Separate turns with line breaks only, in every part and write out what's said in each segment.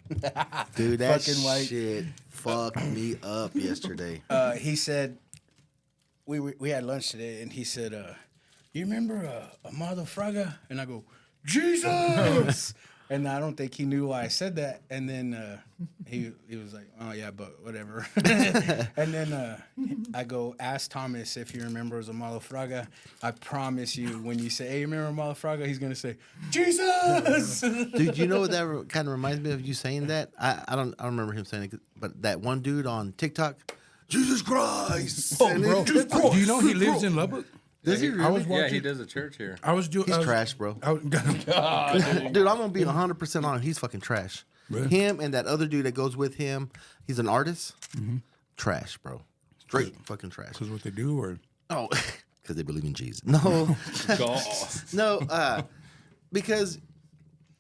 man. Dude, that shit fucked me up yesterday.
He said, we had lunch today, and he said, you remember a motherfucker? And I go, Jesus! And I don't think he knew why I said that. And then he was like, oh, yeah, but whatever. And then I go, ask Thomas if he remembers a motherfucker. I promise you, when you say, hey, you remember a motherfucker? He's going to say, Jesus!
Dude, you know what that kind of reminds me of you saying that? I don't remember him saying it, but that one dude on TikTok, Jesus Christ!
Oh, bro. Do you know he lives in Lubbock?
Does he really?
I was watching, he does a church here.
He's trash, bro. Dude, I'm gonna be 100% on him. He's fucking trash.
Really?
Him and that other dude that goes with him. He's an artist. Mm-hmm. Trash, bro. Straight fucking trash.
Because what they do, or
oh, because they believe in Jesus. No, no. Because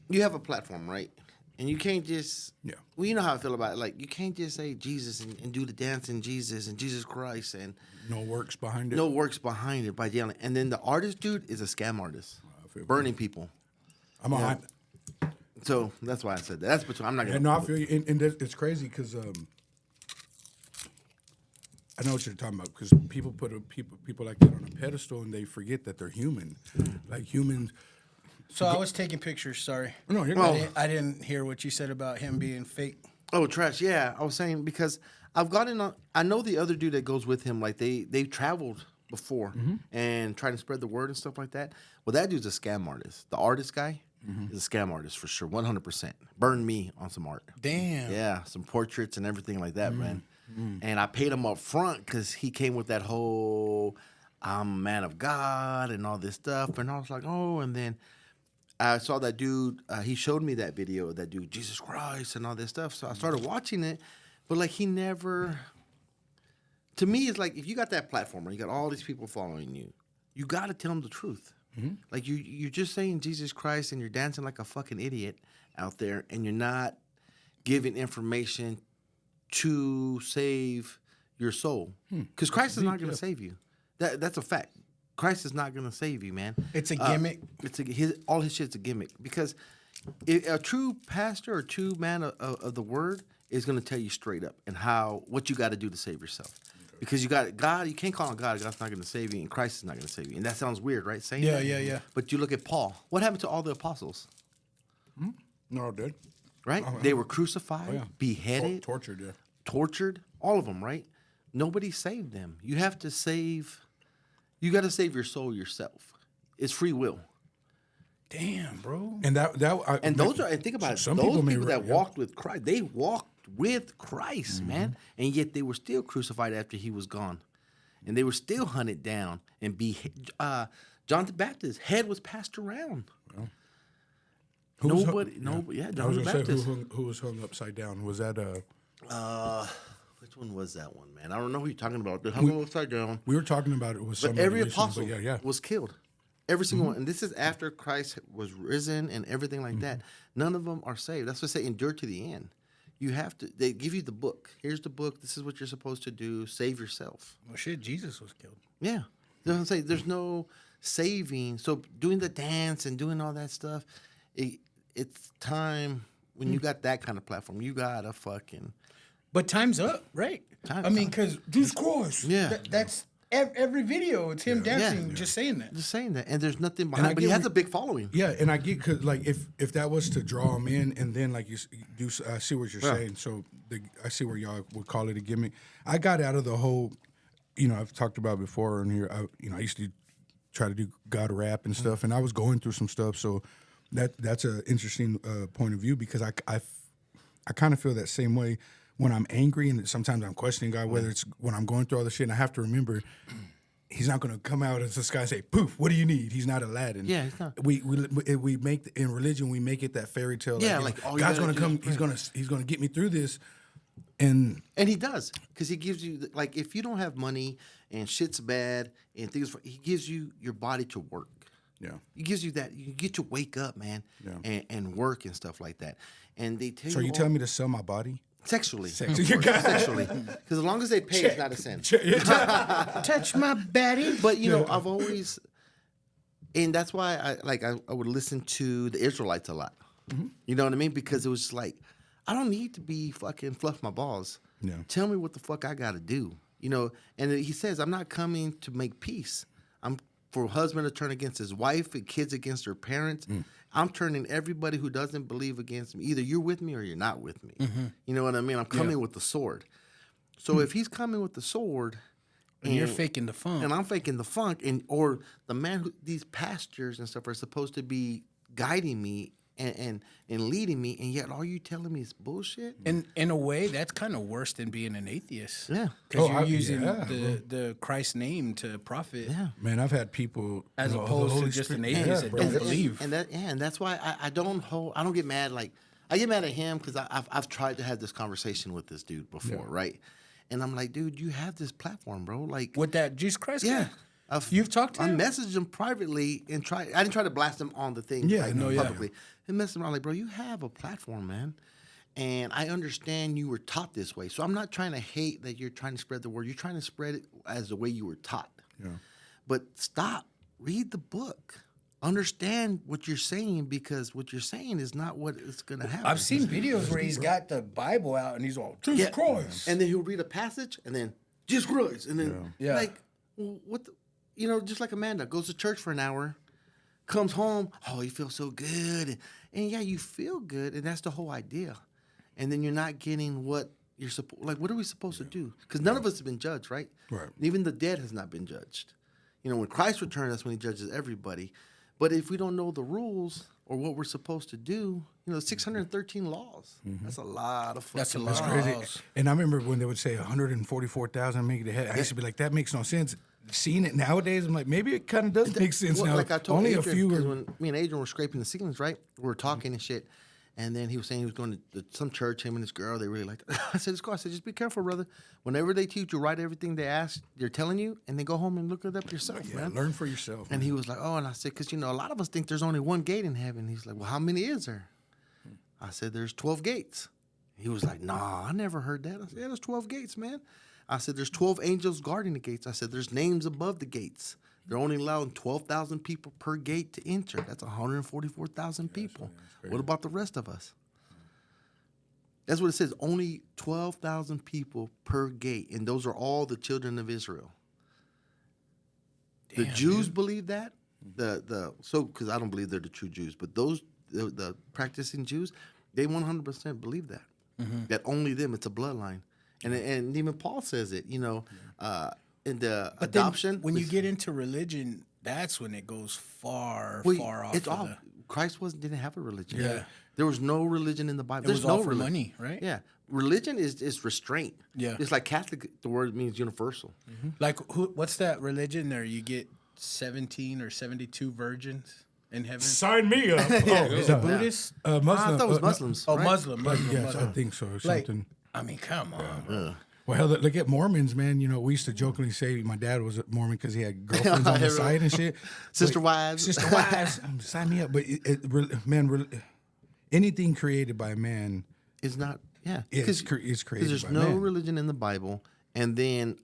you have a platform, right? And you can't just, well, you know how I feel about it. Like, you can't just say Jesus and do the dance in Jesus and Jesus Christ and
no works behind it.
No works behind it by yelling. And then the artist dude is a scam artist, burning people. So that's why I said that. That's between. I'm not gonna.
No, I feel you. And it's crazy because I know what you're talking about. Because people put people like that on a pedestal and they forget that they're human, like humans.
So I was taking pictures. Sorry.
No, you're
good. I didn't hear what you said about him being fake.
Oh, trash. Yeah, I was saying because I've gotten on. I know the other dude that goes with him. Like they've traveled before and trying to spread the word and stuff like that. Well, that dude's a scam artist. The artist guy is a scam artist for sure, 100%. Burned me on some art.
Damn.
Yeah, some portraits and everything like that, man. And I paid him up front because he came with that whole I'm a man of God and all this stuff. And I was like, oh, and then I saw that dude. He showed me that video of that dude, Jesus Christ, and all this stuff. So I started watching it, but like he never. To me, it's like if you got that platform, or you got all these people following you, you got to tell them the truth. Like you're just saying Jesus Christ, and you're dancing like a fucking idiot out there, and you're not giving information to save your soul, because Christ is not going to save you. That's a fact. Christ is not going to save you, man.
It's a gimmick.
All his shit's a gimmick. Because a true pastor or true man of the word is going to tell you straight up and what you got to do to save yourself. Okay. Because you got God, you can't call on God. God's not going to save you, and Christ is not going to save you. And that sounds weird, right? Saying that?
Yeah.
But you look at Paul. What happened to all the apostles?
No, dead.
Right? They were crucified, beheaded, tortured, all of them, right? Nobody saved them. You have to save. You got to save your soul yourself. It's free will.
Damn, bro.
And
think about it. Those people that walked with Christ, they walked with Christ, man. And yet they were still crucified after he was gone. And they were still hunted down and John the Baptist's head was passed around.
Well,
John the Baptist.
Who was hung upside down? Was that
which one was that one, man? I don't know who you're talking about. They hung him upside down.
We were talking about it with some.
But every apostle was killed. Every single one. And this is after Christ was risen and everything like that. None of them are saved. That's what they say, endure to the end. You have to. They give you the book. Here's the book. This is what you're supposed to do. Save yourself.
Well, shit, Jesus was killed.
Yeah. That's what I'm saying. There's no saving. So doing the dance and doing all that stuff, it's time when you got that kind of platform. You got to fucking.
But time's up, right? I mean, because Jesus Christ.
Yeah.
That's every video. It's him dancing, just saying that.
Just saying that. And there's nothing behind it. But he has a big following.
Yeah, and I get, because, like, if that was to draw him in, and then, like, I see what you're saying. So I see where y'all would call it a gimmick. I got out of the whole, I've talked about before in here, I used to try to do God rap and stuff, and I was going through some stuff. So that's an interesting point of view, because I kind of feel that same way when I'm angry, and sometimes I'm questioning God, whether it's when I'm going through all this shit, and I have to remember, he's not going to come out as this guy and say, poof, what do you need? He's not Aladdin.
Yeah, he's not.
We make, in religion, we make it that fairy tale.
Yeah,
God's going to come, he's going to get me through this. And
he does, because he gives you, like, if you don't have money and shit's bad and things, he gives you your body to work.
Yeah.
He gives you that. You get to wake up, man, and work and stuff like that. And they tell you.
So are you telling me to sell my body?
Sexually. Sexually. Because as long as they pay, it's not a sin.
Touch my baddie.
But, I've always, and that's why I would listen to the Israelites a lot. You know what I mean? Because it was like, I don't need to be fucking fluff my balls.
Yeah.
Tell me what the fuck I got to do. You know, and he says, I'm not coming to make peace. I'm for a husband to turn against his wife and kids against their parents. I'm turning everybody who doesn't believe against me. Either you're with me or you're not with me. You know what I mean? I'm coming with the sword. So if he's coming with the sword,
and you're faking the funk,
and I'm faking the funk, and or the man, these pastors and stuff are supposed to be guiding me and leading me, and yet all you telling me is bullshit.
And in a way, that's kind of worse than being an atheist.
Yeah,
because you're using the Christ name to profit.
Yeah,
Man, I've had people
as opposed to just an atheist that don't believe.
And that's why I don't get mad. Like I get mad at him because I've tried to have this conversation with this dude before, right? And I'm like, dude, you have this platform, bro. Like
with that Jesus Christ guy? You've talked to him?
I messaged him privately and I didn't try to blast him on the thing publicly. And messaged him, I'm like, bro, you have a platform, man. And I understand you were taught this way. So I'm not trying to hate that you're trying to spread the word. You're trying to spread it as the way you were taught.
Yeah.
But stop. Read the book. Understand what you're saying, because what you're saying is not what is going to happen.
I've seen videos where he's got the Bible out and he's all, Jesus Christ.
And then he'll read a passage and then, Jesus Christ. And then, like, what the... You know, just like Amanda goes to church for an hour, comes home, oh, you feel so good. And yeah, you feel good, and that's the whole idea. And then you're not getting what you're supposed, like, what are we supposed to do? Because none of us have been judged, right?
Right.
Even the dead has not been judged. You know, when Christ returns, that's when he judges everybody. But if we don't know the rules or what we're supposed to do, you know, 613 laws. That's a lot of fucking laws.
That's
crazy. And I remember when they would say 144,000 make it ahead. I used to be like, that makes no sense. Seeing it nowadays, I'm like, maybe it kind of does make sense now.
Like I told
Only
Adrian,
a few.
When me and Adrian were scraping the ceilings, right? We were talking and shit. And then he was saying he was going to some church, him and his girl, they really liked it. I said, it's cool. I said, just be careful, brother. Whenever they teach you, write everything they're telling you, and then go home and look it up yourself, man.
Learn for yourself.
And he was like, oh, and I said, because, you know, a lot of us think there's only one gate in heaven. He's like, well, how many is there? I said, there's 12 gates. He was like, nah, I never heard that. I said, yeah, there's 12 gates, man. I said, there's 12 angels guarding the gates. I said, there's names above the gates. They're only allowing 12,000 people per gate to enter. That's 144,000 people. What about the rest of us? That's what it says. Only 12,000 people per gate. And those are all the children of Israel. The Jews believe that. Because I don't believe they're the true Jews. But the practicing Jews, they 100% believe that. That only them, it's a bloodline. And even Paul says it, you know, in the adoption.
When you get into religion, that's when it goes far off.
It's all Christ didn't have a religion.
Yeah.
There was no religion in the Bible.
It was all for money, right?
Yeah. Religion is restraint.
Yeah.
It's like Catholic, the word means universal.
Like, what's that religion there? You get 17 or 72 virgins in heaven?
Sign me up.
Is it Buddhist?
Muslim.
I thought it was Muslims.
Oh,
right?
Muslim.
Yes, I think so. Or something.
I mean, come on.
Well, hell, look at Mormons, man. You know, we used to jokingly say my dad was a Mormon because he had girlfriends on the side and shit.
Sister wives.
Sign me up. But, anything created by man
is not,
is created by man.
There's no religion in the Bible. And then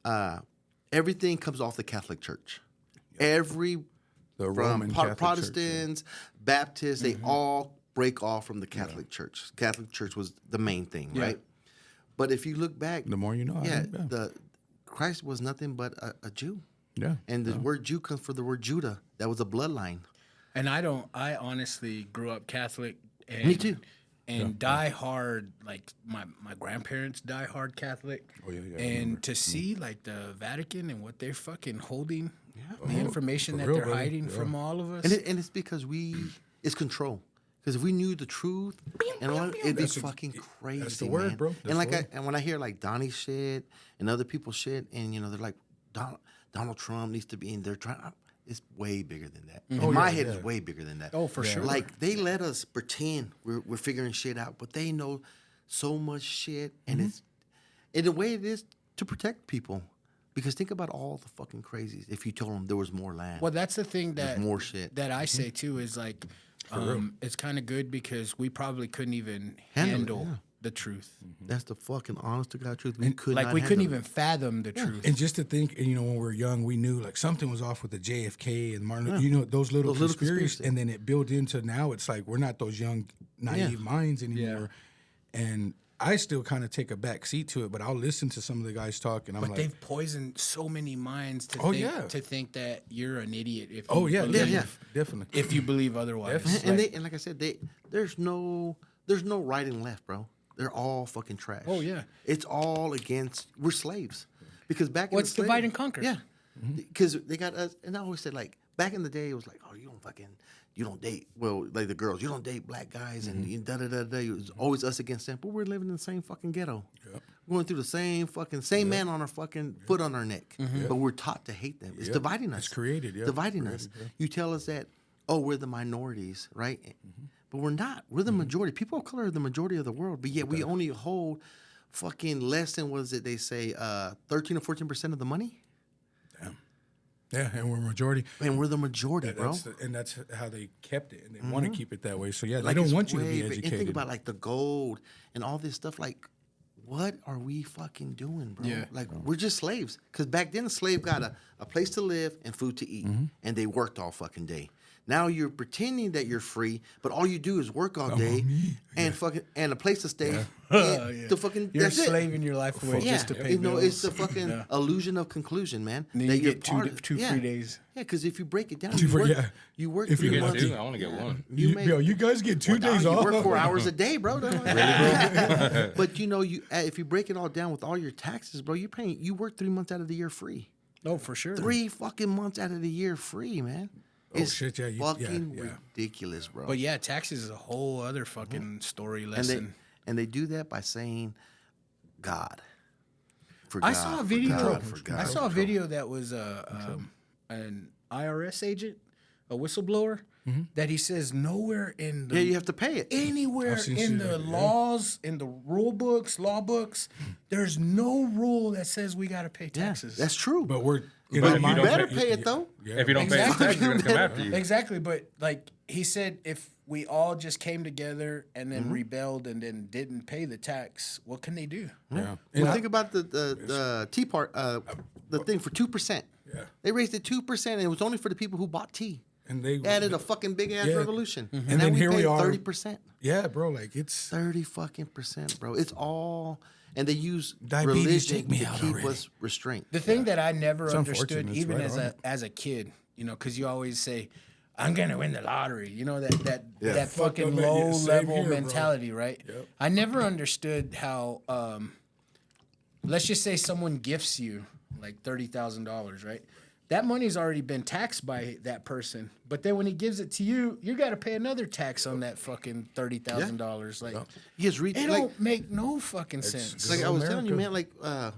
everything comes off the Catholic Church. The
Roman Catholic
Protestants,
Church,
Baptists, they all break off from the Catholic Church. Catholic Church was the main thing, right? But if you look back,
the more you know.
Christ was nothing but a Jew.
Yeah.
And the word Jew comes from the word Judah. That was a bloodline.
And I honestly grew up Catholic. And,
Me too.
And die hard, like my grandparents die hard Catholic.
Oh, yeah.
And to see like the Vatican and what they're fucking holding, the information that
real,
they're
brother.
hiding from all of us.
And it's because it's control. Because if we knew the truth, it'd be fucking crazy.
That's the word,
man.
bro.
And when I hear like Donnie shit and other people's shit, and you know they're like Donald Trump needs to be in there trying. It's way bigger than that. In my head, it's way bigger than that.
Oh, for sure.
Like they let us pretend we're figuring shit out, but they know so much shit, and it's in a way it is to protect people. Because think about all the fucking crazies. If you told them there was more land,
Well, that's the thing
there's more shit.
that I say too is like, it's kind of good because we probably couldn't even handle the truth.
That's the fucking honest to God truth. We couldn't
even fathom the truth.
And just to think, you know, when we were young, we knew like something was off with the JFK and Martin. You know, those little conspiracies, and then it built into now. It's like we're not those young, naive minds anymore. and I still kind of take a back seat to it, but I'll listen to some of the guys talk, and I'm
But
like,
they've poisoned so many minds to think that you're an idiot. If
definitely.
If you believe otherwise,
And like I said, there's no right and left, bro. They're all fucking trash.
Oh, yeah.
It's all against. We're slaves because back.
What's divide and conquer?
Yeah, because they got us, and I always said like back in the day, it was like, oh, you don't date. Well, like the girls, you don't date black guys, and da da da da. It was always us against them. But we're living in the same fucking ghetto. Yep. We're going through the same man on our fucking foot on our neck. But we're taught to hate them. It's dividing us.
It's created,
dividing us. Yeah. You tell us that, oh, we're the minorities, right? But we're not. We're the majority. People of color are the majority of the world, but yet we only hold fucking less than, what is it they say, 13 or 14% of the money?
Yeah, and we're majority.
And we're the majority, bro.
That's how they kept it, and they want to keep it that way. So, yeah, they don't want you to be educated.
And think about, like, the gold and all this stuff. Like, what are we fucking doing, bro?
Yeah.
Like, we're just slaves. Because back then, a slave got a place to live and food to eat. And they worked all fucking day. Now you're pretending that you're free, but all you do is work all day and fucking and a place to stay. And the fucking
you're slaving your life away just to pay bills.
It's the fucking illusion of conclusion, man.
And then you get two free days.
Yeah, because if you break it down, you work
If you
3
get
months.
2, I only get 1.
You guys get 2 days off.
You work 4 hours a day, bro. But if you break it all down with all your taxes, bro, you work 3 months out of the year free.
Oh, for sure.
3 fucking months out of the year free, man. It's fucking ridiculous, bro.
But yeah, taxes is a whole other fucking story lesson.
And they do that by saying God.
I saw a video. I saw a video that was an IRS agent, a whistleblower, that he says nowhere in the
you have to pay it.
Anywhere in the laws, in the law books, there's no rule that says we got to pay taxes.
That's true.
But
you better pay it though.
If you don't pay taxes, they're going to come after you.
Exactly, but like he said, if we all just came together and then rebelled and then didn't pay the tax, what can they do?
Yeah.
Well, think about the tea part, the thing for 2%. Yeah. They raised it 2%, and it was only for the people who bought tea. And they added a fucking big ass revolution. And then here we are 30%.
Yeah, bro, like it's
30 fucking percent, bro. It's all, and they use
diabetes
religion to keep us restrained.
The thing that I never understood, even as a kid, because you always say, I'm gonna win the lottery. You know that fucking low level mentality, right? Yep. I never understood how. Let's just say someone gifts you like $30,000, right? That money's already been taxed by that person, but then when he gives it to you, you got to pay another tax on that fucking $30,000. Like, it don't make no fucking sense.
Like I was telling you, man, like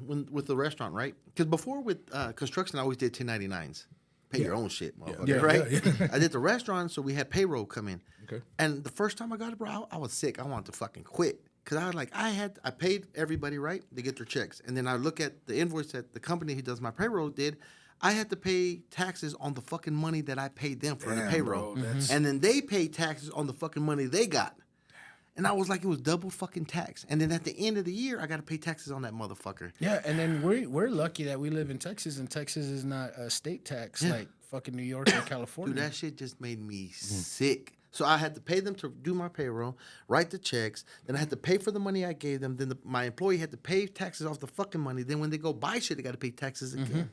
with the restaurant, right? Because before with construction, I always did 1099s. Pay your own shit, motherfucker, right? Yeah. I did the restaurant, so we had payroll come in. Okay. And the first time I got it, bro, I was sick. I wanted to fucking quit. Because I was like, I paid everybody, right? They get their checks. And then I look at the invoice that the company who does my payroll did. I had to pay taxes on the fucking money that I paid them for the payroll. Bro, and then they paid taxes on the fucking money they got. And I was like, it was double fucking tax. And then at the end of the year, I got to pay taxes on that motherfucker.
Yeah, and then we're lucky that we live in Texas, and Texas is not a state tax like fucking New York or California.
Dude, that shit just made me sick. So I had to pay them to do my payroll, write the checks. Then I had to pay for the money I gave them. Then my employee had to pay taxes off the fucking money. Then when they go buy shit, they got to pay taxes again.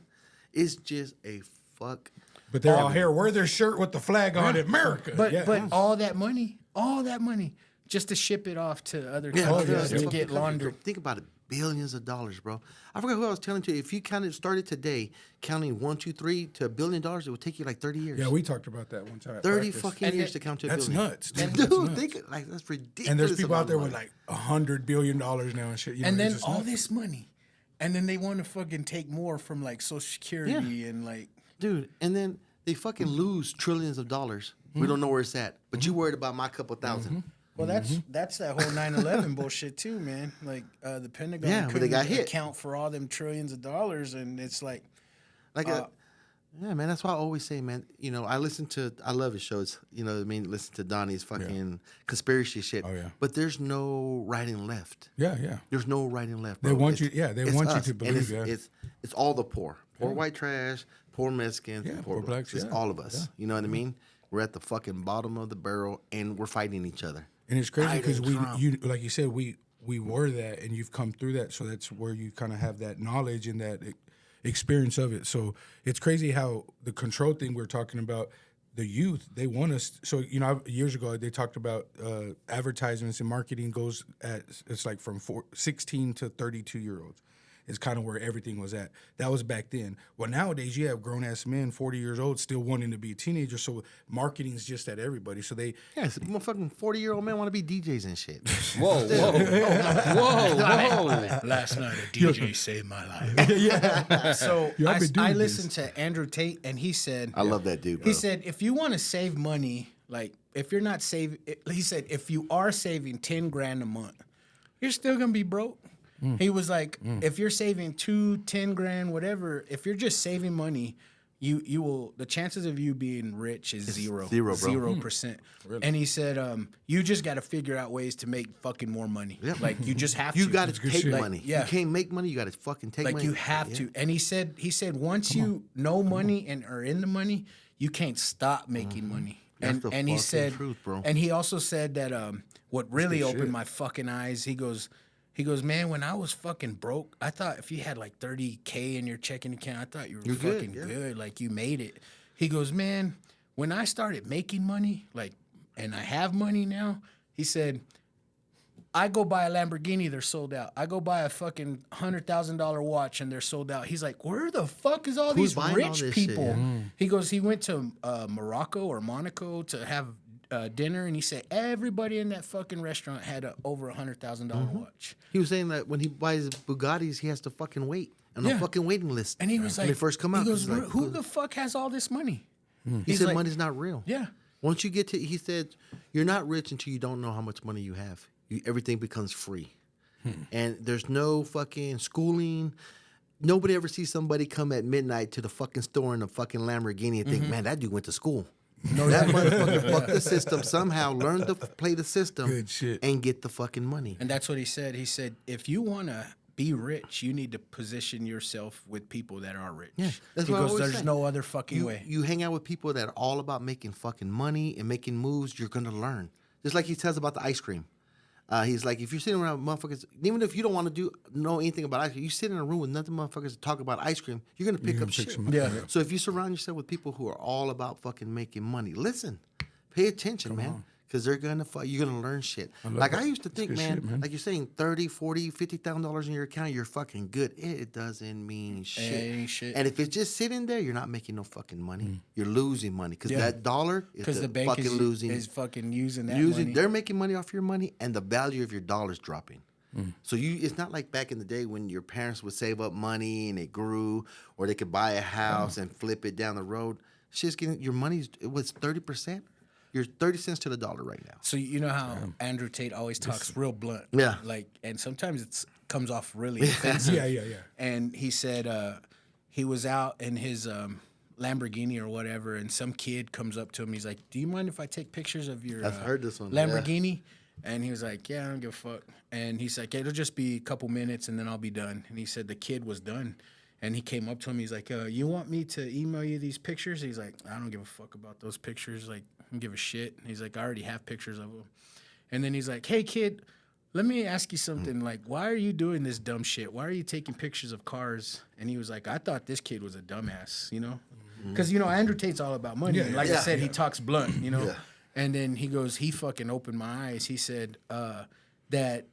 It's just a fuck.
But they're all here. Wear their shirt with the flag on it, America.
But all that money, just to ship it off to other countries to get laundered.
Think about it. Billions of dollars, bro. I forgot who I was telling you. If you started today, counting 1, 2, 3 to $1 billion, it would take you like 30 years.
Yeah, we talked about that one time.
30 fucking years to count to $1 billion.
That's nuts, dude.
Dude, think that's ridiculous.
And there's people out there with like $100 billion now and shit.
And then all this money. And then they want to fucking take more from like Social Security and like.
Dude, and then they fucking lose trillions of dollars. We don't know where it's at. But you worried about my couple thousand.
Well, that's that whole 9/11 bullshit too, man. Like the Pentagon couldn't account for all them trillions of dollars, and it's like,
yeah, man. That's why I always say, man. I love his shows. You know what I mean? Listen to Donnie's fucking conspiracy shit. Oh yeah. But there's no right and left.
Yeah, yeah.
There's no right and left. Bro.
They want you. Yeah, they want you to believe.
It's all the poor white trash, poor Mexicans, and poor blacks. It's all of us. You know what I mean? We're at the fucking bottom of the barrel, and we're fighting each other.
And it's crazy because like you said, we we were that, and you've come through that. So that's where you kind of have that knowledge and that experience of it. So it's crazy how the control thing we're talking about, the youth, they want us. So, years ago, they talked about advertisements and marketing goes it's like from 16 to 32-year-olds. Is kind of where everything was at. That was back then. Well, nowadays you have grown-ass men, 40 years old, still wanting to be a teenager, so marketing's just at everybody. So they...
Yeah, motherfucking 40-year-old men want to be DJs and shit.
Whoa.
Last night a DJ saved my life.
Yeah.
So
Y'all been doing
I
this.
listened to Andrew Tate, and he said...
I love that dude, bro.
He said, if you want to save money, like, if you're not saving... He said, if you are saving 10 grand a month, you're still going to be broke. He was like, if you're saving 10 grand, whatever, if you're just saving money, you will, the chances of you being rich is zero.
Zero, bro.
0%. Really? And he said, you just got to figure out ways to make fucking more money.
Yep.
Like, you just have to.
You got to take
shit.
money.
Yeah.
You can't make money. You got to fucking take money.
Like, you have to. And he said once you know money and are in the money, you can't stop making money.
That's the
And he
fucking
said,
truth, bro.
and he also said that what really opened my fucking eyes, he goes, man, when I was fucking broke, I thought if you had like 30K in your checking account, I thought you were fucking good. Like, you made it. He goes, man, when I started making money, like, and I have money now, he said, I go buy a Lamborghini, they're sold out. I go buy a fucking $100,000 watch and they're sold out. He's like, where the fuck is all
Who's
these
buying all
rich
this
people?
shit?
He goes, he went to Morocco or Monaco to have dinner, and he said everybody in that fucking restaurant had a over $100,000 watch.
He was saying that when he buys Bugattis, he has to fucking wait on a fucking waiting list.
And he was like,
when they first come out.
he goes,
like,
who the fuck has all this money?
He
He's
said
like,
money's not real.
Yeah.
Once you get to, he said, you're not rich until you don't know how much money you have. Everything becomes free. And there's no fucking schooling. Nobody ever sees somebody come at midnight to the fucking store in a fucking Lamborghini and think, man, that dude went to school. No, that motherfucker fucked the system somehow, learned to play the system,
Good shit.
and get the fucking money.
And that's what he said. He said, if you want to be rich, you need to position yourself with people that are rich.
Yeah, that's
he
what I
goes,
always
there's
say.
no other fucking way.
You hang out with people that are all about making fucking money and making moves, you're going to learn. Just like he tells about the ice cream. He's like, if you're sitting around motherfuckers, even if you don't want to know anything about ice cream, you sit in a room with nothing motherfuckers to talk about ice cream, you're going to pick up shit.
Yeah.
So if you surround yourself with people who are all about fucking making money, listen, pay attention, man. Because they're going to you're going to learn shit. Like, I used to think, man,
shit, man.
like you're saying $30, $40, $50,000 in your account, you're fucking good. It doesn't mean shit.
Ain't shit.
And if it's just sitting there, you're not making no fucking money. You're losing money. Because that dollar is
Because the bank
fucking losing.
is fucking using that money.
They're making money off your money, and the value of your dollar's dropping. So it's not like back in the day when your parents would save up money and it grew, or they could buy a house and flip it down the road. Shit's getting your money's it was 30%. You're 30 cents to the dollar right now.
So you know how Andrew Tate always talks real blunt.
Yeah.
Like, and sometimes it comes off really offensive.
Yeah.
And he said he was out in his Lamborghini or whatever, and some kid comes up to him. He's like, "Do you mind if I take pictures of your
I've heard this one,
Lamborghini?" And he was like, "Yeah, I don't give a fuck." And he's like, "It'll just be a couple minutes, and then I'll be done." And he said the kid was done. And he came up to him. He's like, "You want me to email you these pictures?" He's like, "I don't give a fuck about those pictures. Like, I don't give a shit." And he's like, "I already have pictures of them." And then he's like, "Hey, kid, let me ask you something. Like, why are you doing this dumb shit? Why are you taking pictures of cars?" And he was like, "I thought this kid was a dumbass, you know? Because, you know, Andrew Tate's all about money. And like I said, he talks blunt, you know?
Yeah.
And then he goes, he fucking opened my eyes. He said that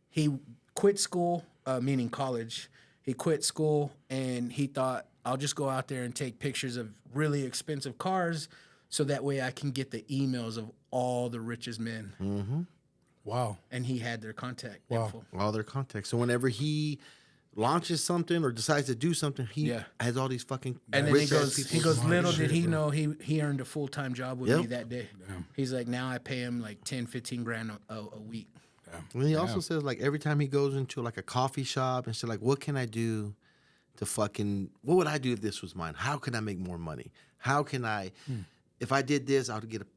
he quit school, meaning college. He quit school, and he thought, I'll just go out there and take pictures of really expensive cars so that way I can get the emails of all the richest men.
Wow.
And he had their contact info.
All their contacts. So whenever he launches something or decides to do something, he has all these fucking
And then
rich
he
ass
goes,
people.
little did he know he earned a full-time job with
Yep.
me that day. He's like, now I pay him like 10, 15 grand a week.
And he also says, like, every time he goes into like a coffee shop and shit, like, what can I do to fucking, what would I do if this was mine? How can I make more money? How can I, if I did this, I would get a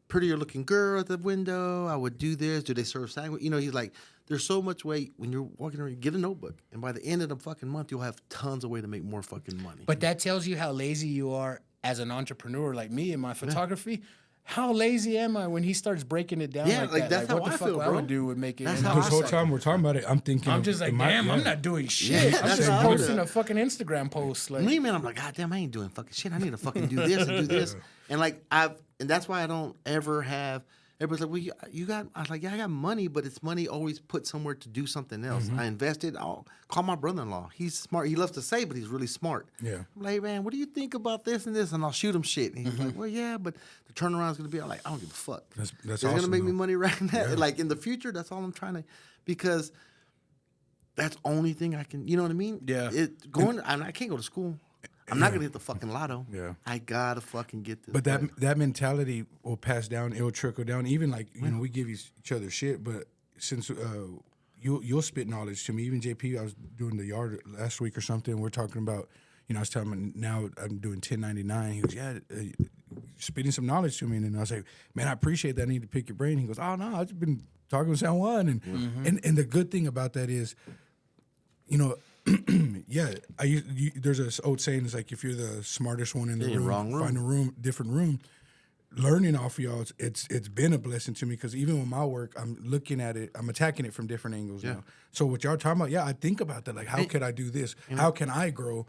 prettier looking girl at the window. I would do this. Do they serve sandwich? You know, he's like, there's so much way when you're walking around, get a notebook. And by the end of the fucking month, you'll have tons of way to make more fucking money.
But that tells you how lazy you are as an entrepreneur like me in my photography. how lazy am I when he starts breaking it down like that?
that's
like,
how
what the
I
fuck
feel,
I
bro.
would do would make it.
That's
and
how
I'm
This
I
whole
just
time we're talking about it, I'm thinking.
I'm just like, damn, I'm not doing shit.
Yeah,
I'm
that's
just
how I would.
posting a fucking Instagram post. Like,
Me, man, I'm like, God damn, I ain't doing fucking shit. I need to fucking do this and do this. And like and that's why I don't ever have. Everybody's like, well, you got. I was like, yeah, I got money, but it's money always put somewhere to do something else. I invested. I'll call my brother-in-law. He's smart. He loves to say, but he's really smart.
Yeah.
I'm like, man, what do you think about this and this? And I'll shoot him shit. And he's like, well, yeah, but the turnaround's gonna be. I'm like, I don't give a fuck.
That's
it's
awesome,
gonna make me
though.
money right now. Like in the future, that's all I'm trying to, because that's the only thing I can. You know what I mean?
Yeah.
I can't go to school. I'm not gonna hit the fucking lotto.
Yeah.
I gotta fucking get this.
But that mentality will pass down. It'll trickle down. Even like we give each other shit, but since you'll spit knowledge to me. Even JP, I was doing the yard last week or something. We're talking about, I was telling him now I'm doing 1099. He goes, yeah, spitting some knowledge to me, and then I was like, man, I appreciate that. I need to pick your brain. He goes, oh no, I've just been talking with San Juan, and the good thing about that is, yeah, there's an old saying, it's like if you're the smartest one in the room,
wrong room.
find a different room. Learning off of y'all, it's been a blessing to me, because even with my work, I'm looking at it, I'm attacking it from different angles now. So what y'all talking about, I think about that, like how could I do this? How can I grow?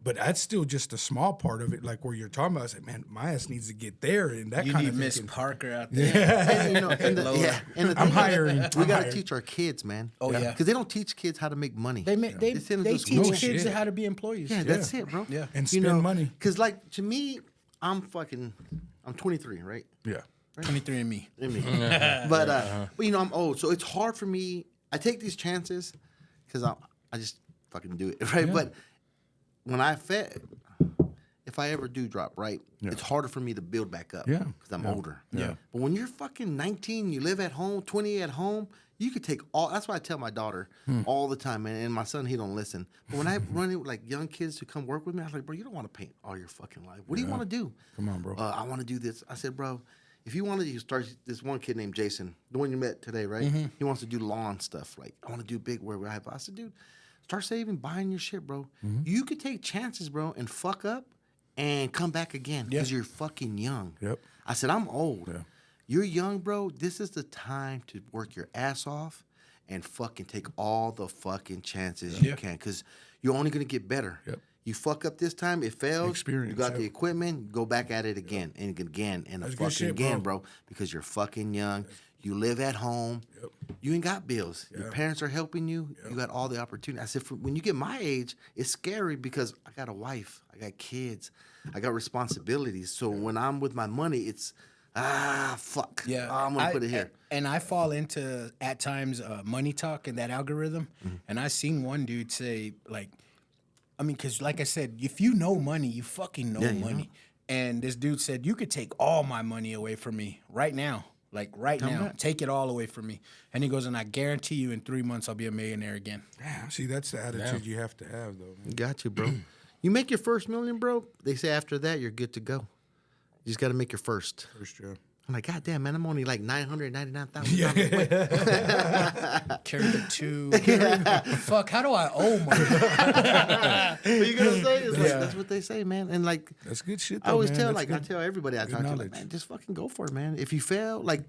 But that's still just a small part of it, like where you're talking about. I said, man, my ass needs to get there, and that
you
kind
need
of
Miss
thinking.
Parker out there.
and the
I'm
thing is,
hiring.
we
I'm
got to
hiring.
teach our kids, man.
Oh, yeah.
because they don't teach kids how to make money.
They
send them to
teach
school.
kids
shit.
how to be employees.
Yeah, that's it, bro.
Yeah.
And spend money.
Because like to me, I'm 23, right?
Yeah.
23 and me.
But I'm old, so it's hard for me. I take these chances because I just fucking do it, right? But when if I ever do drop, right, it's harder for me to build back up.
Yeah.
Because I'm older.
Yeah.
But when you're fucking 19, you live at home, 20 at home, you could take all. That's why I tell my daughter all the time, and my son, he don't listen. But when I run into like young kids who come work with me, I was like, bro, you don't want to paint all your fucking life. What do you want to do?
Come on, bro.
I want to do this. I said, bro, if you want to start, this one kid named Jason, the one you met today, right? He wants to do lawn stuff. Like, I want to do big work. I said, dude, start saving, buying your shit, bro. You could take chances, bro, and fuck up and come back again because you're fucking young.
Yep.
I said, I'm old.
Yeah.
You're young, bro. This is the time to work your ass off and fucking take all the fucking chances you can, because you're only going to get better.
Yep.
You fuck up this time, it fails.
Experience,
You got the equipment, you go back at it again and again and
That's good
fucking
shit,
again,
bro.
bro, because you're fucking young. You live at home.
Yep.
You ain't got bills. Your parents are helping you. You got all the opportunity. I said, when you get my age, it's scary because I got a wife. I got kids. I got responsibilities. So when I'm with my money, it's, fuck.
Yeah,
I'm going to put it here.
And I fall into, at times, money talk and that algorithm. And I seen one dude say, like, I mean, because like I said, if you know money, you fucking know money. And this dude said, you could take all my money away from me right now. Like right now, take it all away from me. And he goes, and I guarantee you in 3 months I'll be a millionaire again.
Damn, see, that's the attitude you have to have, though. Man.
Got you, bro. You make your first million, bro. They say after that, you're good to go. You just got to make your first.
First job.
I'm like, God damn, man, I'm only like $999,000 away.
Carry the two. Fuck, how do I owe money?
What you gonna say? It's like, that's what they say, man. And like,
That's good shit,
I
though,
always
man.
tell,
That's
like, I
good.
tell everybody I talk to, like,
knowledge.
man, just fucking go for it, man. If you fail, like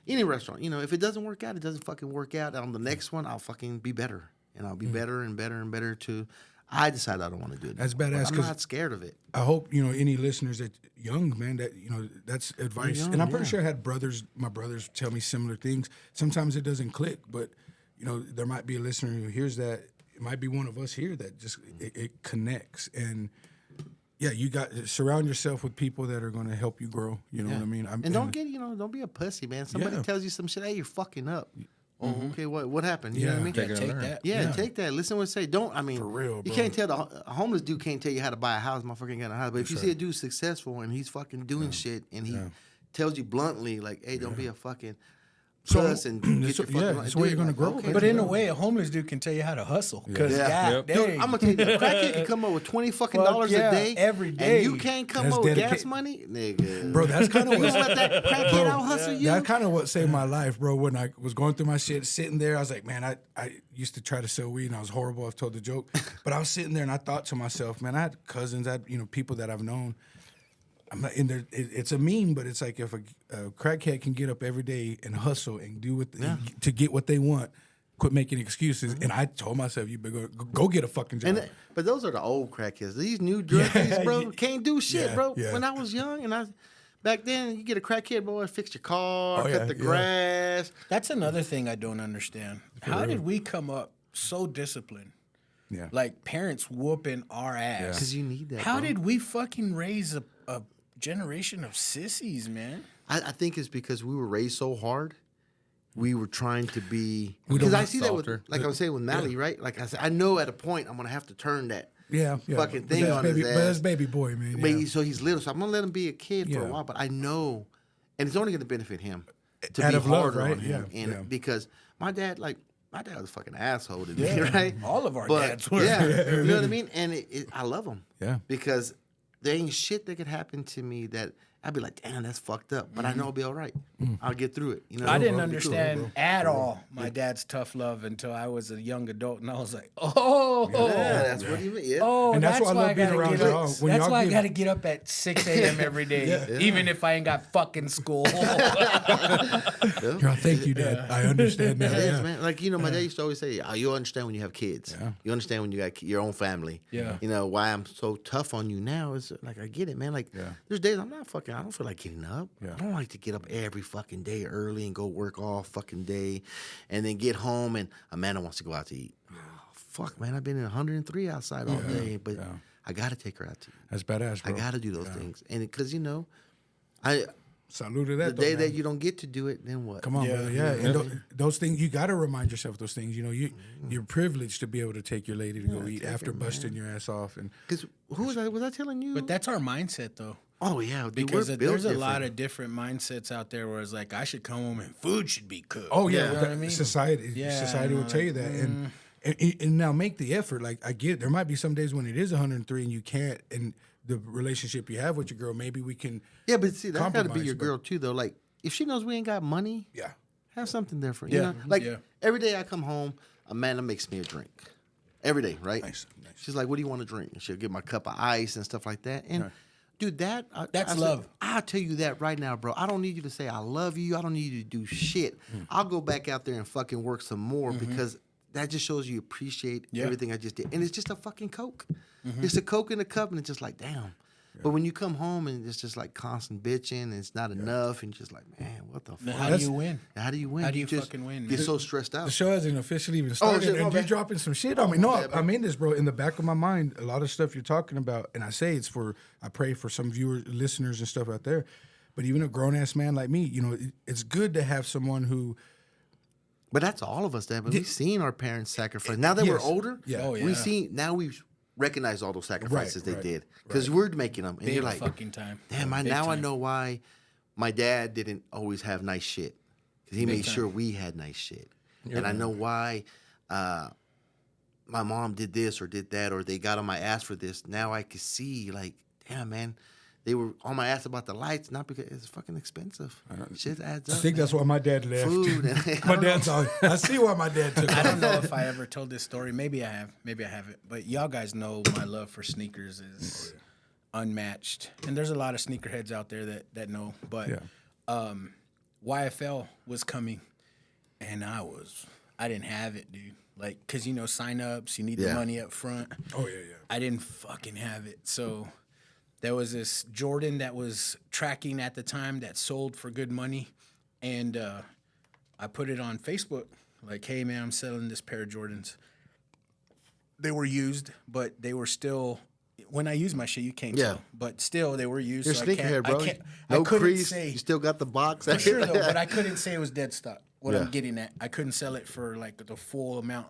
any restaurant, if it doesn't work out, it doesn't fucking work out. On the next one, I'll fucking be better, and I'll be better and better and better to. I decide I don't want to do it.
That's
anymore,
badass,
but I'm
'cause
not scared of it.
I hope, any listeners that young, man, that, that's advice.
young,
And I'm pretty
yeah.
sure I had my brothers tell me similar things. Sometimes it doesn't click, but, there might be a listener who hears that. It might be one of us here that just, it connects. And, yeah, you got to surround yourself with people that are going to help you grow. You know what I mean?
And don't get, don't be a pussy, man. Somebody
Yeah.
tells you some shit, hey, you're fucking up. Oh, okay, what happened? You know what I mean?
Yeah, take that.
Yeah, take that. Listen what they say. Don't, I mean,
For real,
you
bro.
can't tell a homeless dude can't tell you how to buy a house. Motherfucker ain't got a house. But if you see a dude successful and he's fucking doing shit and he tells you bluntly, like, hey, don't be a fucking puss and get your fucking
that's where you're going to grow.
okay,
But in a way, a homeless dude can tell you how to hustle. Because God
Dude,
dang.
I'm gonna tell you, a crackhead can come up with $20 fucking
Fuck
dollars
yeah,
a day
every day.
and you can't come
That's
up with gas
dedicated.
money, nigga.
Bro, that's kind of
you gonna let that crackhead out hustle you?
That kind of what saved my life, bro. When I was going through my shit, sitting there, I was like, man, I used to try to sell weed, and I was horrible. I've told the joke, but I was sitting there, and I thought to myself, man, I had cousins, I had people that I've known. I'm not in there. It's a meme, but it's like if a crackhead can get up every day and hustle and do what to get what they want, quit making excuses. And I told myself, you better go get a fucking job.
But those are the old crackheads. These new druggies, bro, can't do shit, bro.
Yeah.
When I was young back then, you get a crackhead, boy, fix your car, cut the grass.
That's another thing I don't understand. How did we come up so disciplined?
Yeah.
Like parents whooping our ass.
Because you need that.
How
bro.
did we fucking raise a generation of sissies, man?
I think it's because we were raised so hard. We were trying to be. Because I see that with, like I was saying with Mally, right? Like I said, I know at a point I'm gonna have to turn that fucking thing on his ass.
But that's baby boy, man.
But so he's little, so I'm gonna let him be a kid for a while. But I know, and it's only gonna benefit him to
Out
be
of love,
harder
right?
on him,
Yeah,
and
yeah.
because my dad was a fucking asshole to me, right?
All of our dads were.
Yeah, you know what I mean? And I love him.
Yeah.
Because there ain't shit that could happen to me that I'd be like, damn, that's fucked up. But I know I'll be all right. I'll get through it. You know,
I didn't
I'll be cool.
understand at all my dad's tough love until I was a young adult, and I was like, oh,
Yeah, that's what he meant. Yeah.
oh,
And that's why I love being around y'all. When
That's
y'all
why I
give-
got to get up at 6 a.m. every day, even if I ain't got fucking school.
Thank you, Dad. I understand that.
It is,
Yeah.
man. Like, you know, my dad used to always say, you'll understand when you have kids.
Yeah.
You understand when you got your own family.
Yeah.
You know, why I'm so tough on you now is like, I get it, man. Like, there's days I don't feel like getting up.
Yeah.
I don't like to get up every fucking day early and go work all fucking day and then get home and Amanda wants to go out to eat. Oh, fuck, man. I've been in 103 outside all day, but I got to take her out to eat.
That's badass, bro.
I got to do those things. And because, you know,
Salute to that.
the
though,
day
man.
that you don't get to do it, then what?
Come on, brother. Yeah, and those things you got to remind yourself those things. You know, you're privileged to be able to take your lady to go eat after busting your ass off. And
Because who was I? Was I telling you?
But that's our mindset, though.
Oh yeah, dude,
Because
we're built
there's a
different.
lot of different mindsets out there where it's like, I should come home and food should be cooked.
oh yeah,
You know what I mean?
society
Yeah,
will tell you that. And now make the effort. Like I get, there might be some days when it is 103 and you can't. And the relationship you have with your girl, maybe we can.
Yeah, but see, that's got to be
compromise,
your
but-
girl too, though. Like if she knows we ain't got money,
Yeah.
have something different.
Yeah,
You know? Like
yeah.
every day I come home, Amanda makes me a drink. Every day, right?
Nice.
She's like, "What do you want to drink?" And she'll get my cup of ice and stuff like that. And dude,
That's
I said,
love.
I'll tell you that right now, bro. I don't need you to say I love you. I don't need you to do shit. I'll go back out there and fucking work some more because that just shows you appreciate everything I just did. And it's just a fucking Coke. It's a Coke in a cup, and it's just like, damn. But when you come home and it's just like constant bitching and it's not enough, and you're just like, man, what the fuck?
How do you win?
How do you win?
How do you
just
fucking win,
Get
man?
so stressed out.
The show hasn't officially even started,
shit, my
and you're
bad.
dropping some shit on me. No,
bad, bro.
I mean this, bro. In the back of my mind, a lot of stuff you're talking about, and I say it's for. I pray for some viewers, listeners, and stuff out there. But even a grown ass man like me, you know, it's good to have someone who.
But that's all of us, Dad. But we've seen our parents sacrifice. Now that we're
Yes.
older,
Yeah.
Oh, yeah.
we see now we've recognized all those sacrifices
Right,
they did because we're making them, and
Big
you're like,
fucking time.
damn, I
Big
now I
time.
know why my dad didn't always have nice shit because he made
time.
sure we had nice shit, and I know why my mom did this or did that or they got on my ass for this. Now I can see, like, damn, man. They were on my ass about the lights, not because it's fucking expensive. Shit adds
I
up.
think that's why my dad left.
Food and
My dad's all. I see why my dad took
I
off.
don't know if I ever told this story. Maybe I have. Maybe I haven't. But y'all guys know my love for sneakers is unmatched. And there's a lot of sneakerheads out there that know. But YFL was coming, and I didn't have it, dude. Like, because, you know, sign-ups, you need the money up front.
Oh yeah.
I didn't fucking have it. So there was this Jordan that was tracking at the time that sold for good money. And I put it on Facebook. Like, hey, man, I'm selling this pair of Jordans. They were used, but they were still... When I use my shit, you can't tell. But still, they were used.
You're
so
sneakerhead, bro.
I
No
couldn't
crease.
say...
You still got the box.
For sure, though, but I couldn't say it was dead stock. What
Yeah.
I'm getting at, I couldn't sell it for like the full amount.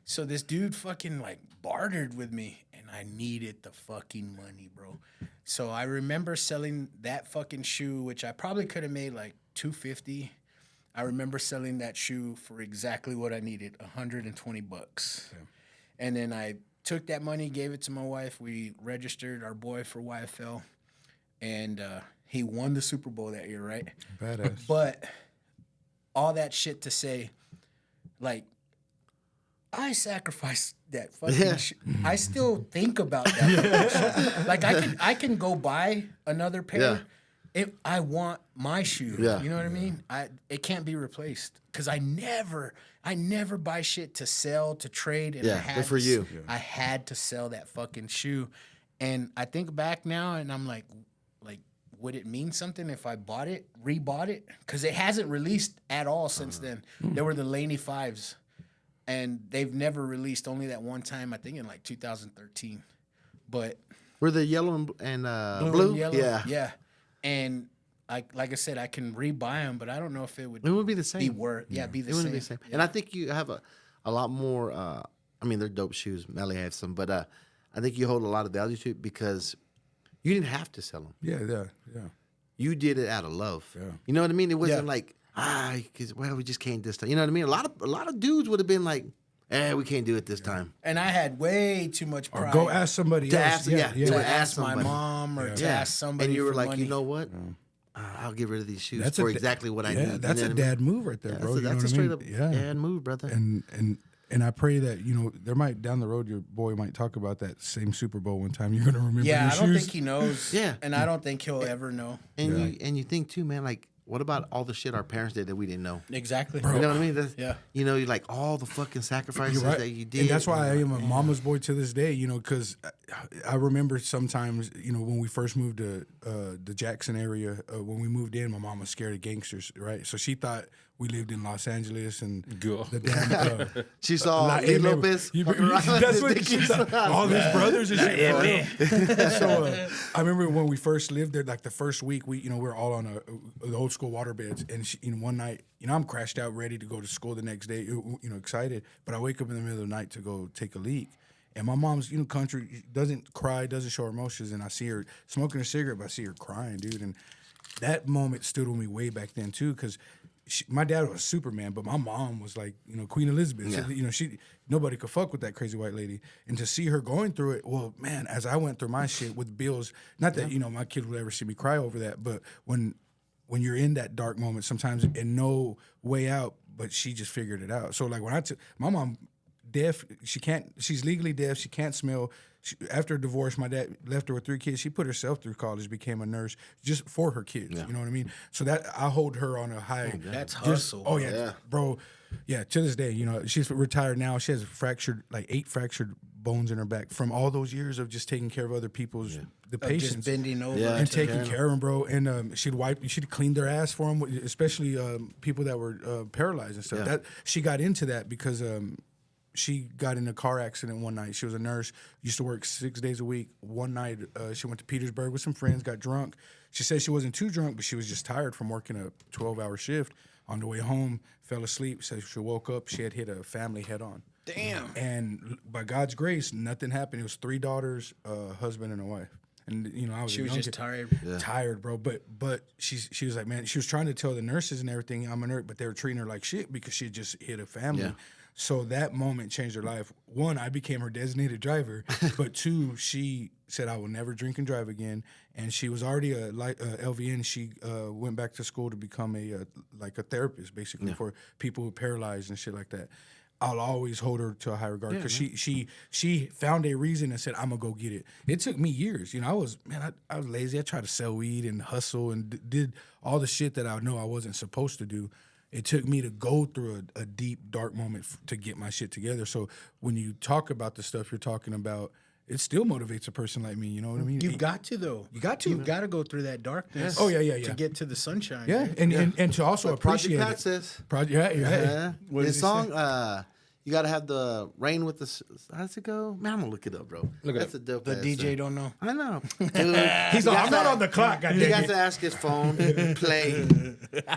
So this dude fucking like bartered with me, and I needed the fucking money, bro. So I remember selling that fucking shoe, which I probably could have made like $250. I remember selling that shoe for exactly what I needed, $120. And then I took that money, gave it to my wife. We registered our boy for YFL, and he won the Super Bowl that year, right?
Badass.
But all that shit to say, like, I sacrificed that fucking shoe. I still think about that. Like I can go buy another pair. I want my shoe.
Yeah.
You know what I mean? It can't be replaced because I never buy shit to sell, to trade. And
good for you.
I had to sell that fucking shoe. And I think back now and I'm like, would it mean something if I rebought it? Because it hasn't released at all since then. There were the Laney 5s. And they've never released, only that one time, I think in like 2013. But
were they yellow and blue?
And yellow,
Yeah.
And like I said, I can rebuy them, but I don't know if it would
be the same.
Be the same.
It wouldn't be the same.
Yeah.
And I think you have a lot more. I mean, they're dope shoes. Melly has some, but I think you hold a lot of value to it because you didn't have to sell them.
Yeah.
You did it out of love.
Yeah.
You know what I mean? It wasn't like because we just can't this time. You know what I mean? A lot of dudes would have been like, we can't do it this time.
And I had way too much pride.
Or go ask somebody
To
else.
ask-
to
would
ask my
somebody.
mom or to ask somebody.
And you were
for
like,
money.
you know what? I'll get rid of these shoes
That's
for
a da-
exactly what I
Yeah,
need.
that's
You
a
know what I mean?
dad move right there, bro.
That's a
You
straight
know
up
what I mean?
dad move, brother.
And I pray that there might down the road your boy might talk about that same Super Bowl one time. You're gonna remember.
Yeah,
your
I don't
shoes.
think he knows.
Yeah.
And I don't think he'll ever know.
And you think too, man, like, what about all the shit our parents did that we didn't know?
Exactly.
You know what I mean?
Yeah.
You know, you're like all the fucking sacrifices
You're right.
that you did.
And that's why I am a mama's boy to this day, because I remember sometimes, when we first moved to the Jackson area, when we moved in, my mom was scared of gangsters, right? So she thought we lived in Los Angeles and the damn...
she saw
Hey,
JP
man,
Lopez.
that's what she thought. All his brothers and shit. So I remember when we first lived there, like the first week, we were all on the old school water beds, and one night, I'm crashed out, ready to go to school the next day, excited, but I wake up in the middle of the night to go take a leak. And my mom's, country, doesn't cry, doesn't show emotions, and I see her smoking a cigarette, but I see her crying, dude. And that moment stood with me way back then too, because my dad was Superman, but my mom was like, Queen Elizabeth.
Yeah.
So, nobody could fuck with that crazy white lady. And to see her going through it, well, man, as I went through my shit with bills, not that my kid would ever see me cry over that, but when you're in that dark moment, sometimes and no way out, but she just figured it out. So like when my mom. Deaf, she's legally deaf, she can't smell. After a divorce, my dad left her with 3 kids. She put herself through college, became a nurse just for her kids.
Yeah.
You know what I mean? So that I hold her on a high.
That's hustle.
Oh yeah, bro. Yeah, to this day, she's retired now. She has 8 fractured bones in her back from all those years of just taking care of other people's the patients.
Just bending over
And
to
taking care of them, bro. And she'd clean their ass for them, especially people that were paralyzed and stuff.
Yeah.
That she got into that because she got in a car accident one night. She was a nurse, used to work 6 days a week. One night, she went to Petersburg with some friends, got drunk. She said she wasn't too drunk, but she was just tired from working a 12-hour shift. On the way home, fell asleep. So she woke up, she had hit a family head on.
Damn.
And by God's grace, nothing happened. It was 3 daughters, a husband, and a wife. And I was.
She was just tired.
Tired, bro. But she was like, man, she was trying to tell the nurses and everything, I'm a nurse, but they were treating her like shit because she had just hit a family.
Yeah.
So that moment changed her life. 1, I became her designated driver, but 2, she said I will never drink and drive again. And she was already a LVN. She went back to school to become a therapist, basically for people who are paralyzed and shit like that. I'll always hold her to a high regard because she found a reason and said, I'm gonna go get it. It took me years. I was lazy. I tried to sell weed and hustle and did all the shit that I know I wasn't supposed to do. It took me to go through a deep, dark moment to get my shit together. So when you talk about the stuff you're talking about, it still motivates a person like me. You know what I mean?
You've got to, though.
You got to.
You've got to go through that darkness.
Oh, yeah.
To get to the sunshine.
Yeah,
man.
and to also appreciate
Project Pat
it.
says.
Yeah.
What his song, you got to have the rain with the. How does it go? Man, I'm going to look it up, bro. That's a dope
The
ass
DJ
song.
don't know.
I know. Dude,
He's like, I'm not on the clock,
He
goddamn
got
it.
to ask his phone, play.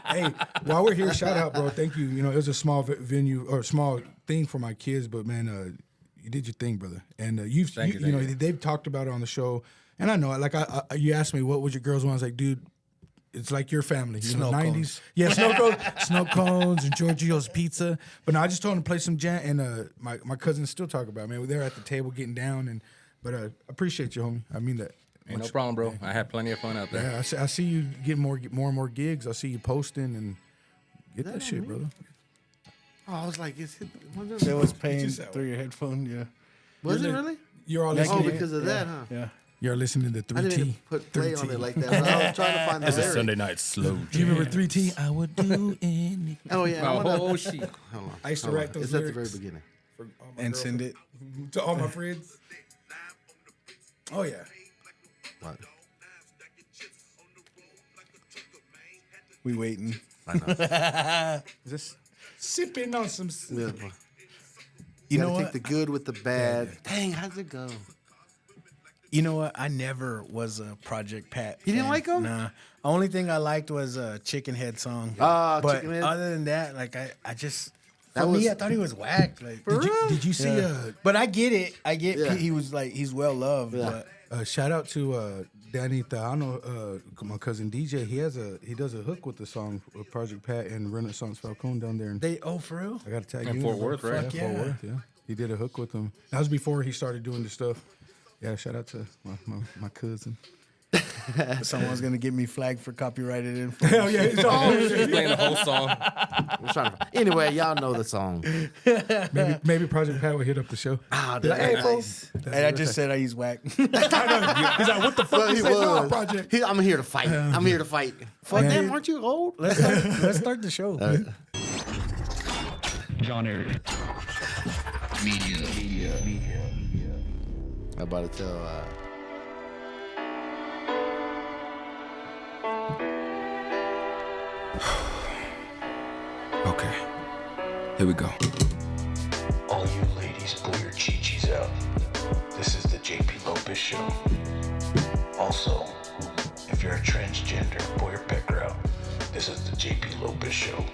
Hey, while we're here, shout out, bro. Thank you. It was a small venue or small thing for my kids, but man, you did your thing, brother. And
Thank you.
they've talked about it on the show, and I know, like, you asked me what was your girls' one. I was like, dude, it's like your family.
Snow
90s.
cones.
Yeah, snow cones and Giorgio's pizza. But no, I just told them to play some jam, and my cousins still talk about it, man. They're at the table getting down, but I appreciate you, homie. I mean that.
Ain't no problem, bro. I had plenty of fun out there.
Yeah, I see you get more and more gigs. I see you posting and get that shit, brother.
Oh, I was like, is it?
It was paying through your headphone. Yeah.
Was it really?
You're all
Oh,
listening.
because of that, huh?
Yeah.
You're listening to
I
3T.
didn't put play on it like that. But I was trying to find the
It's a
lyric.
Sunday night slow.
Do you remember 3T? I would do anything.
Oh yeah. I wanna-
Oh, shit.
Hold on.
I used to
hold
write
on.
those
It's at the
lyrics.
very beginning.
For all my
And
girlfriends.
send it.
To all my friends. Oh, yeah.
What?
We waiting.
I know.
Just sipping on some.
Yeah,
You
gotta
know
take
what?
the good with the bad. Dang, how's it go?
You know what? I never was a Project Pat.
You didn't
fan.
like 'em?
Nah. Only thing I liked was a Chicken Head song.
Ah,
but
Chicken Head?
other than that, like I just
That
for me,
was-
I thought he was whack. Like,
Did you see
but I get it. I get
Yeah.
he was like he's well loved.
Yeah.
But
shout out to Danny Tejano, my cousin DJ. He does a hook with the song Project Pat and Renaissance Falcon down there. And
they for real.
I got to tag
In
you
Fort
bro.
Worth, right?
Yeah,
Fuck
Fort
yeah.
Worth. Yeah, he did a hook with him. That was before he started doing the stuff. Yeah, shout out to my cousin.
Someone's gonna get me flagged for copyrighted info.
Hell yeah, it's all
He's playing the whole song.
I'm trying to. Anyway, y'all know the song.
maybe Project Pat will hit up the show.
Ah,
Be like, hey,
nice.
folks.
And I just said he's whack.
He's like, what the fuck?
Well,
you
he
say? No,
was.
Project.
I'm here to fight. I'm here to fight. Fuck
Man.
damn, aren't you old?
Let's start the show.
John Area. Media.
I'm about to tell.
Okay, here we go.
All you ladies, pull your chi-chis out. This is the JP Lopez Show. Also, if you're a transgender, pull your pecker out. This is the JP Lopez Show.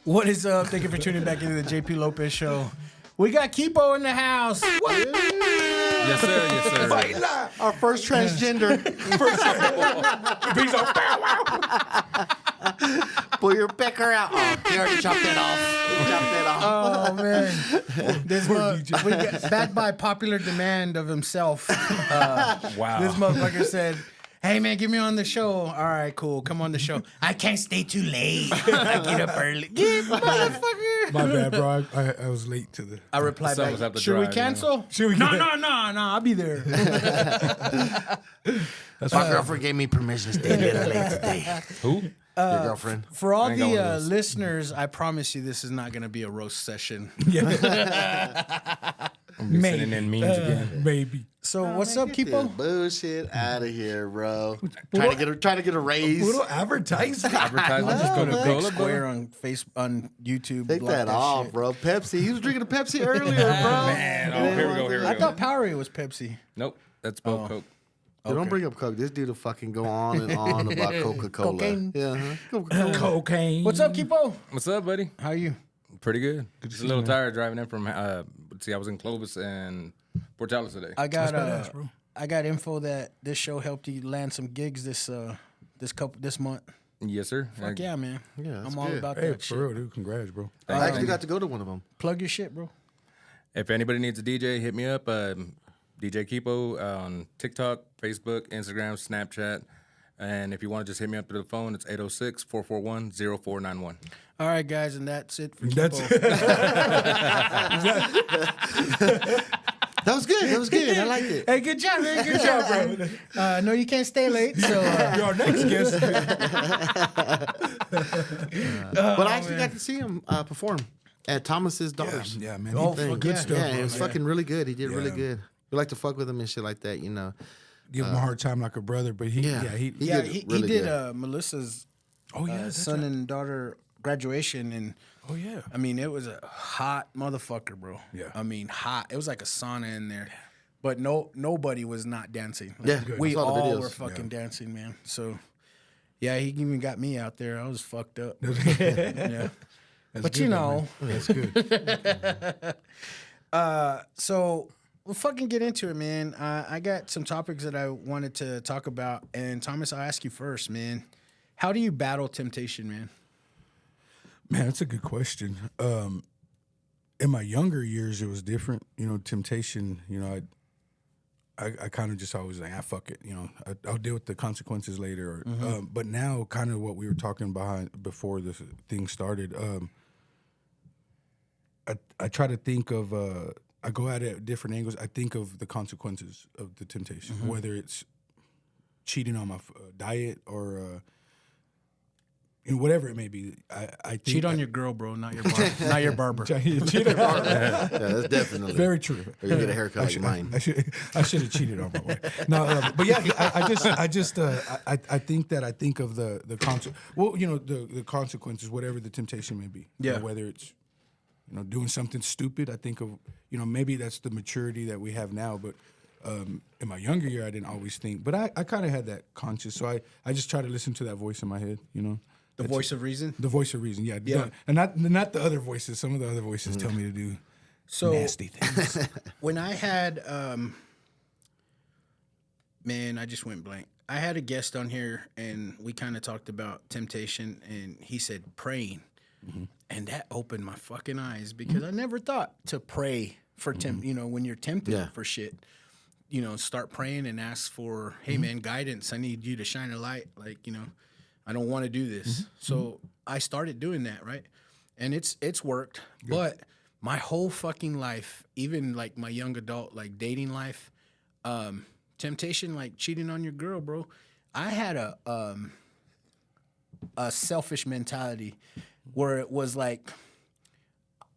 What is up? Thank you for tuning back into the JP Lopez Show. We got Keepo in the house.
Yes, sir. Yes, sir.
Our first transgender. Pull your pecker out. Oh, he already chopped that off. He chopped that off.
Oh man, this we got backed by popular demand of himself.
Wow.
This motherfucker said, "Hey man, get me on the show." All right, cool. Come on the show. I can't stay too late. I get up early. Get motherfucker.
My bad, bro. I was late to the.
I replied
Some of us
back.
have to
Should we
drive,
cancel?
Should we
No,
get-
no. I'll be there.
My girlfriend gave me permission to stay a little late today.
Who?
Your girlfriend.
For all
I ain't got one
the
of those.
listeners, I promise you this is not going to be a roast session.
I'm sending in memes again.
Maybe.
So what's up,
Get
Keepo?
this bullshit out of here, bro. Trying to get a raise.
Little advertisement.
Advertisement. Just go to
Big
Cola,
Square on Facebook, on YouTube.
Take
block
that off,
shit.
bro. Pepsi. He was drinking a Pepsi earlier, bro.
Man, oh, here we go. Here we
I
go.
thought Powerade was Pepsi.
Nope, that's both Coke.
Dude, don't bring up Coke. This dude will fucking go on and on about Coca-Cola.
Cocaine.
Yeah, Coca-Cola.
Cocaine.
What's up, Keepo?
What's up, buddy?
How are you?
Pretty good. Just a little tired driving in from. Let's see, I was in Clovis and Portales today.
I got
badass, bro.
I got info that this show helped you land some gigs this month.
Yes, sir.
Fuck yeah, man.
Yeah, that's
I'm all
good.
about
Hey,
that shit.
for real, dude. Congrats, bro.
I actually got to go to one of them.
Plug your shit, bro.
If anybody needs a DJ, hit me up. DJ Keepo on TikTok, Facebook, Instagram, Snapchat. And if you want to just hit me up through the phone, it's 806-441-0491.
All right, guys, and that's it for
That's
Keepo.
That was good. That was good. I liked it.
Hey, good job, man. Good job, bro. I know you can't stay late, so
Your next guest.
But I actually got to see him perform at Thomas's daughters.
Yeah, man.
Oh,
He-
fuck
good
yeah.
stuff.
Yeah,
bro.
it was fucking really good. He did really
Yeah.
good. We like to fuck with him and shit like that, you know.
Give him a hard time like a brother, but he,
Yeah.
yeah, he,
He
yeah,
did
he
really
did
good.
Melissa's
oh yeah, that's
son
right.
and daughter graduation, and
Oh yeah.
I mean, it was a hot motherfucker, bro.
Yeah.
I mean, hot. It was like a sauna in there, but nobody was not dancing. Like,
Yeah, good.
we
I saw the
all
videos.
were fucking dancing, man. So, yeah, he even got me out there. I was fucked up. yeah,
That's
but
good,
you
though,
know,
man. That's good.
so we'll fucking get into it, man. I got some topics that I wanted to talk about, and Thomas, I'll ask you first, man. How do you battle temptation, man?
Man, that's a good question. In my younger years, it was different. You know, temptation. You know, I kind of just always like, fuck it, you know, I'll deal with the consequences later. But now, kind of what we were talking behind before this thing started, I try to think of, I go at it at different angles. I think of the consequences of the temptation, whether it's cheating on my diet or you know, whatever it may be. I think
Cheat on your girl, bro, not your not your barber.
cheat on my
Yeah, that's definitely
Very true.
Or you get a haircut like mine.
I should have cheated on my wife. No, but yeah, I think of the well, you know, the consequences, whatever the temptation may be. You know, whether it's, you know, doing something stupid. I think of, you know, maybe that's the maturity that we have now. But in my younger year, I didn't always think. But I kind of had that conscious. So I just try to listen to that voice in my head. You know.
The voice of reason?
The voice of reason, yeah. And not the other voices. Some of the other voices tell me to do nasty things.
When I had, man, I just went blank. I had a guest on here, and we kind of talked about temptation, and he said praying. And that opened my fucking eyes because I never thought to pray for you know, when you're tempted for shit. You know, start praying and ask for, hey, man, guidance. I need you to shine a light. Like, you know, I don't want to do this. So I started doing that, right? And it's worked. Good. But my whole fucking life, even like my young adult, like dating life, temptation, like cheating on your girl, bro. I had a selfish mentality where it was like,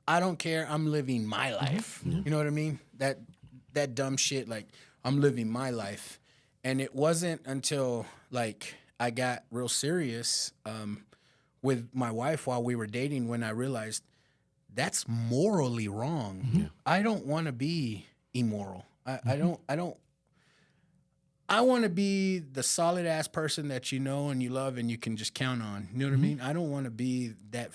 I don't care, I'm living my life. You know what I mean? That dumb shit, like, I'm living my life. And it wasn't until like I got real serious with my wife while we were dating when I realized that's morally wrong. I don't want to be immoral. I want to be the solid ass person that you know and you love and you can just count on. You know what I mean? I don't want to be that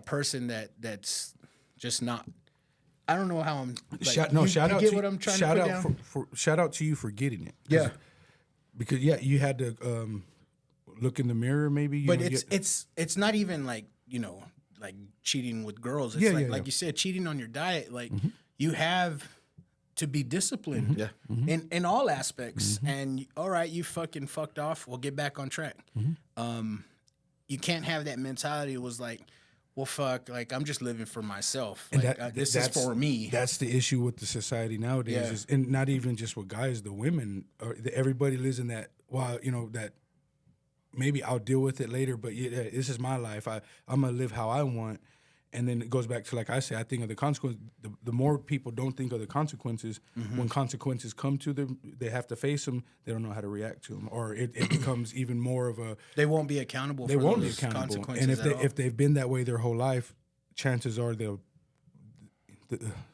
person that's just not. I don't know how I'm. Like,
shout out
get
to
what I'm trying to put down?
Shout out to you for getting it.
Yeah.
Because you had to look in the mirror, maybe.
But it's not even like, you know, like cheating with girls. It's like you said, cheating on your diet. Like you have to be disciplined in all aspects. And all right, you fucking fucked off. We'll get back on track. You can't have that mentality. It was like, well, fuck, like I'm just living for myself. Like, this is for me.
That's the issue with the society nowadays, and not even just with guys, the women. Everybody lives in that. Well, you know that maybe I'll deal with it later, but this is my life. I'm gonna live how I want, and then it goes back to, like I say, I think of the consequences. The more people don't think of the consequences, when consequences come to them, they have to face them. They don't know how to react to them, or it becomes even more of a.
They won't be accountable.
They
for
won't be
those
accountable,
consequences.
and if they've been that way their whole life, chances are the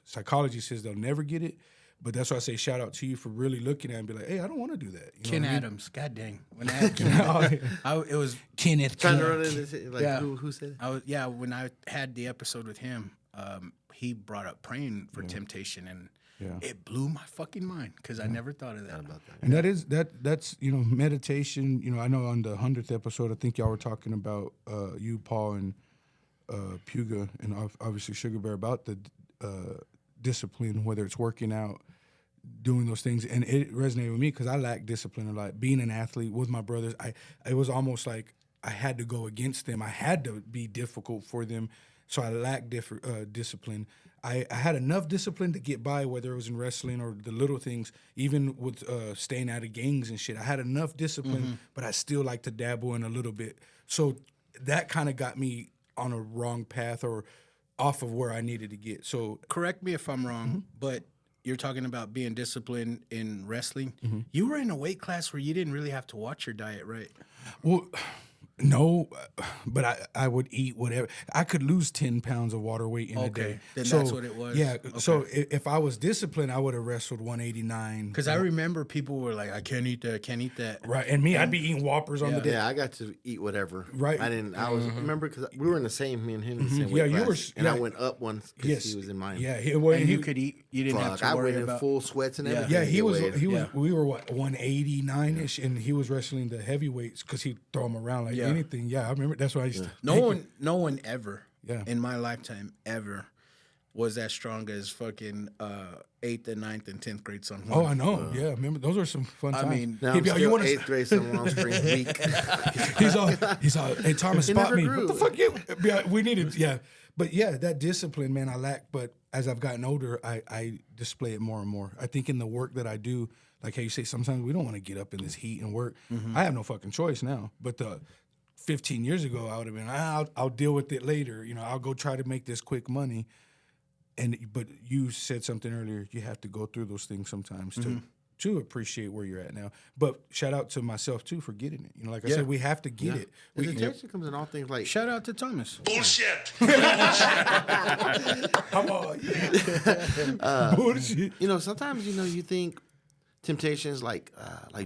psychology says they'll never get it. But that's why I say shout out to you for really looking at it and be like, hey, I don't want to do that. You know
Ken Adams, god dang. When I had it was
Kenneth.
Trying to run into like who said it?
When I had the episode with him, he brought up praying for temptation, and it blew my fucking mind because I never thought of that.
About that.
And that's you know, meditation. You know, I know on the 100th episode, I think y'all were talking about you, Paul, and Puga, and obviously Sugar Bear about the discipline, whether it's working out, doing those things, and it resonated with me because I lack discipline a lot. Being an athlete with my brothers, it was almost like I had to go against them. I had to be difficult for them, so I lacked discipline. I had enough discipline to get by, whether it was in wrestling or the little things, even with staying out of gangs and shit. I had enough discipline, but I still like to dabble in a little bit. So that kind of got me on a wrong path or off of where I needed to get. So
correct me if I'm wrong, but you're talking about being disciplined in wrestling. You were in a weight class where you didn't really have to watch your diet, right?
Well, no, but I would eat whatever. I could lose 10 pounds of water weight in a day.
Then that's what it was.
Yeah, so if I was disciplined, I would have wrestled 189.
Because I remember people were like, I can't eat that.
Right, and me, I'd be eating Whoppers on the day.
Yeah, I got to eat whatever.
Right.
I didn't. I was remember because we were in the same. Me and him in the same weight class, and I went up once because he was in mine.
Yeah,
and you could eat. You didn't have to
I
worry
went
about
in full sweats and everything.
Yeah, he was. We were what 189ish, and he was wrestling the heavyweights because he'd throw them around like anything. Yeah, I remember. That's why I used to.
No one ever in my lifetime ever was as strong as fucking 8th and 9th and 10th grade San Juan.
Oh, I know. Yeah, remember those were some fun times.
I mean,
Now
He'd
I'm
be like,
still
you want
8th grade San Juan Spring week.
he's all, hey, Thomas,
He
spot
never
me.
grew.
What the fuck? Yeah, we needed, yeah. But yeah, that discipline, man, I lack. But as I've gotten older, I display it more and more. I think in the work that I do, like how you say, sometimes we don't want to get up in this heat and work. I have no fucking choice now. But 15 years ago, I would have been, I'll deal with it later. You know, I'll go try to make this quick money. But you said something earlier. You have to go through those things sometimes to appreciate where you're at now. But shout out to myself too for getting it. You know, like I said, we have to get it.
The temptation comes in all things like
shout out to Thomas.
Bullshit.
Come on, yeah. Bullshit.
you know, sometimes you think temptations like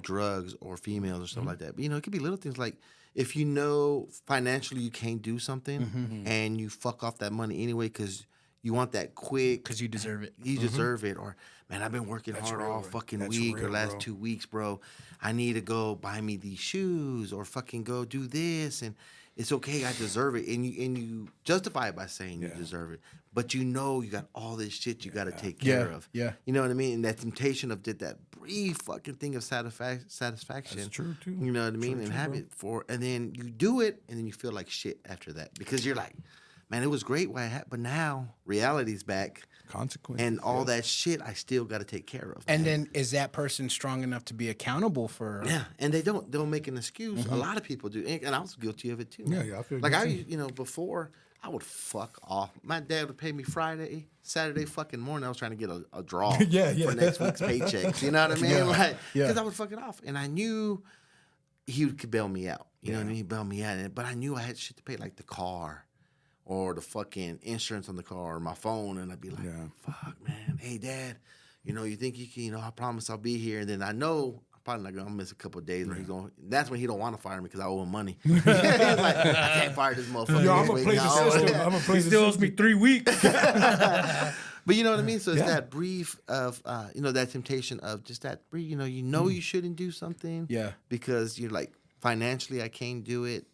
drugs or females or stuff like that. But it could be little things like if you know financially you can't do something and you fuck off that money anyway because you want that quick.
Because you deserve it.
You deserve it. Or, man, I've been working hard all fucking week or last 2 weeks, bro. I need to go buy me these shoes or fucking go do this. And it's okay. I deserve it. And you justify it by saying you deserve it. But you got all this shit you got to take care of.
Yeah.
You know what I mean? And that temptation of that brief fucking thing of satisfaction.
That's true, too.
You know what I mean? And have it and then you do it and then you feel like shit after that. Because you're like, man, it was great what I had, but now reality's back.
Consequences.
And all that shit I still got to take care of.
And then is that person strong enough to be accountable for?
Yeah, and they don't make an excuse. A lot of people do, and I was guilty of it too.
Yeah, I feel
like
guilty.
before I would fuck off. My dad would pay me Friday, Saturday fucking morning. I was trying to get a draw for next week's paychecks. You know what I mean? Like, because I would fuck it off, and I knew he could bail me out. You know what I mean? He bailed me out, but I knew I had shit to pay, like the car. Or the fucking insurance on the car or my phone. And I'd be like, fuck, man. Hey, Dad, you think you can, I promise I'll be here. And then I know I'm probably not going to miss a couple of days. That's when he don't want to fire me because I owe him money. He's like, I can't fire this motherfucker.
Yo, I'm going to play the system. I'm going to play the system. He still owes me 3 weeks.
But you know what I mean? So it's that brief of, that temptation of just that brief, you shouldn't do something.
Yeah.
Because you're like, financially, I can't do it.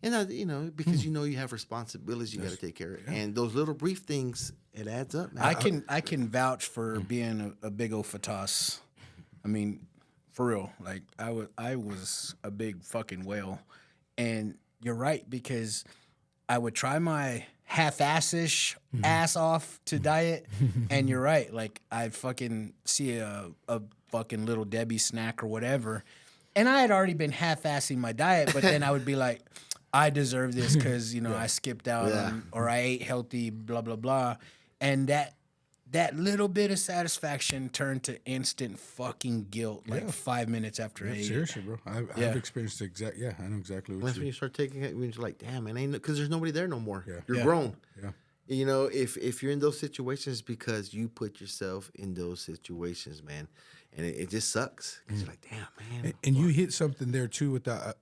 And because you have responsibilities you got to take care of, and those little brief things, it adds up. Man.
I can vouch for being a big old fatas. I mean, for real. Like I was a big fucking whale, and you're right because I would try my half-assish ass off to diet, and you're right. Like I'd fucking see a fucking Little Debbie snack or whatever, and I had already been half-assing my diet, but then I would be like, I deserve this because, I skipped out on, or I ate healthy, blah, blah, blah. And that little bit of satisfaction turned to instant fucking guilt 5 minutes after I ate.
Seriously, bro. I've experienced I know exactly what
That's when you start taking it, when you're like, damn, man, because there's nobody there no more. Yeah. You're grown.
Yeah.
If you're in those situations because you put yourself in those situations, man, and it just sucks. Because you're like, damn, man.
And you hit something there, too, with the...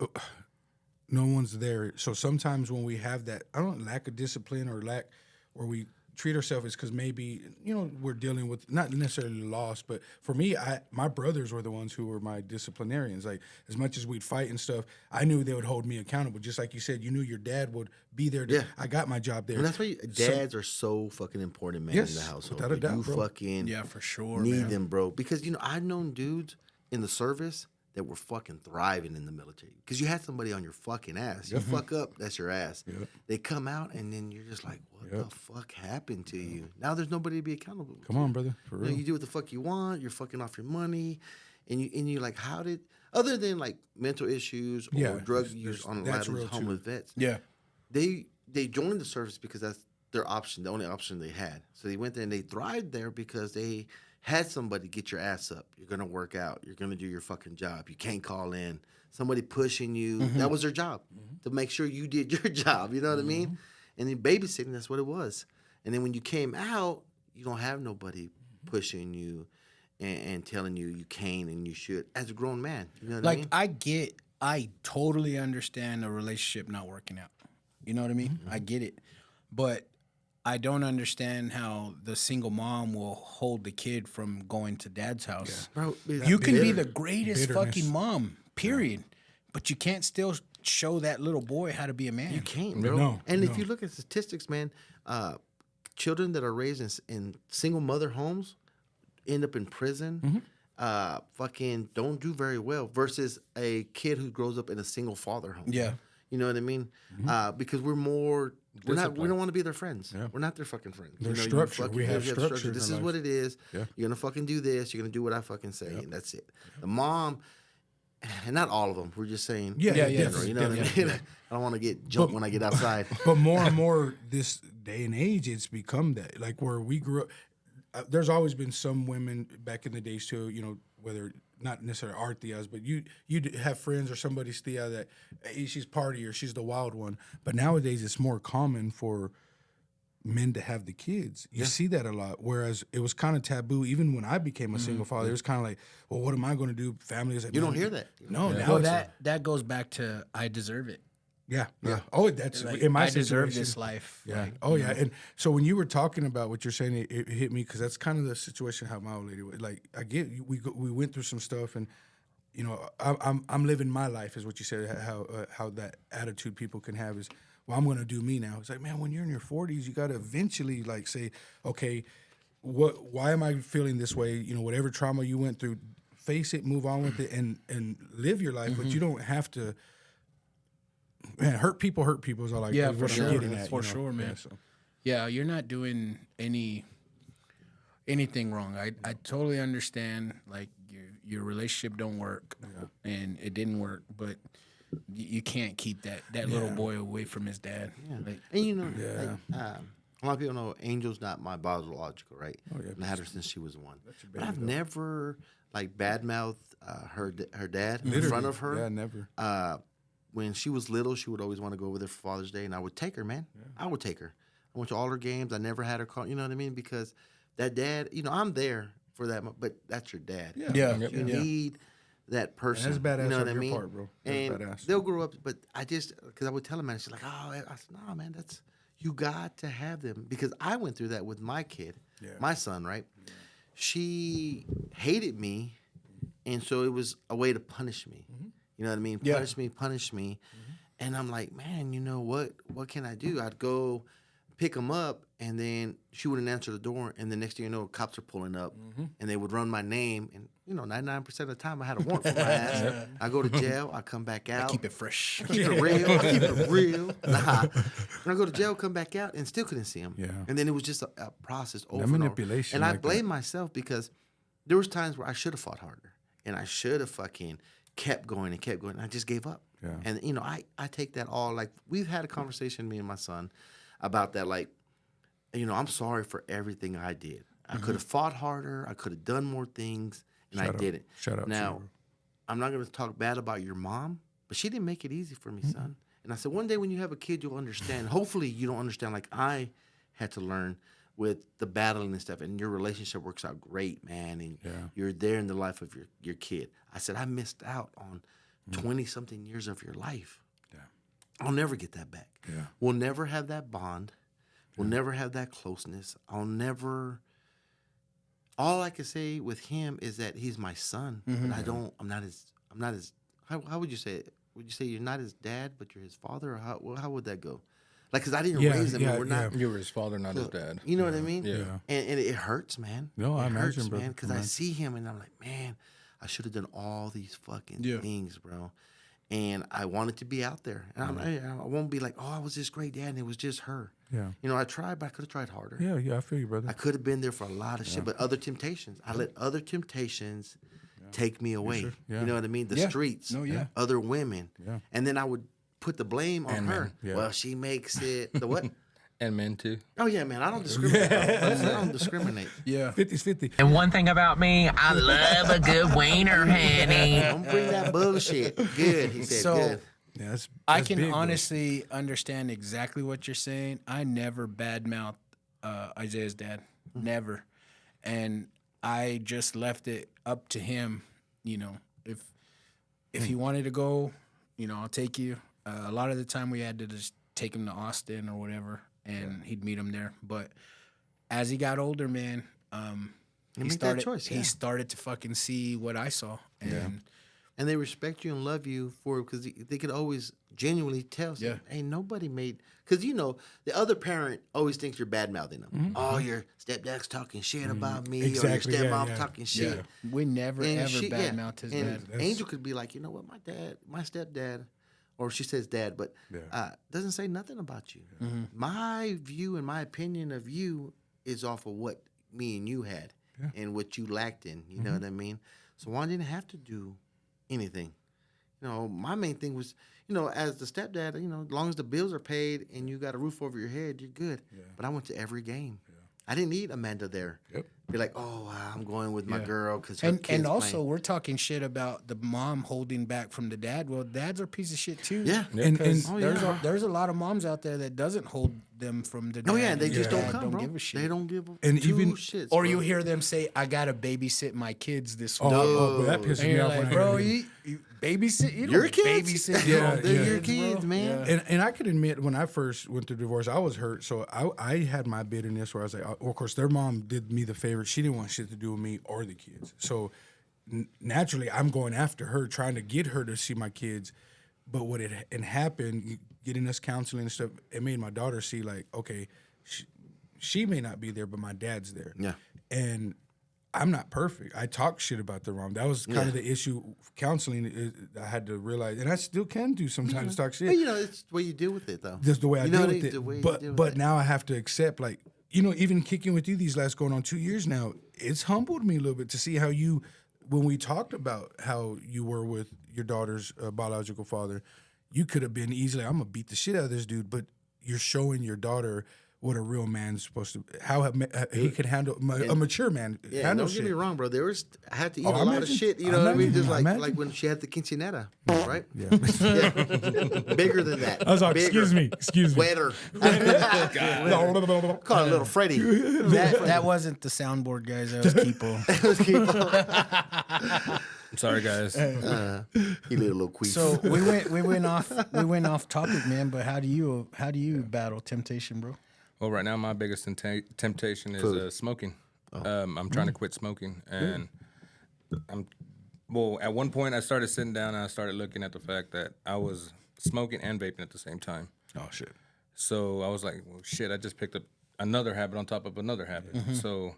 no one's there. So sometimes when we have that, lack of discipline or we treat ourselves is because maybe, we're dealing with not necessarily loss, but for me, my brothers were the ones who were my disciplinarians. Like as much as we'd fight and stuff, I knew they would hold me accountable. Just like you said, you knew your dad would be there. I got my job there.
And that's why dads are so fucking important, man, in the household.
Without a doubt,
you
bro.
fucking
for sure,
need them, bro. Because, I've known dudes in the service that were fucking thriving in the military because you had somebody on your fucking ass. You fuck up, that's your ass. Yep. They come out and then you're just like, what the fuck happened to you? Now there's nobody to be accountable.
Come on, brother, for real.
You do what the fuck you want. You're fucking off your money, and you like, how did other than like mental issues or drug use on a lot of these homeless vets?
Yeah,
they joined the service because that's their option, the only option they had. So they went there and they thrived there because they had somebody get your ass up. You're going to work out. You're going to do your fucking job. You can't call in. Somebody pushing you. That was their job, to make sure you did your job. You know what I mean? And then babysitting, that's what it was. And then when you came out, you don't have nobody pushing you and telling you you can and you should as a grown man. You know what I mean?
I totally understand a relationship not working out. You know what I mean? I get it. But I don't understand how the single mom will hold the kid from going to dad's house.
Bro,
you can be the greatest fucking mom, period. But you can't still show that little boy how to be a man.
You can't, bro.
No,
and if you look at statistics, man, children that are raised in single mother homes end up in prison. Fucking don't do very well versus a kid who grows up in a single father home.
Yeah.
You know what I mean? Because we don't want to be their friends.
Yeah.
We're not their fucking friends.
There's
you
structure. We have structure in
This
our
is what
life.
it is.
Yeah.
You're gonna fucking do this. You're gonna do what I fucking say, and that's it. The mom, and not all of them. We're just saying.
Yeah,
You know what I mean? I don't want to get jumped when I get outside.
But more and more this day and age, it's become that. Like where we grew up, there's always been some women back in the days too, you know, whether not necessarily our tias, but you'd have friends or somebody's tia that, hey, she's party or she's the wild one. But nowadays it's more common for men to have the kids. You see that a lot. Whereas it was kind of taboo. Even when I became a single father, it was kind of like, well, what am I going to do? Family is like,
You don't hear that.
No, now
Well,
it's
that goes back to I deserve it.
yeah. Oh, that's
Like,
in my
I deserve
situation.
this life.
Yeah.
Like,
Oh, yeah. And so when you were talking about what you're saying, it hit me because that's kind of the situation how my old lady was. Like, I get we went through some stuff, and you know, I'm living my life, is what you said. How that attitude people can have is, well, I'm going to do me now. It's like, man, when you're in your 40s, you got to eventually like say, okay, why am I feeling this way? You know, whatever trauma you went through, face it, move on with it, and live your life. But you don't have to. Man, hurt people is all I
Yeah,
is
for
what I'm
sure.
getting at,
For
you know?
sure, man.
Yeah, so.
Yeah, you're not doing anything wrong. I totally understand. Like your relationship don't work, and it didn't work, but you can't keep that little boy away from his dad. Like,
And you know, like, a lot of people know Angel's not my biological, right? Oh, yeah. And I had her since she was 1. But I've never like badmouthed her dad in front of her.
Yeah, never.
When she was little, she would always want to go over there for Father's Day, and I would take her, man. I would take her. I went to all her games. I never had her call. You know what I mean? Because that dad, you know, I'm there for that, but that's your dad.
Yeah.
You need that person.
And that's badass
You know
on
what I
your
mean?
part, bro. That's
And
badass.
they'll grow up, but I just, because I would tell them, man, she's like, oh, I said, no, man, you got to have them. Because I went through that with my kid, my son, right? Yeah. She hated me, and so it was a way to punish me. You know what I mean? Punish me. And I'm like, man, you know what? What can I do? I'd go pick him up, and then she wouldn't answer the door, and the next thing you know, cops are pulling up, and they would run my name, and you know, 99% of the time I had a warrant for my ass. I go to jail, I come back out.
I keep it fresh.
I keep it real. Nah. When I go to jail, come back out, and still couldn't see him.
Yeah.
And then it was just a process over
That manipulation.
and over. And I
like
blame myself because there was times where I should have fought harder, and I should have fucking kept going. And I just gave up.
Yeah.
And you know, I take that all, like, we've had a conversation, me and my son, about that. Like, you know, I'm sorry for everything I did. I could have fought harder. I could have done more things, and I didn't.
Shout out to
now,
you.
I'm not going to talk bad about your mom, but she didn't make it easy for me, son. And I said, one day when you have a kid, you'll understand. Hopefully, you don't understand like I had to learn with the battling and stuff. And your relationship works out great, man. And you're there in the life of your kid. I said, I missed out on 20-something years of your life. Yeah. I'll never get that back.
Yeah.
We'll never have that bond. We'll never have that closeness. I'll never. All I can say with him is that he's my son, but I'm not his. How would you say it? Would you say you're not his dad, but you're his father, or how would that go? Like, because I didn't raise him, and we're not.
You were his father, not his dad.
You know what I mean?
Yeah.
And it hurts, man.
No,
it
I
hurts,
imagine, bro.
man, because I see him, and I'm like, man, I should have done all these fucking things, bro. And I wanted to be out there, and I won't be like, oh, I was this great dad, and it was just her.
Yeah.
You know, I tried, but I could have tried harder.
Yeah, I feel you, brother.
I could have been there for a lot of shit, but other temptations. I let other temptations take me away.
Sure. Yeah.
You know what I mean? The streets, other women.
Yeah.
And then I would put the blame on her.
men. Yeah.
Well, she makes it, the what?
And men too.
Oh, yeah, man. I don't discriminate. I don't discriminate.
Yeah.
50's 50.
And one thing about me, I love a good wiener, honey.
Don't bring that bullshit. Good, he said,
So-
good.
Yeah,
I
that's
can
big, bro.
honestly understand exactly what you're saying. I never badmouthed Isaiah's dad, never, and I just left it up to him. You know, if he wanted to go, you know, I'll take you. A lot of the time we had to just take him to Austin or whatever, and he'd meet him there. But as he got older, man, he
make that
started.
choice,
He started to fucking see what I saw, and
and they respect you and love you for because they could always genuinely tell.
Yeah.
Ain't nobody made because the other parent always thinks you're bad mouthing them. Oh, your stepdad's talking shit about me,
Exactly,
or your
yeah,
stepmom's
yeah.
talking shit.
Yeah.
We never
And
ever
she-
badmouth his
and
dad.
Angel could be like, you know what, my stepdad, or she says dad, but doesn't say nothing about you. My view and my opinion of you is off of what me and you had and what you lacked in. You know what I mean? So Juan didn't have to do anything. My main thing was, as the stepdad, as long as the bills are paid and you got a roof over your head, you're good. Yeah. But I went to every game. Yeah. I didn't need Amanda there.
Yep.
Be like, oh, I'm going with my girl because
And also, we're talking shit about the mom holding back from the dad. Well, dads are a piece of shit too.
Yeah.
And
There's a lot of moms out there that doesn't hold them from the dad.
Oh yeah, they just don't
Dad
come,
don't
bro.
give a shit.
They don't give a
And
two
even-
shits.
Or
bro.
you hear them say, "I gotta babysit my kids this week."
but that pisses
And
me
you're
off.
like,
when I
bro,
hear that.
you babysit? You
Your
don't
kids?
babysit
Yeah,
your own
they're
your
bro.
kids, man.
Yeah.
And I could admit when I first went through divorce, I was hurt. So I had my bitterness where I was like, of course, their mom did me the favor. She didn't want shit to do with me or the kids. So naturally, I'm going after her, trying to get her to see my kids. But what it happened, getting us counseling and stuff, it made my daughter see like, okay, she may not be there, but my dad's there.
Yeah.
And I'm not perfect. I talk shit about the mom. That was kind of the issue. Counseling, I had to realize, and I still can do sometimes talk shit.
But it's the way you deal with it, though.
That's the way I deal with it.
The way you deal with
But
it.
now I have to accept, like, even kicking with you these last going on 2 years now, it's humbled me a little bit to see how you, when we talked about how you were with your daughter's biological father, you could have been easily, I'm gonna beat the shit out of this dude, but you're showing your daughter what a real man's supposed to, how he could handle a mature man.
Yeah,
handle
don't
shit.
get me wrong, bro. I had to eat
Oh,
a
I
lot of
imagine.
shit. You
I
know what I mean?
imagine.
Just
I imagine.
like when she had the quinceanera, right?
Yeah.
Yeah. Bigger than that.
I was like,
Bigger.
excuse me.
Wetter. Call it little Freddy.
That wasn't the soundboard, guys. That was Keepo.
Sorry, guys.
He lit a little queef.
So we went off topic, man. But how do you battle temptation, bro?
Well, right now my biggest temptation is smoking. I'm trying to quit smoking, and at one point I started sitting down and I started looking at the fact that I was smoking and vaping at the same time.
Oh, shit.
So I was like, well, shit, I just picked up another habit on top of another habit. So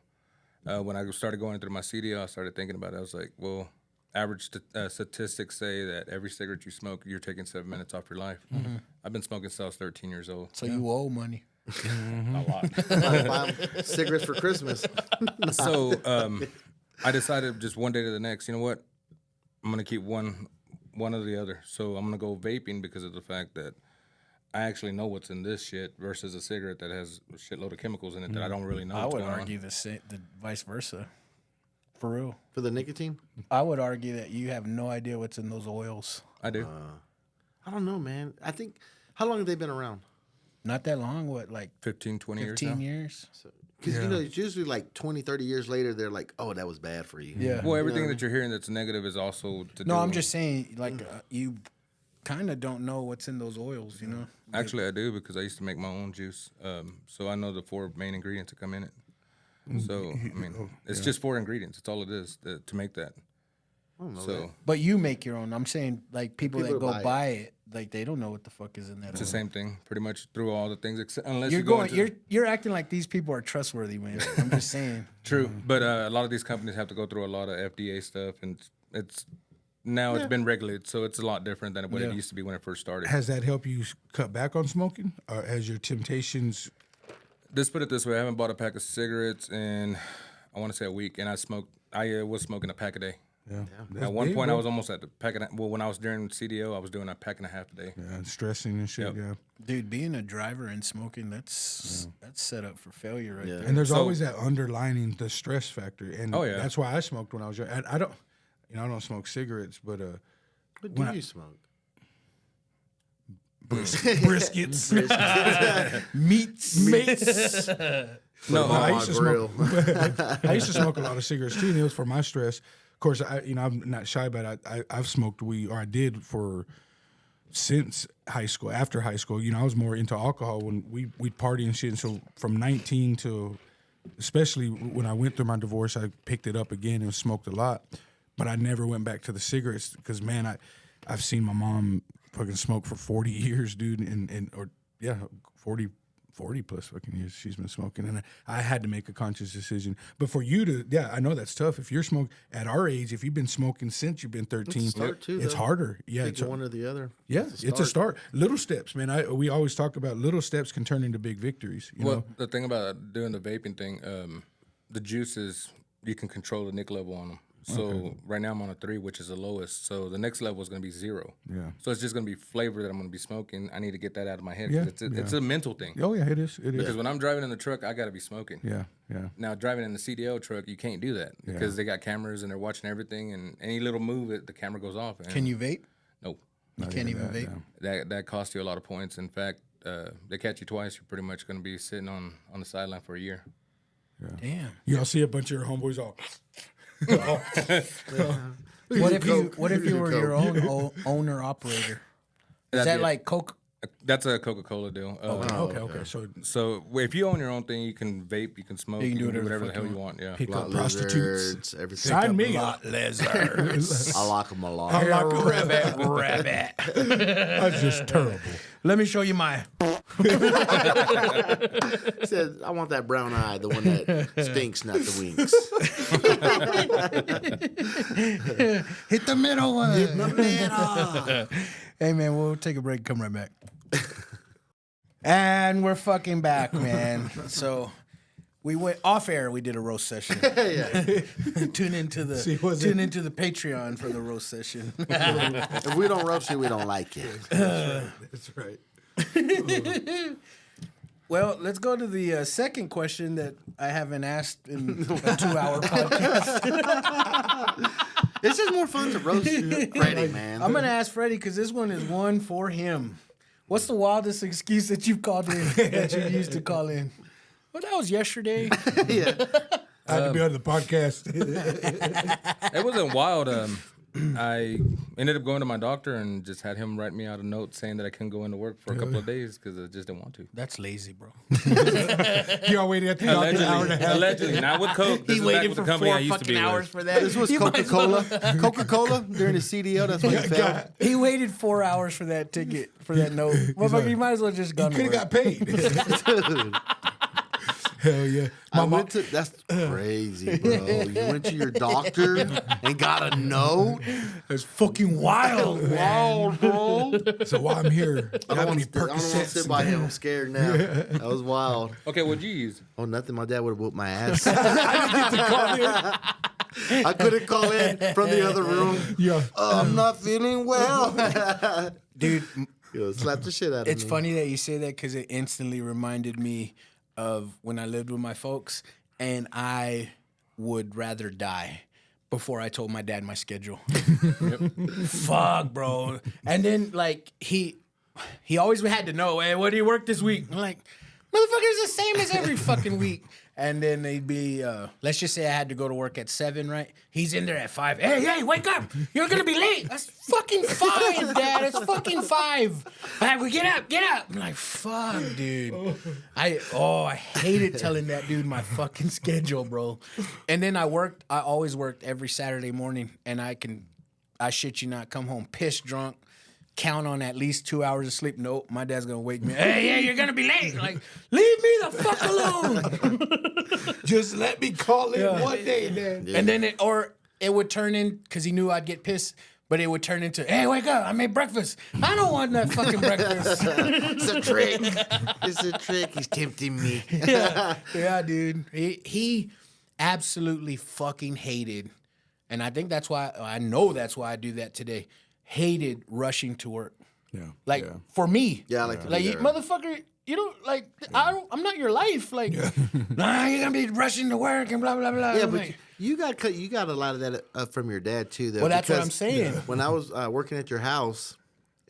when I started going through my CDL, I started thinking about it. I was like, well, average statistics say that every cigarette you smoke, you're taking 7 minutes off your life. I've been smoking since I was 13 years old.
So you owe money.
A lot.
Buy 'em cigarettes for Christmas.
So I decided just one day to the next, you know what? I'm gonna keep one or the other. So I'm gonna go vaping because of the fact that I actually know what's in this shit versus a cigarette that has a shitload of chemicals in it that I don't really know.
I
what's
would
going
argue the vice versa. For real.
For the nicotine?
I would argue that you have no idea what's in those oils.
on. I do.
I don't know, man. I think, how long have they been around?
Not that long. What, like
15, 20 years
15
now.
years?
Because, it's usually like 20, 30 years later, they're like, oh, that was bad for you.
Yeah.
Well, everything that you're hearing that's negative is also to do.
No, I'm just saying, like, you kind of don't know what's in those oils, you know?
Actually, I do because I used to make my own juice. So I know the 4 main ingredients that come in it. So, I mean, it's just 4 ingredients. That's all it is to make that. So
But you make your own. I'm saying, like, people that
People
go
buy
buy it, like, they don't know what the fuck is in that
it's the
oil.
same thing, pretty much through all the things, unless
You're
you go
going.
into-
You're acting like these people are trustworthy, man. I'm just saying.
True, but a lot of these companies have to go through a lot of FDA stuff, and it's been regulated, so it's a lot different than what it used to be when it first started.
Has that helped you cut back on smoking? Or has your temptations?
Let's put it this way: I haven't bought a pack of cigarettes in, I want to say, a week, and I was smoking a pack a day.
Yeah.
At one point, I was almost at the pack. When I was during CDO, I was doing a pack and a half a day.
Yeah, stressing and shit.
Yep.
Yeah.
Dude, being a driver and smoking, that's set up for failure right there.
And there's
So-
always that underlining the stress factor, and
Oh, yeah.
that's why I smoked when I was young. And I don't smoke cigarettes, but
What do you smoke?
briskets, meats.
No,
I
On
used to
grill.
smoke. I used to smoke a lot of cigarettes too, and it was for my stress. Of course, I'm not shy about it. I've smoked weed, or I did since high school. After high school, I was more into alcohol when we'd party and shit. And so from 19 to, especially when I went through my divorce, I picked it up again and smoked a lot. but I never went back to the cigarettes because, man, I've seen my mom fucking smoke for 40 years, dude, or 40 plus fucking years she's been smoking, and I had to make a conscious decision. But for you to, I know that's tough. If you're smoking at our age, if you've been smoking since you've been 13, it's harder. Yeah,
it's one or the other.
Yeah, it's a start. Little steps, man. We always talk about little steps can turn into big victories. You know?
The thing about doing the vaping thing, the juices, you can control the nic level on them. So right now I'm on a 3, which is the lowest. So the next level is going to be 0. Yeah. So it's just going to be flavor that I'm going to be smoking. I need to get that out of my head. It's a mental thing.
Oh yeah, it is.
Because when I'm driving in the truck, I got to be smoking.
Yeah.
Now driving in the CDL truck, you can't do that because they got cameras and they're watching everything. And any little move, the camera goes off.
Can you vape?
No.
You can't even vape.
That costs you a lot of points. In fact, they catch you twice, you're pretty much going to be sitting on the sideline for a year.
Yeah.
Damn.
Y'all see a bunch of your homeboys all.
What if you were your own owner operator? Is that like Coke?
That's a Coca-Cola deal.
Okay.
So if you own your own thing, you can vape, you can smoke, you can do whatever the hell you want. Yeah.
Pick up prostitutes.
Everything.
Sign me
Lot lizards.
I lock them a lot.
I like a
Rabbit.
That's just terrible.
Let me show you my.
Said, I want that brown eye, the one that stinks, not the winks.
Hit the middle one.
Hit the middle.
Hey, man, we'll take a break. Come right back. And we're fucking back, man. So we went off air. We did a roast session. Tune into the Patreon for the roast session.
If we don't roast you, we don't like you.
That's right.
Well, let's go to the second question that I haven't asked in a 2-hour podcast.
It's just more fun to roast Freddie, man.
I'm going to ask Freddie because this one is one for him. What's the wildest excuse that you've called in, that you used to call in? Well, that was yesterday.
Yeah.
I had to be on the podcast.
It wasn't wild. I ended up going to my doctor and just had him write me out a note saying that I couldn't go into work for a couple of days because I just didn't want to.
That's lazy, bro.
Y'all waited at the doctor an hour and a half.
Allegedly. Not with Coke. This
He
is
waited
back
for
with the company
4
I used to
fucking
be
hours
with.
for that.
This was Coca-Cola. Coca-Cola during the CDO. That's what he felt.
He waited 4 hours for that ticket, for that note. Motherfucker, you might as well just gone to
Could have
work.
got paid. Hell yeah.
That's crazy, bro. You went to your doctor and got a note?
It's fucking wild, man.
Bro.
So while I'm here,
I don't want to sit by him. I'm scared now. That was wild.
Okay, what'd you use?
Oh, nothing. My dad would have whooped my ass.
I didn't get to call in.
I couldn't call in from the other room.
Yeah.
I'm not feeling well.
Dude,
Yo, slap the shit out of me.
it's funny that you say that because it instantly reminded me of when I lived with my folks, and I would rather die before I told my dad my schedule. Fuck, bro. And then, like, he always had to know, hey, what do you work this week? I'm like, motherfucker's the same as every fucking week. And then they'd be, let's just say I had to go to work at 7, right? He's in there at 5. Hey, wake up. You're going to be late. That's fucking 5, Dad. It's fucking 5. I'm like, well, get up. I'm like, fuck, dude. I hated telling that dude my fucking schedule, bro. And then I always worked every Saturday morning, and I shit you not, come home pissed drunk. Count on at least 2 hours of sleep. Nope, my dad's gonna wake me. Hey, you're gonna be late. Like, leave me the fuck alone.
Just let me call in one day, man.
And then it would turn in, because he knew I'd get pissed, but it would turn into, hey, wake up, I made breakfast. I don't want that fucking breakfast.
It's a trick. It's a trick. He's tempting me.
Yeah, dude. He absolutely fucking hated, and I think that's why I do that today. Hated rushing to work.
Yeah.
Like, for me.
Yeah, I like to do
like,
that.
motherfucker, you don't, like, I'm not your life. Like, nah, you're gonna be rushing to work and blah, blah, blah.
Yeah,
I'm
but
like,
you got a lot of that from your dad too. Though,
well, that's what
because
I'm saying.
When I was working at your house,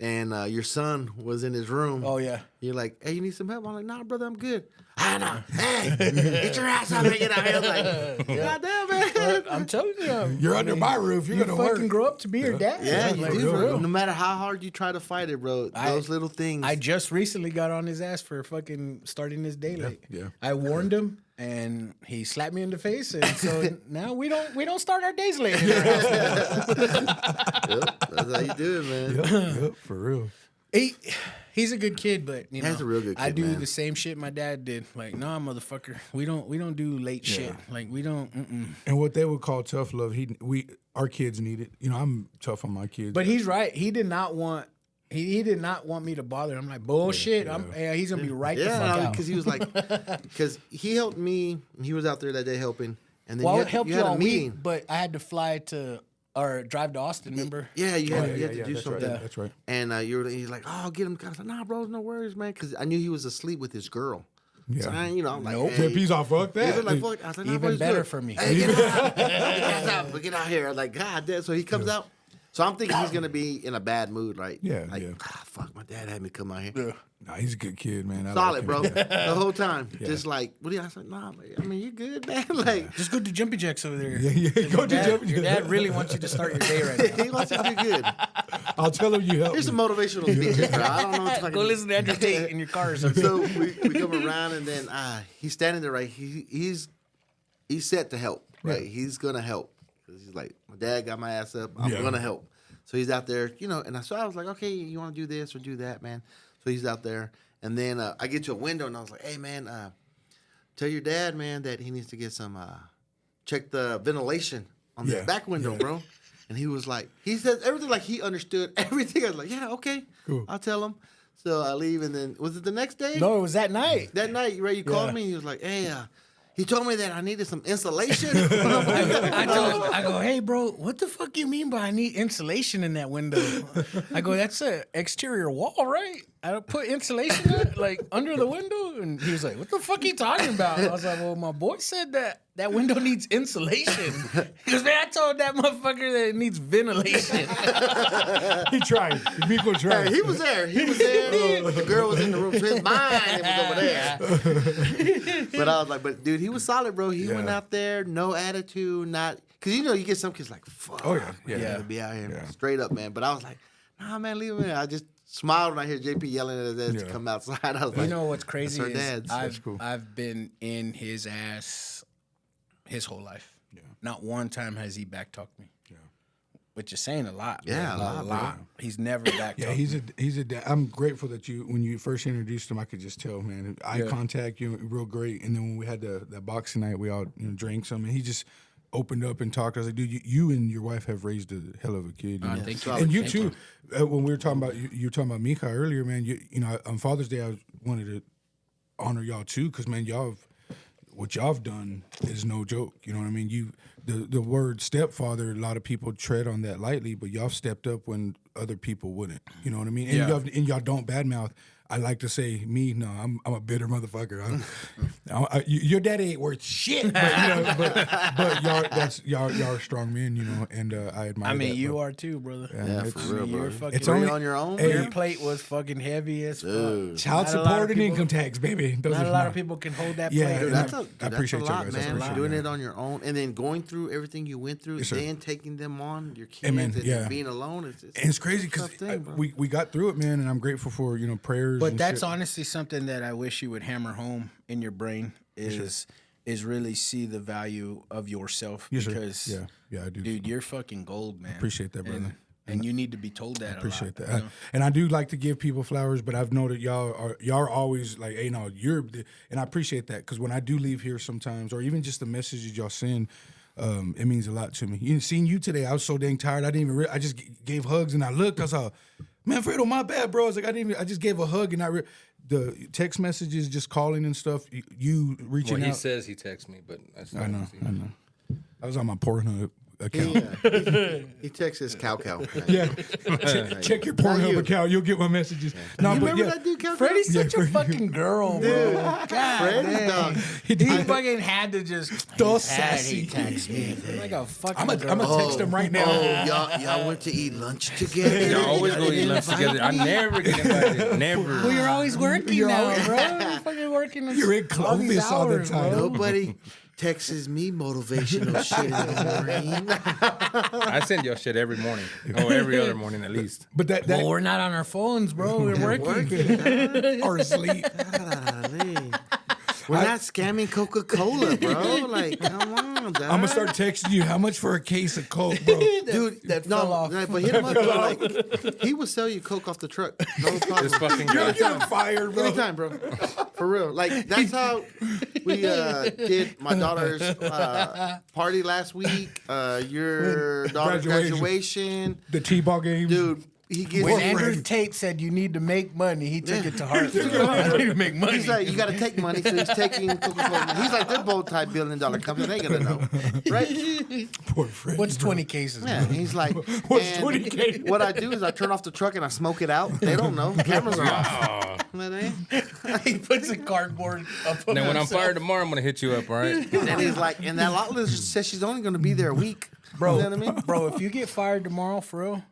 and your son was in his room.
Oh, yeah.
You're like, hey, you need some help? I'm like, nah, brother, I'm good. I know. Hey, get your ass up and get out here. I'm like, God damn, man.
I'm telling you.
You're under my roof. You're going to
fucking
work.
grow up to be your dad.
Yeah,
like,
you do,
for
bro.
real.
No matter how hard you try to fight it, bro, those little things.
I just recently got on his ass for fucking starting his day late.
Yeah.
I warned him, and he slapped me in the face, and so now we don't start our days late in our house.
Yep, that's how you do it, man.
Yep, for real.
He's a good kid, but you know,
He's a real good
I
kid,
do
man.
the same shit my dad did. Like, nah, motherfucker, we don't do late shit. Like, we don't.
And what they would call tough love, our kids need it. You know, I'm tough on my kids.
But he's right. He did not want. He did not want me to bother. I'm like, bullshit. He's gonna be right the fuck out.
because he was like, because he helped me. He was out there that day helping, and then
Well,
you
I helped
you
you
had a
all
meeting.
week, but I had to fly to or drive to Austin. Remember?
Yeah, you had, you had to do
that's
something.
Right. That's right.
And he's like, oh, I'll get him. I was like, nah, bro, no worries, man, because I knew he was asleep with his girl.
Yeah.
So I'm like,
Nope.
hey.
JP's all fuck
He
that.
was like, fuck. I was like, nah, bro,
Even
he's
better
good.
for me.
Hey, get out. Get out. Get out here. Like, God damn. So he comes out. So I'm thinking he's gonna be in a bad mood, right?
Yeah,
Like,
yeah.
fuck, my dad had me come out here.
Nah, he's a good kid, man. I
Solid,
like him.
bro. The whole time, just like, what do you? I said, nah, man. I mean, you good, man? Like,
Just go to Jumpy Jacks over there.
Yeah. Go to
Your dad really wants you to start your day right now.
he wants you to do good.
I'll tell him you helped
Here's
me.
some motivational speeches, bro. I don't know what to fucking
Go listen to Andrew Tate in your car or something.
So we come around, and then he's standing there, right? He's set to help, right? He's gonna help because he's like, my dad got my ass up. I'm gonna help. So he's out there, you know. And so I was like, okay, you want to do this or do that, man? So he's out there, and then I get to a window, and I was like, hey, man, tell your dad, man, that he needs to get some check the ventilation on the back window, bro. And he was like, he says everything like he understood everything. I was like, yeah, okay,
Cool.
I'll tell him. So I leave, and then was it the next day?
No, it was that night.
That night, right? You called me. And he was like, "Hey, he told me that I needed some insulation."
I go, hey, bro, what the fuck you mean by I need insulation in that window? I go, that's an exterior wall, right? I don't put insulation like under the window, and he was like, "What the fuck you talking about?" I was like, "Well, my boy said that window needs insulation." He goes, "Man, I told that motherfucker that it needs ventilation."
He tried. Miko tried.
He was there. The girl was in the room. So his mind was over there. But I was like, "But dude, he was solid, bro. He went out there, no attitude, not because you know you get some kids like, fuck,
Oh, yeah.
I gotta be out here straight up, man." But I was like, "Nah, man, leave him in." I just smiled when I hear JP yelling at his ass to come outside. I was like,
You know what's crazy
that's our
is
dads.
I've been in his ass his whole life. Yeah. Not one time has he backtalked me. Yeah. Which is saying a lot.
Yeah,
man.
a lot.
He's never backtalked.
Yeah, he's a dad. I'm grateful that when you first introduced him, I could just tell, man, eye contact, you real great. And then when we had that boxing night, we all drank some, and he just opened up and talked. I was like, dude, you and your wife have raised a hell of a kid. You know?
Thank you.
And you
Thank
too. When we were talking about you were talking about Mika earlier, man. You know, on Father's Day, I wanted to honor y'all too, because man, what y'all have done is no joke. You know what I mean? The word stepfather, a lot of people tread on that lightly, but y'all stepped up when other people wouldn't. You know what I mean? And y'all don't badmouth. I like to say, I'm a bitter motherfucker. Your daddy ain't worth shit, but y'all are strong men, you know, and I admire.
I mean,
that,
you
bro.
are too, brother.
Yeah, for real, bro.
You're fucking.
It's
Were you
only
on your own?
Your plate was fucking heavy as fuck.
Child
Not a lot
support
of
and
people-
income tax, baby. Those
Not
are
a lot
not-
of people can hold that
Yeah,
plate.
Dude,
and
that's
I appreciate
a
y'all
lot,
guys. I
man.
appreciate
Doing
it.
it on your own and then going through everything you went through,
sir.
then taking them on, your kids,
Amen.
and
Yeah.
being alone. It's
And it's crazy because
tough thing, bro.
we got through it, man, and I'm grateful for prayers.
But
and
that's
shit.
honestly something that I wish you would hammer home in your brain is really see the value of yourself
Yes, sir.
because
Yeah, I do.
dude, you're fucking gold, man.
Appreciate that, brother.
And you need to be told that.
Appreciate
a lot,
that.
you know?
And I do like to give people flowers, but I've noted y'all are always like, hey, no, and I appreciate that because when I do leave here sometimes, or even just the messages y'all send, it means a lot to me. Seeing you today, I was so dang tired. I didn't even. I just gave hugs and I looked. I saw, man, Fredo, my bad, bro. I was like, I just gave a hug and the text messages, just calling and stuff. You reaching
Well, he
out.
says he texts me, but that's
I know. I was on my Pornhub account.
He texts his cow.
Yeah. Check your Pornhub account. You'll get my messages. No,
You
but
remember
yeah.
that dude, cow?
Freddie's such a
Freddie.
fucking girl, bro. God
Freddie,
damn.
dog.
He fucking had to just
So
he
sassy.
text me like a fucking
I'm
girl.
gonna text him right now.
Oh, y'all went to eat lunch together.
Y'all always
Y'all
go eat
didn't
lunch
invite
together. I
me?
never get invited. Never.
Well, you're always working now, bro. You're fucking working.
You're in
all these
Clovis all the
hours,
time.
bro.
Nobody texts me motivational shit in the morning.
I send your shit every morning. Oh, every other morning at least.
But that
Well, we're not on our phones, bro. We're working.
or sleep.
Golly. We're not scamming Coca-Cola, bro. Like, come on, dog.
I'm gonna start texting you how much for a case of Coke, bro.
Dude,
that fell off.
But hit him up, bro. Like, he will sell you Coke off the truck. No problem.
This fucking
You're
guy.
getting fired, bro.
Anytime, bro. For real. Like, that's how we did my daughter's party last week. Your daughter's graduation.
The T-ball game,
Dude, he gets...
When Andrew Tate said you need to make money, he took it to heart. I need to make money.
He's like, you got to take money, so he's taking Coca-Cola. He's like, they're both multi-billion-dollar companies. They ain't going to know, right?
Poor Freddy.
What's 20 cases?
Yeah, he's like,
What's
and
20K?
what I do is I turn off the truck and I smoke it out. They don't know. Cameras are off.
He puts a cardboard up on
Now, when I'm
himself.
fired tomorrow, I'm gonna hit you up, all right?
And he's like, and that lot list says she's only going to be there a week.
Bro,
You know what I mean?
bro, if you get fired tomorrow, for real,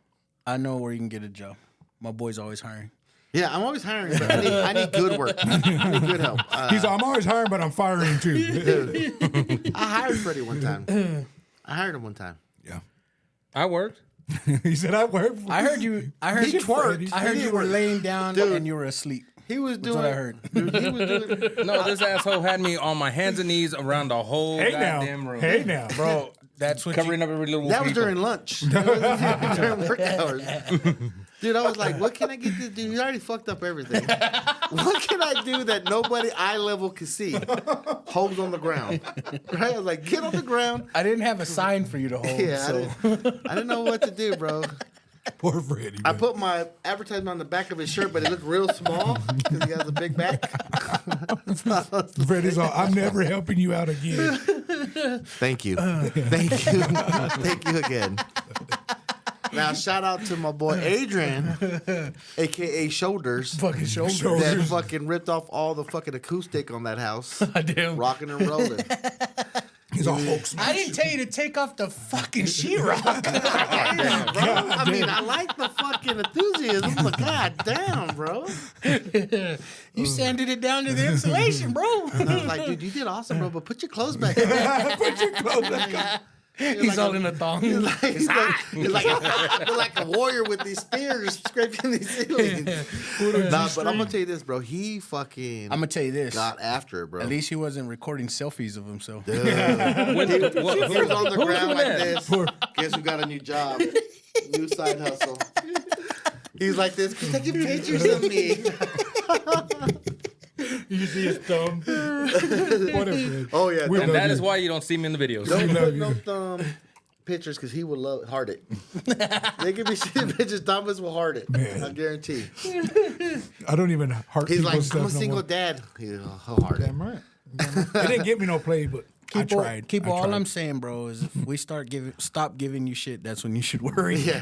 I know where you can get a job. My boy's always hiring.
Yeah, I'm always hiring, but I need good work. I need good help.
He's like, I'm always hiring, but I'm firing too.
Dude, I hired Freddie one time. I hired him one time.
Yeah.
I worked.
He said, I work for
I heard you. I heard
He
you.
twerked.
I heard you were laying down
Dude.
and you were asleep.
He was doing...
what I heard.
Dude, he was doing...
No, this asshole had me on my hands and knees around the whole
Hey
goddamn
now.
room.
Hey now.
Bro, that's what
Covering up every little
That was
people.
during lunch. During work hours. Dude, I was like, what can I get this dude? You already fucked up everything. What can I do that nobody eye level can see? Holds on the ground. Right? I was like, get on the ground.
I didn't have a sign for you to hold.
Yeah,
so.
I didn't know what to do, bro.
Poor Freddy.
I
man.
put my advertisement on the back of his shirt, but it looked real small because he has a big back.
Freddy's all, I'm never helping you out again.
Thank you. Thank you. Thank you again. Now, shout out to my boy Adrian, a.k.a. Shoulders,
Fucking shoulders.
that fucking ripped off all the fucking acoustic on that house.
Damn.
Rocking and rolling.
He's all Hulk smash.
I didn't tell you to take off the fucking sheetrock.
Damn, bro. I mean, I like the fucking enthusiasm, but god damn, bro.
You sanded it down to the insulation, bro.
And I was like, dude, you did awesome, bro, but put your clothes back on.
Put your clothes back on.
He's all in a thong.
He's like a warrior with these spears scraping these ceilings. Nah, but I'm gonna tell you this, bro. He fucking
I'm gonna tell you this.
got after it, bro.
At least he wasn't recording selfies of himself.
He was on the ground like this. Guess who got a new job? New side hustle. He's like this. Keep taking pictures of me.
You see his thumb. Whatever.
Oh yeah.
We
Don't
And that
you.
is why you don't see me in the videos.
put
love
no
you.
thumb pictures because he would love heart it. They give me shit pictures. Thomas will heart it.
Man.
I guarantee.
I don't even heart
He's
people's
like,
stuff
I'm a
no
single
more.
dad. He'll heart it.
Damn right. It didn't get me no play, but I tried.
Keep
I
all
tried.
I'm saying, bro, is if we stop giving you shit, that's when you should worry.
Yeah.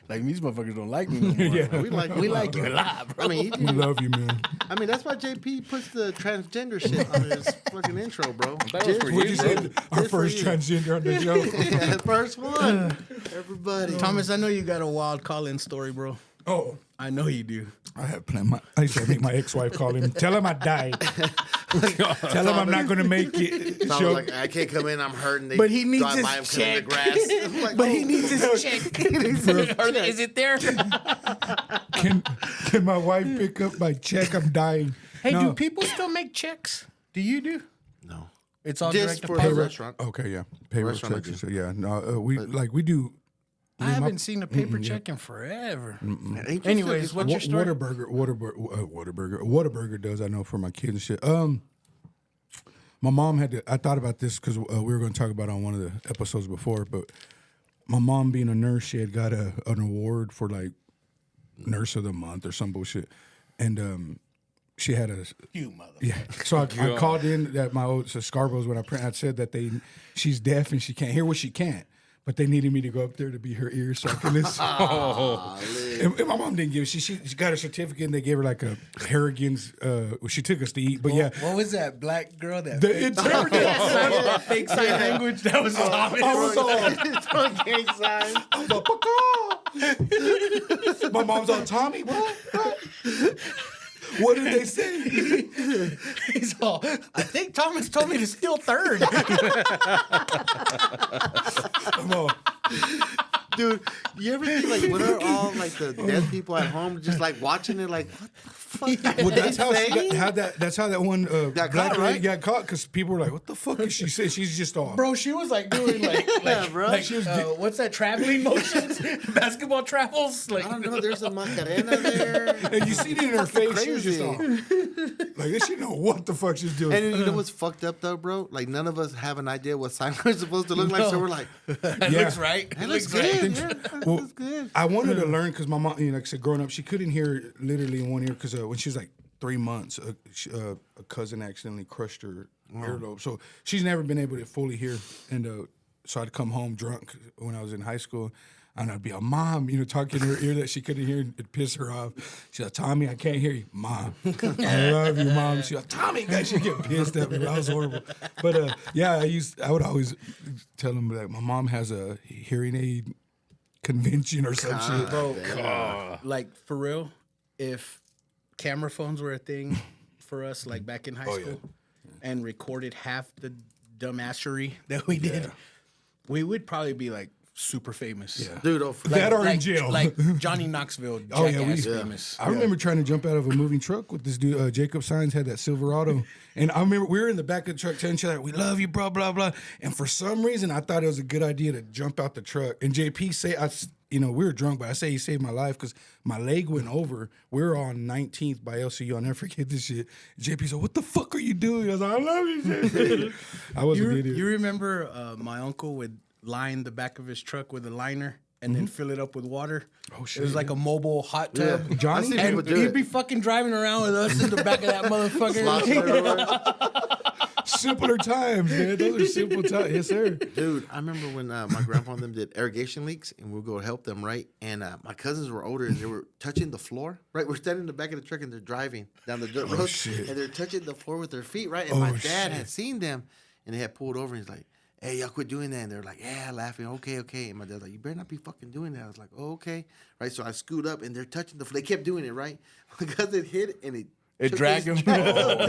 Like these motherfuckers don't like me no more.
Yeah.
We like
you a lot, bro.
I mean,
We love you, man.
that's why JP puts the transgender shit on his fucking intro, bro.
That was for
What'd you
you,
say?
bro.
Our
Good for
first
you.
transgender on the show.
Yeah, first one. Everybody.
Thomas, I know you got a wild call-in story, bro.
Oh,
I know you do.
I have planned I used to make my ex-wife call him. Tell him I died. Tell him I'm not going to make it.
So I was
Show-
like, I can't come in. I'm hurting. They
But he needs
drive
his
by him cutting the
check.
grass. I'm like,
But
oh.
he needs his check. Is it there?
can my wife pick up my check? I'm dying.
Hey,
No.
do people still make checks? Do you do?
No.
It's all
Just
direct
for the
deposit.
restaurant.
Okay, yeah. Payroll
Restaurant I
checks. So yeah, no, we do.
I haven't seen a paper check in forever.
Ain't you
Anyways,
still-
what's your story?
Whataburger does. I know for my kids and shit. My mom had to. I thought about this because we were going to talk about it on one of the episodes before. But my mom, being a nurse, she had got an award for like Nurse of the Month or some bullshit, and she had a.
You mother.
Yeah, so I called in at my old Scarborough's when I said that she's deaf and she can't hear what she can't. But they needed me to go up there to be her ear so I could listen. And my mom didn't give it. She got her certificate and they gave her like a Harrigan's. She took us to eat, but yeah.
What was that black girl that
The interpreter.
that fake sign language? That was Thomas.
I was all,
Gang sign.
I was all, "Paka." My mom's all, Tommy, what? What did they say?
He's all, I think Thomas told me to steal third.
I'm all,
Dude, you ever think like when are all like the dead people at home just like watching it like what the
Well, that's how that's how that one
Got
black
caught,
lady
right?
got caught because people were like, "What the fuck is she saying?" She's just off.
Bro, she was like doing like
She was
what's that, traveling motions, basketball travels. Like
I don't know. There's a Macarena there.
And you see it in her face. She was just
Crazy.
off. Like, she know what the fuck she's doing.
And you know what's fucked up though, bro? Like none of us have an idea what sign language is supposed to look like. So we're like,
that
Yeah.
looks right.
that looks good. Yeah, that
Well,
looks good.
I wanted to learn because my mom, like I said, growing up, she couldn't hear literally in one ear because when she was like 3 months, a cousin accidentally crushed her earlobe. So she's never been able to fully hear. And so I'd come home drunk when I was in high school. And I'd be a mom, talking in her ear that she couldn't hear. It'd piss her off. She's like, Tommy, I can't hear you. Mom, I love you, Mom. She's like, Tommy, guys, she'd get pissed at me. That was horrible. But yeah, I would always tell them that my mom has a hearing aid convention or some shit.
Bro, like for real, if camera phones were a thing for us, like back in high school, and recorded half the dumbassery that we did, we would probably be like super famous.
Yeah.
Dude, oh, for
That or in
like,
jail.
like Johnny Knoxville,
Oh,
jackass
yeah,
famous.
I remember trying to jump out of a moving truck with this dude. Jacob Sines had that Silverado. And I remember we were in the back of the truck telling each other, we love you, blah, blah, blah. And for some reason, I thought it was a good idea to jump out the truck. And JP we were drunk, but I say he saved my life because my leg went over. We were on 19th by LCU. I'll never forget this shit. JP said, what the fuck are you doing? I was like, I love you, JP. I was an idiot.
You remember my uncle would line the back of his truck with a liner and then fill it up with water? Oh, shit. It was like a mobile hot tub.
Yeah.
Johnny?
I see
And
people do
he'd
it.
be fucking driving around with us in the back of that motherfucker.
Sloshing everywhere.
Simpler times, man. Those are simple times. Yes, sir.
Dude, I remember when my grandpa and them did irrigation leaks, and we'd go help them, right? And my cousins were older, and they were touching the floor, right? We're standing in the back of the truck, and they're driving down the dirt road,
shit.
and they're touching the floor with their feet, right? And my dad had seen them, and they had pulled over, and he's like, hey, y'all quit doing that. And they're like, yeah, laughing, okay. And my dad's like, you better not be fucking doing that. I was like, oh, okay. Right, so I scoot up, and they're touching the floor. They kept doing it, right? My cousin hit it, and it
dragged him.
down, bro.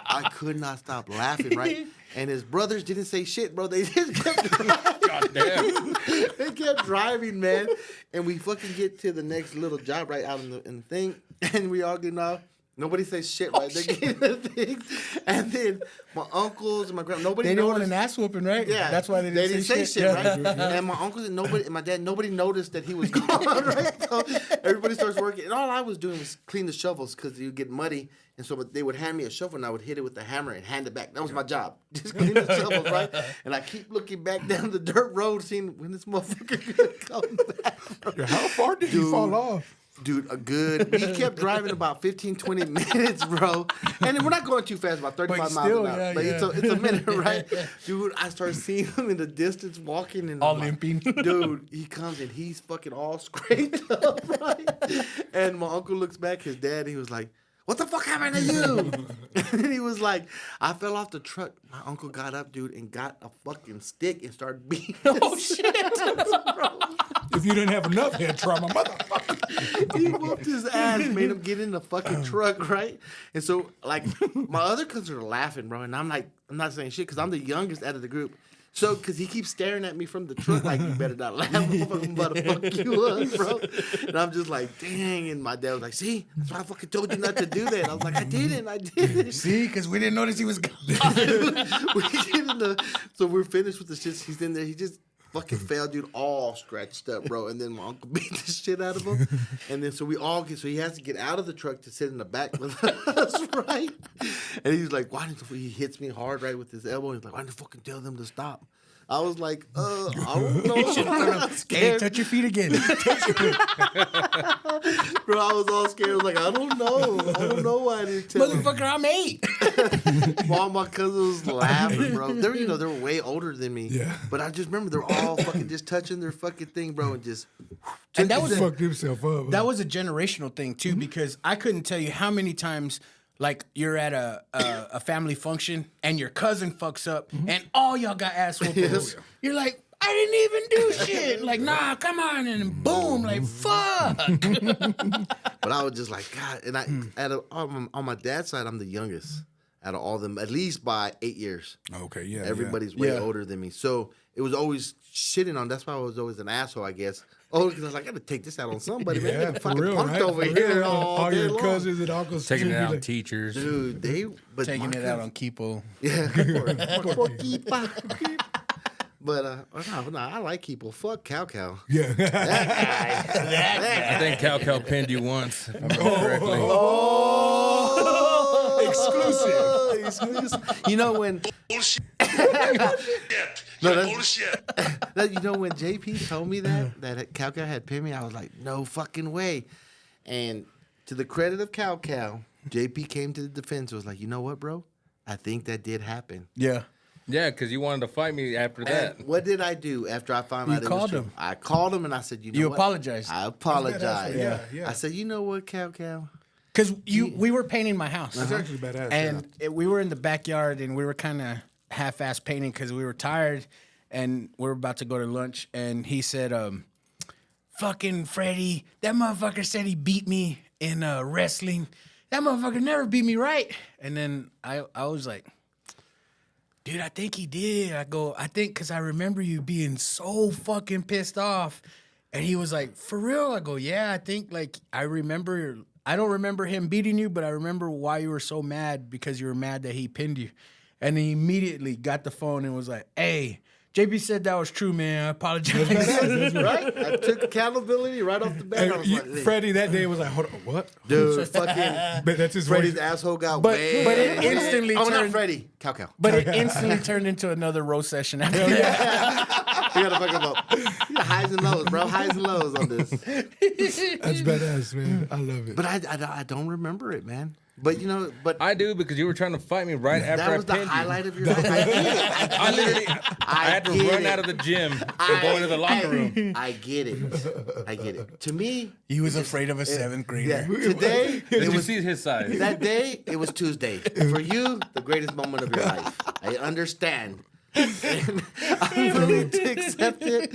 I could not stop laughing, right? And his brothers didn't say shit, bro. They just kept driving.
Goddamn.
They kept driving, man. And we fucking get to the next little job right out in the thing, and we all get off. Nobody says shit, right? They're getting the thing. And then my uncles and my grandma, nobody
They didn't want
noticed.
an ass whooping, right?
Yeah,
That's why they didn't say shit.
right? And my uncles and my dad, nobody noticed that he was gone, right? So everybody starts working, and all I was doing was clean the shovels because you get muddy, and so they would hand me a shovel, and I would hit it with the hammer and hand it back. That was my job, just clean the shovels, right? And I keep looking back down the dirt road, seeing when this motherfucker gonna come back. Bro.
How far did you fall off?
Dude, we kept driving about 15, 20 minutes, bro. And we're not going too fast, about 35 miles an hour. But it's a minute, right? Dude, I start seeing him in the distance walking. And
All
I'm like,
limping.
Dude, he comes and he's fucking all scraped up, right? And my uncle looks back, his dad, he was like, what the fuck happened to you? And he was like, I fell off the truck. My uncle got up, dude, and got a fucking stick and started beating his ass, bro.
If you didn't have enough head trauma, motherfucker.
He whooped his ass, made him get in the fucking truck, right? And so, like, my other cousins are laughing, bro, and I'm like, I'm not saying shit because I'm the youngest out of the group. So, because he keeps staring at me from the truck like, you better not laugh, I'm about to fuck you up, bro. And I'm just like, dang. And my dad was like, see, that's why I fucking told you not to do that. I was like, I didn't.
See, because we didn't notice he was gone.
So we're finished with the shit. He's in there. He just fucking fell, dude, all scratched up, bro. And then my uncle beat the shit out of him. And then so he has to get out of the truck to sit in the back with us, right? And he's like, he hits me hard, right, with his elbow. He's like, why didn't you fucking tell them to stop? I was like, I don't know. I'm
Hey,
scared.
touch your feet again.
Bro, I was all scared. I was like, I don't know why I didn't tell him.
Motherfucker, I'm 8.
All my cousins was laughing, bro. They were way older than me.
Yeah.
But I just remember they're all fucking just touching their fucking thing, bro, and just.
And that was
Fucked himself up.
That was a generational thing too, because I couldn't tell you how many times, like, you're at a family function and your cousin fucks up and all y'all got ass whoopings.
Yes.
You're like, I didn't even do shit. Like, nah, come on, and boom, like, fuck.
But I was just like, God, and on my dad's side, I'm the youngest out of all them, at least by 8 years.
Okay, yeah.
Everybody's way
Yeah.
older than me. So it was always shitting on. That's why I was always an asshole, I guess. Oh, because I was like, I got to take this out on somebody. Man,
Yeah,
getting
for
fucking
real,
punked
right?
over
For
here
real.
all day
your
long.
cousins and uncles
Taking
should
it
be
out on
like,
teachers.
Dude, they but
Taking
my
it out on Keepo.
Yeah. But no, I like Keepo. Fuck Cow.
Yeah.
I think Cal pinned you once, if I remember correctly.
Exclusive. You know when you know when JP told me that Cow had pinned me, I was like, no fucking way. And to the credit of Cow, JP came to the defense. Was like, you know what, bro? I think that did happen.
Yeah.
Yeah, because you wanted to fight me after that.
And what did I do after I found out it was
called
true?
him.
I called him and I said, you know
You
what?
apologized.
I apologized.
Yeah, yeah.
I said, you know what, Cow?
Because we were painting my house.
That's actually badass.
And we were in the backyard and we were kind of half-ass painting because we were tired and we were about to go to lunch. And he said, fucking Freddie, that motherfucker said he beat me in wrestling. That motherfucker never beat me right. And then I was like, dude, I think he did. I think because I remember you being so fucking pissed off. And he was like, for real? I go, yeah, I think like I don't remember him beating you, but I remember why you were so mad because you were mad that he pinned you. And he immediately got the phone and was like, hey, JP said that was true, man. I apologize.
Right? I took accountability right off the bat. I was like, hey,
Freddie that day was like, hold on, what?
dude, fucking
But that's his
Freddie's
voice.
asshole got
But
way.
it instantly
Oh, not
turned.
Freddie. Cow.
But it instantly turned into another roast session after that.
You gotta fuck him up. You got highs and lows, bro. Highs and lows on this.
That's badass, man. I love it.
But I don't remember it, man. But you know,
I do because you were trying to fight me right after
that was
I
the
pinned
highlight
you.
of your life. I get it.
I literally, I had to
get
run
it.
out of the gym and go into the locker room.
I get it. To me,
He was afraid of a seventh grader.
yeah, today
Did
it
you
was
see his size?
that day. It was Tuesday. For you, the greatest moment of your life. I understand. And I'm willing to accept it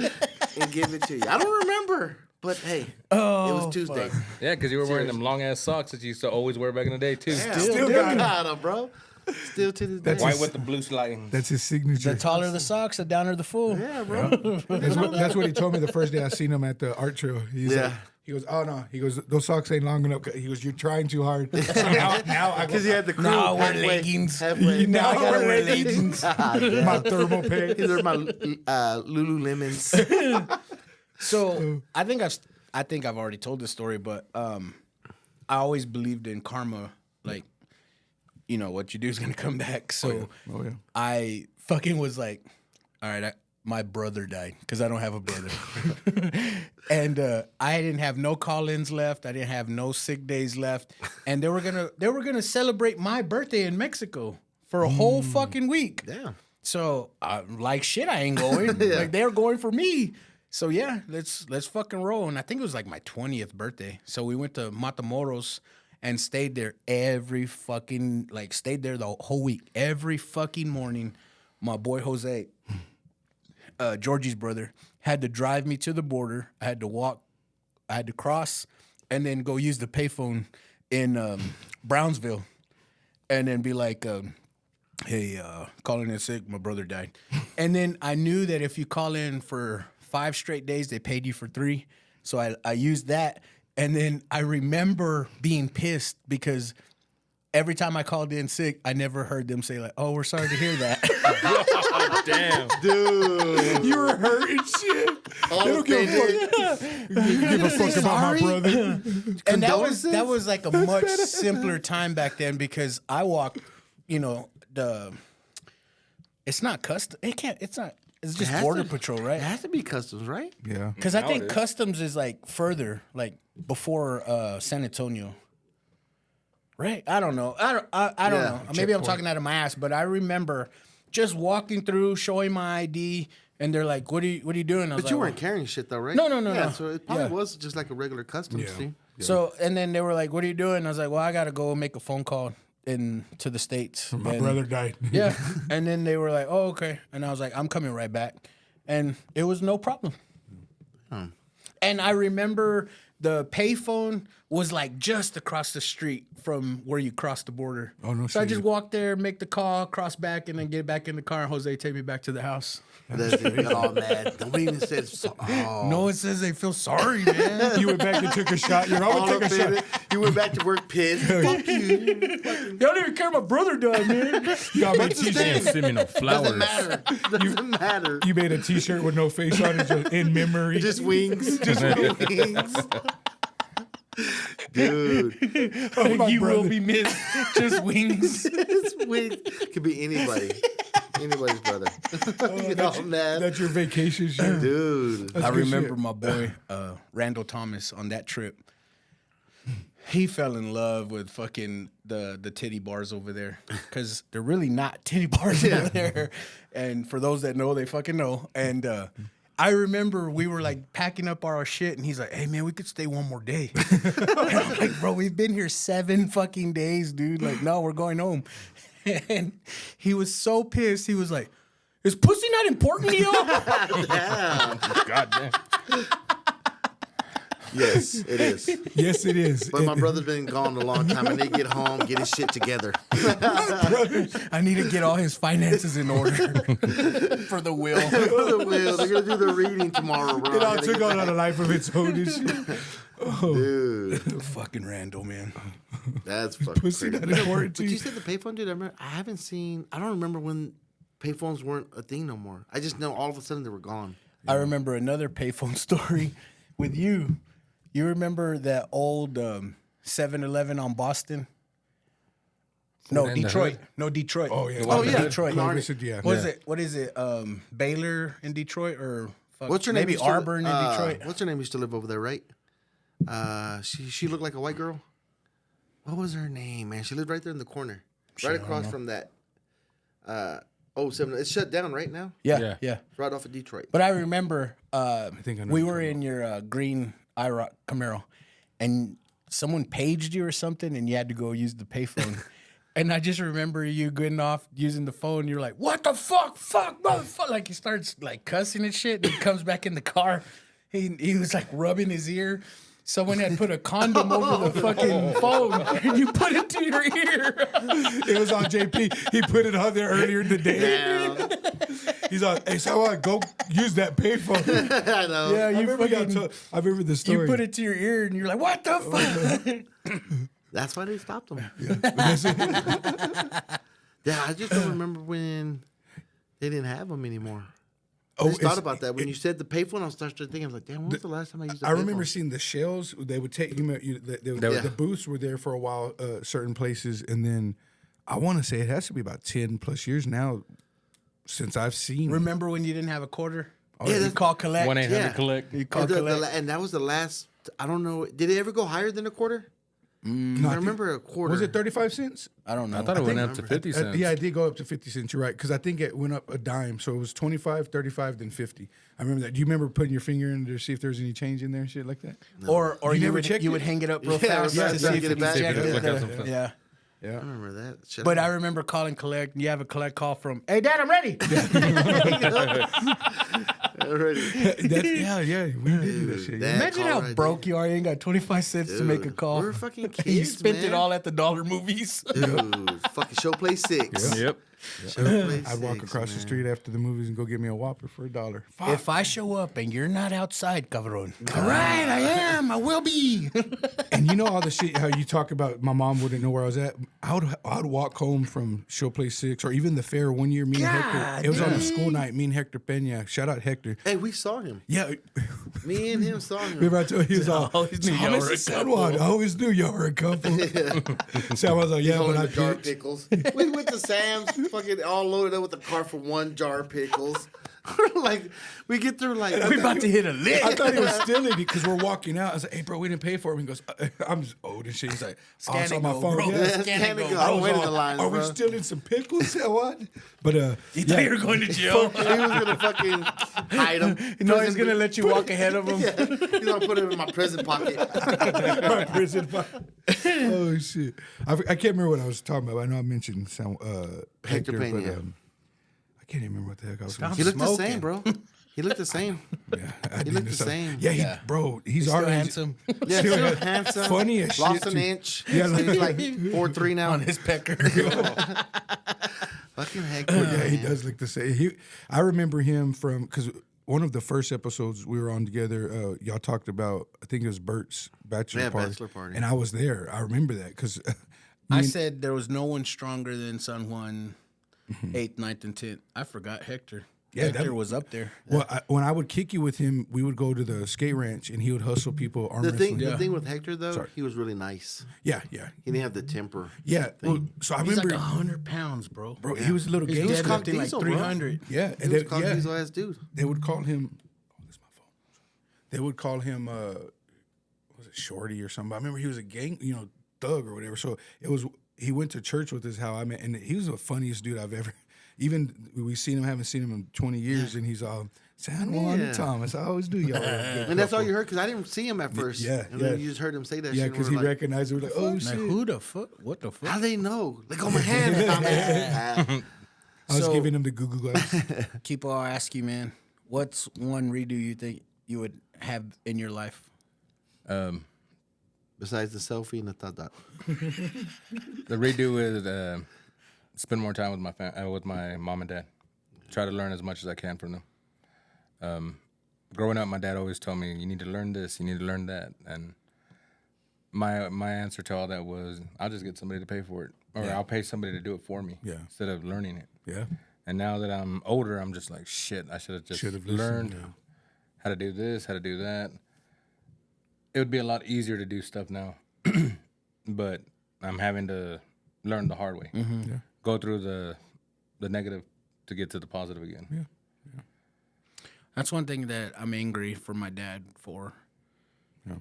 and give it to you. I don't remember, but hey, it was Tuesday.
Yeah, because you were wearing them long ass socks that you used to always wear back in the day too.
Still got them, bro. Still to this day.
That's
White with the blue sliding.
That's his signature.
The taller the socks, the downer the fool.
Yeah, bro.
That's what he told me the first day I seen him at the art trail. He's
Yeah.
like, he goes, oh no. He goes, those socks ain't long enough. He goes, you're trying too hard. now I
Because he had the crew
Now I wear
halfway.
leggings.
Halfway.
Now I gotta wear leggings.
my thermal pants.
These are my Lululemons.
So I think I've already told this story, but I always believed in karma. Like, you know, what you do is gonna come back. So
Oh, yeah.
I fucking was like, all right, my brother died because I don't have a brother, and I didn't have no call-ins left. I didn't have no sick days left, and they were gonna celebrate my birthday in Mexico for a whole fucking week.
Damn.
So like shit, I ain't going. Like they're going for me. So yeah, let's fucking roll. And I think it was like my 20th birthday. So we went to Matamoros and stayed there stayed there the whole week. Every fucking morning, my boy Jose, Georgie's brother, had to drive me to the border. I had to walk, I had to cross, and then go use the payphone in Brownsville, and then be like, hey, calling in sick, my brother died. And then I knew that if you call in for 5 straight days, they paid you for 3. So I used that. And then I remember being pissed because every time I called in sick, I never heard them say like, oh, we're sorry to hear that.
Damn.
Dude.
You were hurting shit.
All
They don't give a fuck. You give a fuck about my brother.
And that was like a much simpler time back then because I walked, you know, it's not custom. It's just border patrol, right?
It has to be customs, right?
Yeah.
Because I think
Nowadays.
customs is like further, like before San Antonio. Right? I don't know. I don't
Yeah.
know. Maybe I'm talking out of my ass, but I remember just walking through, showing my ID, and they're like, "What are you doing?" I was
But you
like,
weren't carrying shit though, right?
No.
Yeah, so it probably
Yeah.
was just like a regular customs
Yeah.
thing.
So, and then they were like, "What are you doing?" I was like, "Well, I got to go make a phone call to the States."
My
And-
brother died.
Yeah. And then they were like, "Oh, okay." And I was like, "I'm coming right back." And it was no problem. And I remember the payphone was like just across the street from where you cross the border.
Oh, no
So I
shit.
just walk there, make the call, cross back, and then get back in the car, and Jose take me back to the house.
That's it. Oh, man. Nobody even said so. Oh.
No one says they feel sorry, man.
You went back and took a shot. You're
All
always
up
take a
in
shot.
it. You went back to work pissed. Fuck you.
Y'all don't even care my brother died, man.
You all made
What's his
t-shirt.
name?
Send me no flowers.
Doesn't matter. Doesn't matter.
You made a t-shirt with no face on it, just in memory.
Just wings. Just wings. Dude.
Oh, my
You will
brother.
be missed. Just wings.
It's wings. Could be anybody. Anybody's brother. You know, man.
That's your vacation shirt.
Dude.
That's
I
good
remember
shit.
my boy Randall Thomas on that trip. He fell in love with fucking the titty bars over there because they're really not titty bars over there. And for those that know, they fucking know. And I remember we were like packing up our shit, and he's like, "Hey man, we could stay one more day." And I'm like, "Bro, we've been here 7 fucking days, dude. Like, no, we're going home." And he was so pissed. He was like, "Is pussy not important to you?"
God damn.
Yes, it is.
Yes, it is.
But my brother's been gone a long time. I need to get home, get his shit together.
I need to get all his finances in order for the will.
They're gonna do the reading tomorrow, bro.
It all took on a life of its own and shit.
Dude,
Fucking Randall, man.
that's fucking
Pussy
crazy.
not important
But
to
you
you.
said the payphone, dude. I don't remember when payphones weren't a thing no more. I just know all of a sudden they were gone.
I remember another payphone story with you. You remember that old 7-Eleven on Boston? No,
In the
Detroit.
hood?
No, Detroit.
Oh, yeah.
Oh, yeah.
Detroit.
No, this is- yeah.
What is it? What is it? Baylor in Detroit or
What's her name?
maybe
used to li-
Auburn in Detroit?
What's her name? Used to live over there, right? She looked like a white girl. What was her name, man? She lived right there in the corner, right across from that. 07. It's shut down right now.
Yeah.
It's right off of Detroit.
But I remember
think I know
we
what
were
you're
in your green IROC Camaro, and someone paged you or something, and you had to go use the payphone. And I just remember you getting off using the phone. You're like, "What the fuck, motherfucker!" Like he starts like cussing and shit. And he comes back in the car. He was like rubbing his ear. Someone had put a condom over the fucking phone, and you put it to your ear.
It was on JP. He put it on there earlier in the day.
Damn.
He's like, "Hey, so I go use that payphone."
I know.
Yeah, you
I remember the story.
you put it to your ear, and you're like, "What the fuck?"
That's why they stopped them. Yeah, I just don't remember when they didn't have them anymore. I just thought about that when you said the payphone. I started thinking, I was like, "Damn, when was the last time I used a
I
payphone?"
remember seeing the shells. They would take you.
Yeah.
The booths were there for a while, certain places, and then I want to say it has to be about 10 plus years now since I've seen.
Remember when you didn't have a quarter?
Yeah,
You
that's-
call collect.
1-800
Yeah.
collect.
You call
And,
collect.
and that was the last. I don't know. Did it ever go higher than a quarter?
No,
I remember a quarter.
Was it 35 cents?
I don't know.
I thought it went up to 50 cents.
Yeah, it did go up to 50 cents. You're right, because I think it went up a dime. So it was 25, 35, then 50. I remember that. Do you remember putting your finger in to see if there was any change in there, shit like that?
Or
You
you
never
would
checked
you
it?
would hang it up real
Yeah,
fast
real
to
fast,
see
yeah,
if
get
it
it back.
ejected.
Look at some
Yeah.
I remember that. Shit.
But I remember calling collect. You have a collect call from, "Hey, Dad, I'm ready."
Already.
Yeah, we did do that shit.
That
Imagine
call
how
right
broke you are. You ain't got 25 cents to make a
Dude,
call.
we're fucking
you
kids,
spent
man.
it all at the dollar movies.
Dude, fucking show play 6.
Yep.
Show play
I'd walk
6,
across the
man.
street after the movies and go get me a Whopper for $1. Fuck.
If I show up and you're not outside, cabron. All right, I am. I will be.
And you know all the shit how you talk about my mom wouldn't know where I was at. I'd walk home from Show Play 6 or even the fair one year. Me and Hector. It was on a school night. Me and Hector Pena. Shout out Hector.
Hey, we saw him.
Yeah.
Me and him saw him.
Remember I told you he was all
always knew y'all
Thomas
were a
and San Juan. I always knew y'all were a couple. So I was like, yeah,
Holding
but I
the jar
picked.
pickles. We went to Sam's, fucking all loaded up with the car for 1 jar of pickles. Like, we get through like
We're about to hit a lick.
I thought he was stealing it because we're walking out. I was like, hey, bro, we didn't pay for it. He goes, I'm just old and shit. He's like, oh, it's
Scan
on
and
my
go,
phone.
bro.
Yeah.
Yeah,
Scan
scan
and
and
go.
go.
I
I
was
waited
all,
in the lines,
are we
bro.
stealing some pickles? What? But
You thought you were going to jail?
He was gonna fucking hide them.
No, he's going to let you walk ahead of him.
Yeah, he's gonna put it in my prison pocket.
my prison file. Oh shit! I can't remember what I was talking about. I know I mentioned some
Hector
Hector, but
Pena.
I can't even remember what the heck I was. Gonna
He
say.
looked the same, bro. He looked the same.
Yeah,
He looked the same.
Yeah, bro, he's
Still
already
handsome
Yeah, still handsome.
Funny as
Lost
shit,
an
too.
inch.
Yeah,
So he's like 4'3" now.
on his pecker.
Fucking heck.
Yeah, he does look the same. I remember him from because one of the first episodes we were on together. Y'all talked about I think it was Bert's bachelor party, and I was there. I remember that because
I said there was no one stronger than San Juan, 8th, 9th, and 10th. I forgot Hector.
Yeah,
Hector was up there.
well, when I would kick you with him, we would go to the skate ranch and he would hustle people arm wrestling.
The thing with Hector though, he was really nice.
Yeah.
He didn't have the temper.
Yeah. Well, so I
He's
remember,
like 100 pounds, bro.
bro, he was a little
His
gay.
deadlifting
called
like
Diesel, bro.
300.
Yeah,
He was called his ass dude.
they would call him. Oh, this is my phone. They would call him. Was it Shorty or something? I remember he was a gang, thug or whatever. So it was. He went to church with us. How I met, and he was the funniest dude I've ever. Even we seen him, haven't seen him in 20 years, and he's all San Juan Thomas. I always do y'all.
And that's all you heard because I didn't see him at first.
Yeah,
and
yeah.
then you just heard him say that.
Yeah,
shit,
because
and
he
we're like,
recognized it. We're like, oh
Like,
shit.
who the fuck? What the fuck?
how they know? Look on my hand.
I was
So-
giving him the Google Glass.
Keepo, I'll ask you, man. What's one redo you think you would have in your life?
Besides the selfie and the thought.
The redo is spend more time with my mom and dad. Try to learn as much as I can from them. Growing up, my dad always told me, "You need to learn this, you need to learn that," and my answer to all that was, "I'll just get somebody to pay for it, or I'll pay somebody to do it for me, instead of learning it."
Yeah.
And now that I'm older, I'm just like, shit, I should have just learned how to do this, how to do that. It would be a lot easier to do stuff now, but I'm having to learn the hard way. Go through the negative to get to the positive again.
Yeah.
That's one thing that I'm angry for my dad for.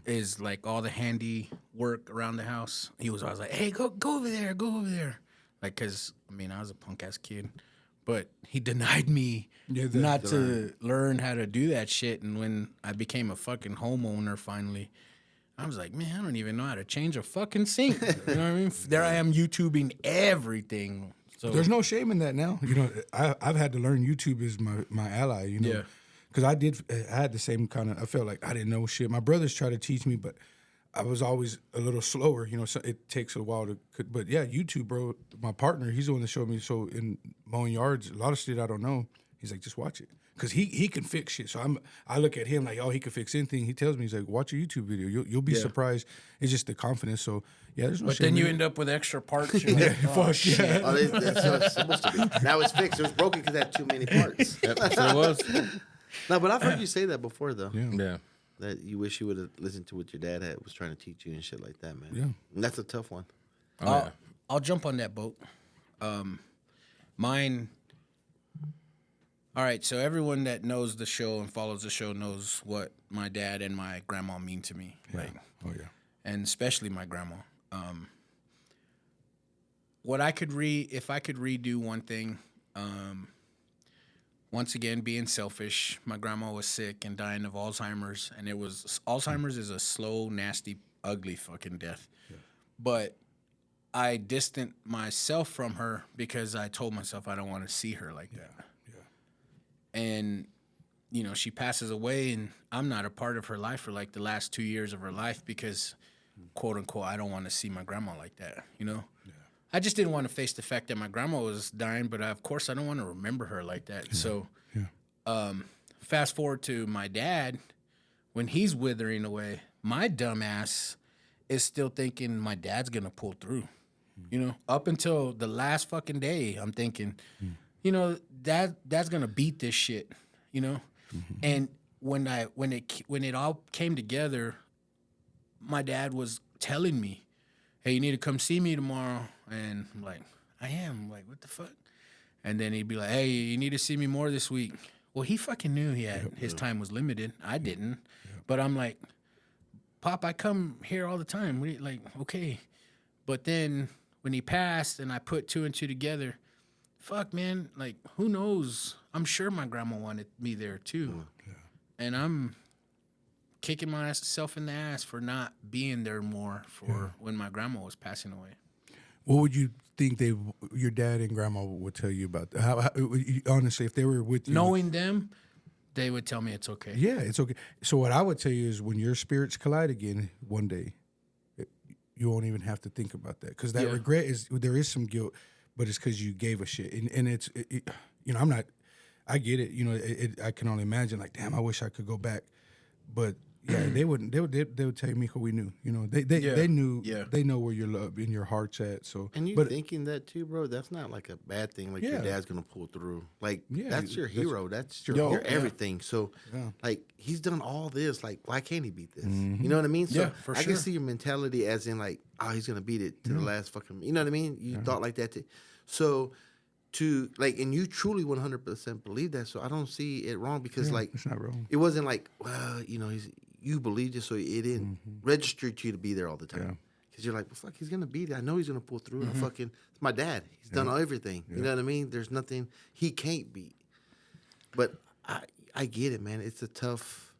Is like all the handy work around the house. He was always like, "Hey, go over there, go over there." Like, cause I was a punk ass kid, but he denied me not to learn how to do that shit. And when I became a fucking homeowner, finally, I was like, man, I don't even know how to change a fucking sink. You know what I mean? There I am YouTubing everything. So
There's no shame in that now. I've had to learn YouTube is my ally.
Yeah.
Because I had the same kind of. I felt like I didn't know shit. My brothers tried to teach me, but I was always a little slower. So it takes a while to. But yeah, YouTube, bro. My partner, he's the one that showed me. So in mowing yards, a lot of shit I don't know. He's like, just watch it, because he can fix shit. So I look at him like, oh, he can fix anything. He tells me, he's like, watch a YouTube video. You'll be surprised. It's just the confidence. So yeah, there's no.
But
shame
then you
in it.
end up with extra parts. You're like, oh,
Fuck
shit.
yeah.
Oh, that's what it's supposed to be. Now it's fixed. It was broken because it had too many parts.
Yep, that's what it was.
No, but I've heard you say that before, though.
Yeah.
That you wish you would have listened to what your dad was trying to teach you and shit like that, man.
Yeah.
And that's a tough one.
I'll jump on that boat. Mine. All right, so everyone that knows the show and follows the show knows what my dad and my grandma mean to me. Like,
Oh yeah.
and especially my grandma. What I could if I could redo one thing, once again, being selfish. My grandma was sick and dying of Alzheimer's, and Alzheimer's is a slow, nasty, ugly fucking death. Yeah. But I distanced myself from her because I told myself I don't want to see her like that. Yeah. And she passes away, and I'm not a part of her life for like the last 2 years of her life because, quote unquote, I don't want to see my grandma like that. Yeah. I just didn't want to face the fact that my grandma was dying, but of course I don't want to remember her like that. Yeah. So, fast forward to my dad, when he's withering away, my dumb ass is still thinking my dad's gonna pull through. Up until the last fucking day, I'm thinking, dad's gonna beat this shit. And when it all came together, my dad was telling me, hey, you need to come see me tomorrow. And I'm like, I am. I'm like, what the fuck? And then he'd be like, hey, you need to see me more this week. Well, he fucking knew his time was limited. I didn't. But I'm like, Pop, I come here all the time. Like, okay. But then when he passed and I put two and two together, fuck, man, like, who knows? I'm sure my grandma wanted me there too. Yeah. And I'm kicking myself in the ass for not being there more for when my grandma was passing away.
What would you think your dad and grandma would tell you about that? How honestly, if they were with you,
knowing them, They would tell me it's okay.
Yeah, it's okay. So what I would tell you is when your spirits collide again one day, you won't even have to think about that because that regret there is some guilt, but it's because you gave a shit, and it's I'm not. I get it. I can only imagine like, damn, I wish I could go back, but. Yeah, they wouldn't. They would tell me who we knew. They knew. Yeah. They know where your love in your heart's at. So,
and thinking that too, bro. That's not like a bad thing. Like your dad's gonna pull through. Like that's your hero. That's your everything. So, like he's done all this. Like why can't he beat this? You know what I mean? So
for
I can see your mentality as in like, oh, he's gonna beat it to the last fucking. You know what I mean? You thought like that too. So. And you truly 100% believe that, so I don't see it wrong because
it's not wrong.
It wasn't like, well, you believed it, so it didn't register to you to be there all the time. Because you're like, well, fuck, he's gonna beat it. I know he's gonna pull through. It's my dad. He's done everything. You know what I mean? There's nothing he can't beat. But I get it, man. It's a tough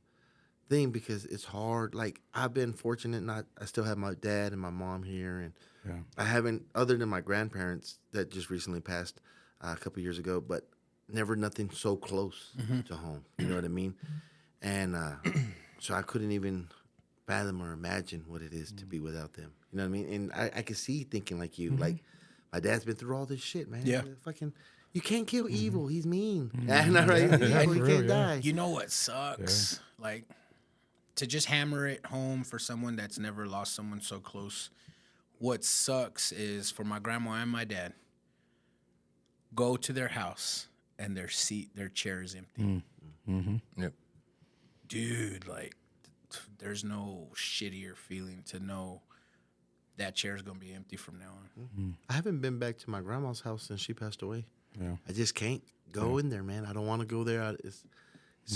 thing because it's hard. Like I've been fortunate, I still have my dad and my mom here, and I haven't, other than my grandparents that just recently passed. A couple years ago, but never nothing so close to home. You know what I mean? And so I couldn't even fathom or imagine what it is to be without them. You know what I mean? And I could see thinking like you, like my dad's been through all this shit, man.
Yeah.
Fucking, you can't kill evil. He's mean. Not right. He can't die.
You know what sucks? Like to just hammer it home for someone that's never lost someone so close. What sucks is for my grandma and my dad. Go to their house and their chair is empty.
Yep.
Dude, like, there's no shittier feeling to know that chair's gonna be empty from now on.
I haven't been back to my grandma's house since she passed away.
Yeah.
I just can't go in there, man. I don't want to go there. It's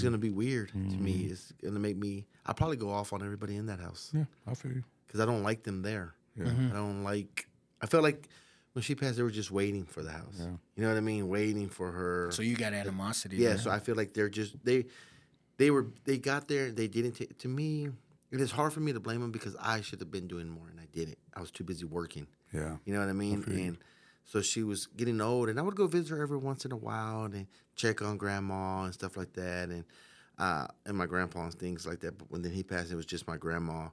gonna be weird to me. It's gonna make me. I'll probably go off on everybody in that house.
Yeah, I feel you.
Because I don't like them there.
Yeah.
I don't like. I felt like. When she passed, they were just waiting for the house. Yeah. You know what I mean? Waiting for her.
So you got animosity.
Yeah. So I feel like they're just they got there. They didn't take. To me, it is hard for me to blame them because I should have been doing more and I didn't. I was too busy working.
Yeah.
You know what I mean? And so she was getting old, and I would go visit her every once in a while and check on grandma and stuff like that, and my grandpa and things like that. But when then he passed, it was just my grandma,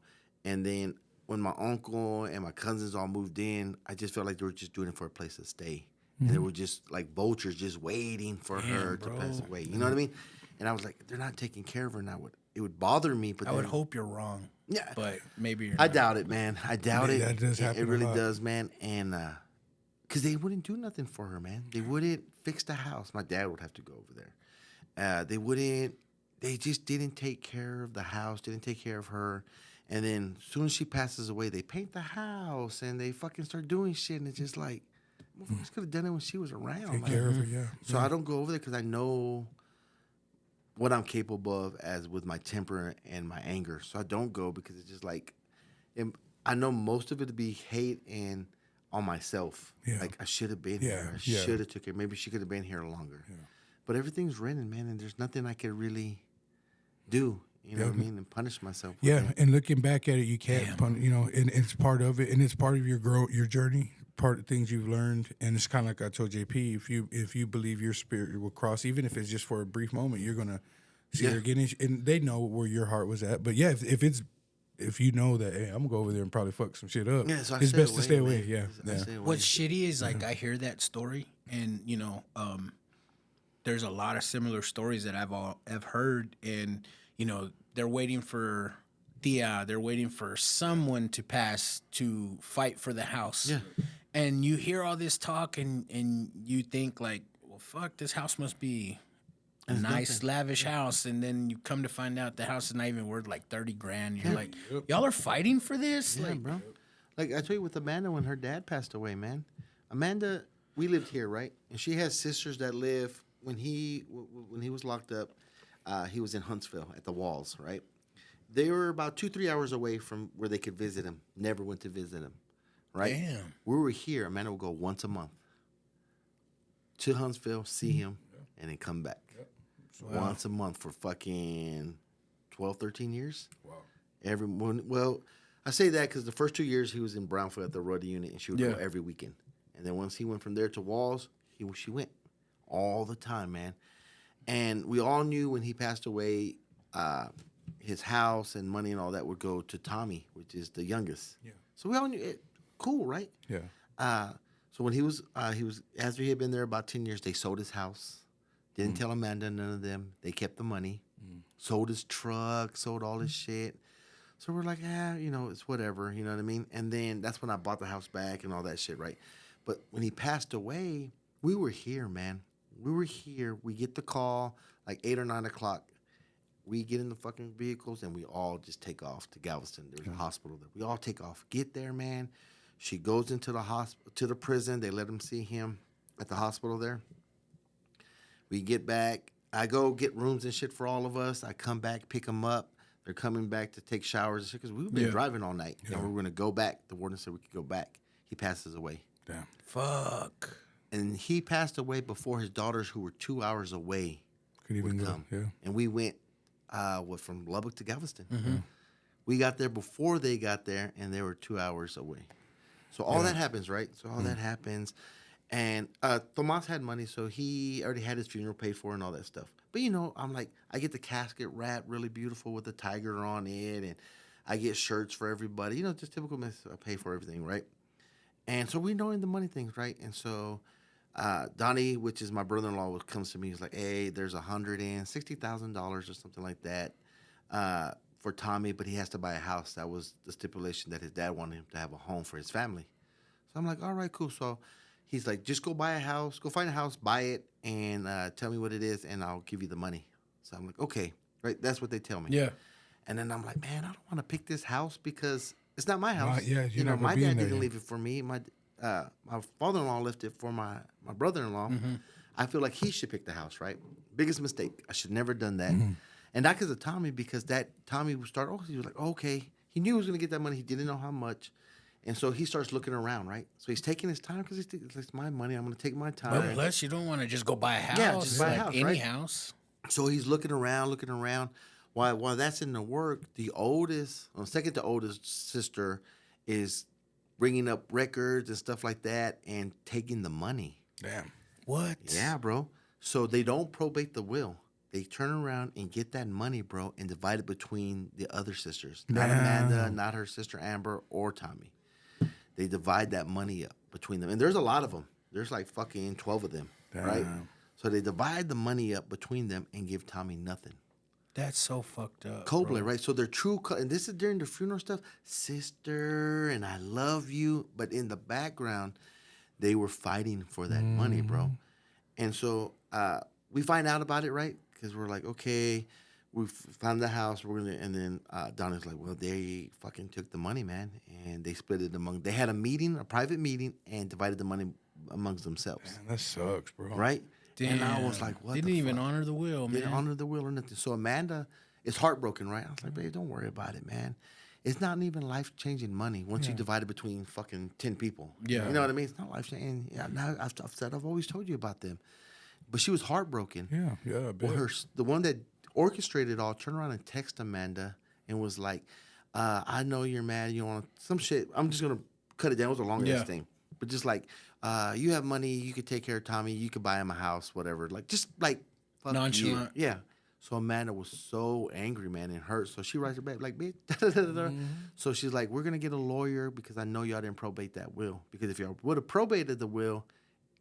and then. When my uncle and my cousins all moved in, I just felt like they were just doing it for a place to stay. And they were just like vultures just waiting for her to pass away. You know what I mean? And I was like, they're not taking care of her now. It would bother me. But
I would hope you're wrong.
Yeah.
But maybe you're
I
not.
doubt it, man. I doubt it.
That does happen
It really
a lot.
does, man. And because they wouldn't do nothing for her, man. They wouldn't fix the house. My dad would have to go over there. They just didn't take care of the house, didn't take care of her. And then as soon as she passes away, they paint the house and they fucking start doing shit. And it's just like, motherfuckers could have done it when she was around.
Take care of her, yeah.
So I don't go over there because I know what I'm capable of as with my temper and my anger. So I don't go because it's just like, I know most of it to be hate and on myself.
Yeah.
Like I should have been here. I should have took her. Maybe she could have been here longer. Yeah. But everything's rented, man, and there's nothing I could really do. You know what I mean? And punish myself.
Yeah, and looking back at it, you can't, and it's part of it, and it's part of your journey, part of things you've learned, and it's kind of like I told JP, if you believe your spirit will cross, even if it's just for a brief moment, you're gonna see her again, and they know where your heart was at. But yeah, if you know that, hey, I'm gonna go over there and probably fuck some shit up.
Yeah, so
it's best to stay away. Yeah.
What's shitty is like I hear that story, and there's a lot of similar stories that I've heard, and. They're waiting for they're waiting for someone to pass to fight for the house. Yeah. And you hear all this talk and you think like, well, fuck, this house must be a nice, lavish house. And then you come to find out the house is not even worth like 30 grand. You're like, y'all are fighting for this?
Yeah, bro. Like I tell you with Amanda when her dad passed away, man. Amanda, we lived here, right? And she has sisters that live when he was locked up. He was in Huntsville at the Walls, right? They were about 2-3 hours away from where they could visit him. Never went to visit him, right? Damn. We were here. Amanda would go once a month to Huntsville, see him, and then come back. Yep. Once a month for fucking 12, 13 years. Wow. Well, I say that because the first 2 years he was in Brownfield at the Ruddy unit, and she would go every weekend. And then once he went from there to Walls, she went all the time, man. And we all knew when he passed away, his house and money and all that would go to Tommy, which is the youngest.
Yeah.
So we all knew it. Cool, right?
Yeah.
So when he was after he had been there about 10 years, they sold his house. Didn't tell Amanda, none of them. They kept the money. Sold his truck, sold all his shit. So we're like, it's whatever, you know what I mean? And then that's when I bought the house back and all that shit, right? But when he passed away, we were here, man. We were here. We get the call like 8 or 9 o'clock. We get in the fucking vehicles and we all just take off to Galveston. There's a hospital there. We all take off. Get there, man. She goes into the prison. They let him see him at the hospital there. We get back. I go get rooms and shit for all of us. I come back, pick them up. They're coming back to take showers and shit because we've been driving all night. And we were going to go back. The warden said we could go back. He passes away.
Damn.
Fuck.
And he passed away before his daughters, who were 2 hours away,
Could even
would
go.
come.
Yeah.
And we went from Lubbock to Galveston. We got there before they got there, and they were 2 hours away. So all that happens, right? So all that happens. And Tomas had money, so he already had his funeral paid for and all that stuff. But, I'm like, I get the casket wrapped really beautiful with the tiger on it, and I get shirts for everybody. Just typical mess. I pay for everything, right? And so we know in the money things, right? And so Donnie, which is my brother-in-law, comes to me. He's like, hey, there's $160,000 or something like that for Tommy, but he has to buy a house. That was the stipulation that his dad wanted him to have a home for his family. So I'm like, all right, cool. So he's like, just go buy a house, go find a house, buy it, and tell me what it is, and I'll give you the money. So I'm like, okay, right? That's what they tell me.
Yeah.
And then I'm like, man, I don't want to pick this house because it's not my house.
You're not
my
gonna be in
dad
there
didn't
yet.
leave it for me. My father-in-law left it for my brother-in-law. I feel like he should pick the house, right? Biggest mistake. I should never done that. And not because of Tommy, because that Tommy would start, he was like, okay. He knew he was going to get that money. He didn't know how much. And so he starts looking around, right? So he's taking his time because it's my money. I'm going to take my time.
But plus, you don't want to just go buy a house.
Yeah, just buy a
like
house,
any
right?
house.
So he's looking around. While that's in the work, second to oldest sister is bringing up records and stuff like that and taking the money.
Damn.
What?
Yeah, bro. So they don't probate the will. They turn around and get that money, bro, and divide it between the other sisters. Not Amanda, not her sister Amber, or Tommy. They divide that money up between them. And there's a lot of them. There's like fucking 12 of them, right? So they divide the money up between them and give Tommy nothing.
That's so fucked up.
Copeland, right? So they're true, and this is during the funeral stuff. Sister, and I love you. But in the background, they were fighting for that money, bro. And so we find out about it, right? Because we're like, okay, we found the house. And then Donna's like, well, they fucking took the money, man, and they split it among. They had a private meeting, and divided the money amongst themselves.
Man, that sucks, bro.
Right?
Damn.
And I was like, what?
Didn't
the
even
fuck?
honor the will, man.
Didn't honor the will or nothing. So Amanda is heartbroken, right? I was like, babe, don't worry about it, man. It's not even life-changing money once you divide it between fucking 10 people.
Yeah.
You know what I mean? It's not life-changing. Yeah, now I've always told you about them. But she was heartbroken.
Yeah, I bet.
Well, the one that orchestrated it all turned around and texted Amanda and was like, I know you're mad. You want some shit. I'm just going to cut it down. It was a long-ass thing. But just like, you have money. You could take care of Tommy. You could buy him a house, whatever. Like, just like, fuck
Nonchalant.
you. Yeah. So Amanda was so angry, man, and hurt. So she writes her back like, bitch. So she's like, we're going to get a lawyer because I know y'all didn't probate that will. Because if y'all would have probated the will,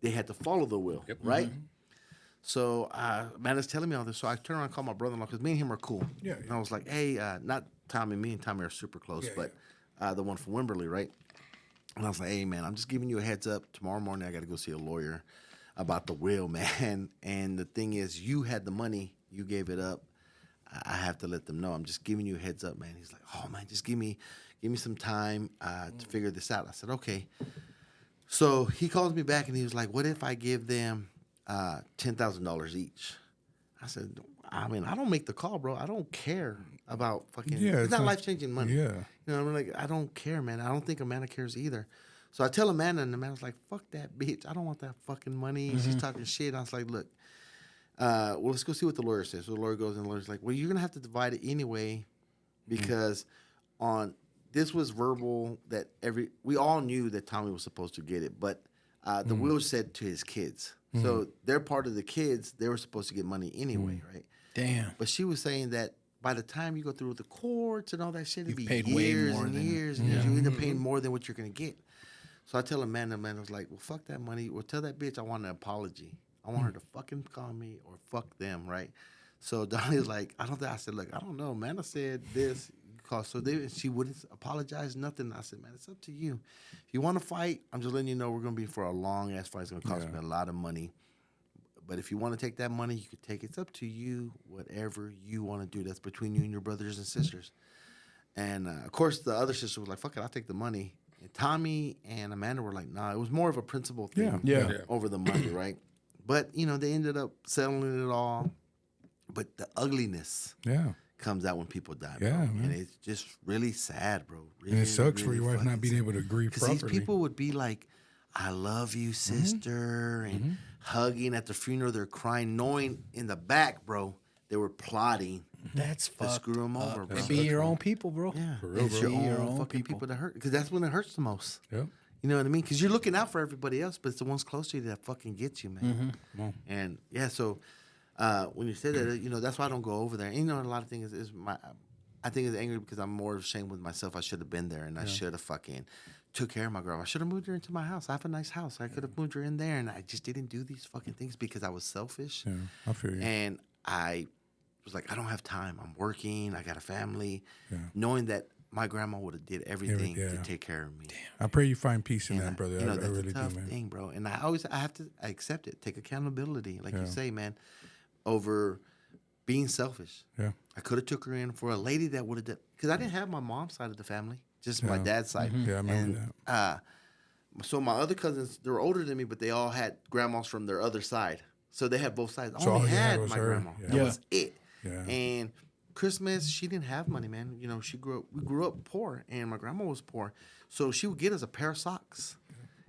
they had to follow the will, right? So Amanda's telling me all this. So I turn around and call my brother-in-law because me and him are cool.
Yeah.
And I was like, hey, not Tommy. Me and Tommy are super close, but the one from Wimberley, right? And I was like, hey, man, I'm just giving you a heads up. Tomorrow morning, I got to go see a lawyer about the will, man. And the thing is, you had the money. You gave it up. I have to let them know. I'm just giving you a heads up, man. He's like, oh, man, just give me some time to figure this out. I said, okay. So he calls me back, and he was like, what if I give them $10,000 each? I said, I mean, I don't make the call, bro. I don't care about fucking.
Yeah,
it's not
like-
life-changing money.
Yeah.
You know, I'm like, I don't care, man. I don't think Amanda cares either. So I tell Amanda, and Amanda's like, fuck that bitch. I don't want that fucking money. She's talking shit. I was like, look, well, let's go see what the lawyer says. So the lawyer goes, and the lawyer's like, well, you're going to have to divide it anyway because this was verbal that we all knew that Tommy was supposed to get it, but the will said to his kids. So they're part of the kids. They were supposed to get money anyway, right?
Damn.
But she was saying that by the time you go through the courts and all that shit, it'd be
paid way
years
more
and
than-
years and years. You end up paying more than what you're gonna get. So I tell Amanda was like, well, fuck that money. Well, tell that bitch I want an apology. I want her to fucking call me or fuck them, right? So Donnie's like, I said, look, I don't know. Amanda said this. She wouldn't apologize, nothing. I said, man, it's up to you. If you want to fight, I'm just letting you know we're going to be for a long-ass fight. It's going to cost me a lot of money. But if you want to take that money, you could take it. It's up to you, whatever you want to do. That's between you and your brothers and sisters. And, of course, the other sister was like, fuck it, I'll take the money. And Tommy and Amanda were like, nah, it was more of a principle thing over the money, right? But, they ended up settling it all. But the ugliness comes out when people die, bro. And it's just really sad, bro. Really,
And it sucks for
really
your wife not
fucking
being
sad.
able to grieve
Because
properly.
these people would be like, I love you, sister, and hugging at the funeral. They're crying, knowing in the back, bro, they were plotting
That's
to
fucked
screw them over, bro.
It be your own people, bro.
Yeah,
real,
it's
bro.
your own fucking people that hurt. Because that's when it hurts the most.
Yep.
You know what I mean? Because you're looking out for everybody else, but it's the ones close to you that fucking gets you, man. And yeah, so when you said that, that's why I don't go over there. And, a lot of things is I think it's angry because I'm more ashamed with myself. I should have been there, and I should have fucking took care of my girl. I should have moved her into my house. I have a nice house. I could have moved her in there, and I just didn't do these fucking things because I was selfish.
Yeah, I feel you.
And I was like, I don't have time. I'm working. I got a family. Knowing that my grandma would have did everything to take care of me.
I pray you find peace in
And
that, brother. I
that's
really
a tough
do, man.
thing, bro. And I have to accept it. Take accountability, like you say, man, over being selfish.
Yeah.
I could have took her in for a lady that would have done, because I didn't have my mom's side of the family, just my dad's side.
Yeah, I remember
that. So my other cousins, they were older than me, but they all had grandmas from their other side. So they had both sides. I
So all
only
you had
had
was
my
her.
grandma.
Yeah.
That was it.
Yeah.
And Christmas, she didn't have money, man. We grew up poor, and my grandma was poor. So she would get us a pair of socks.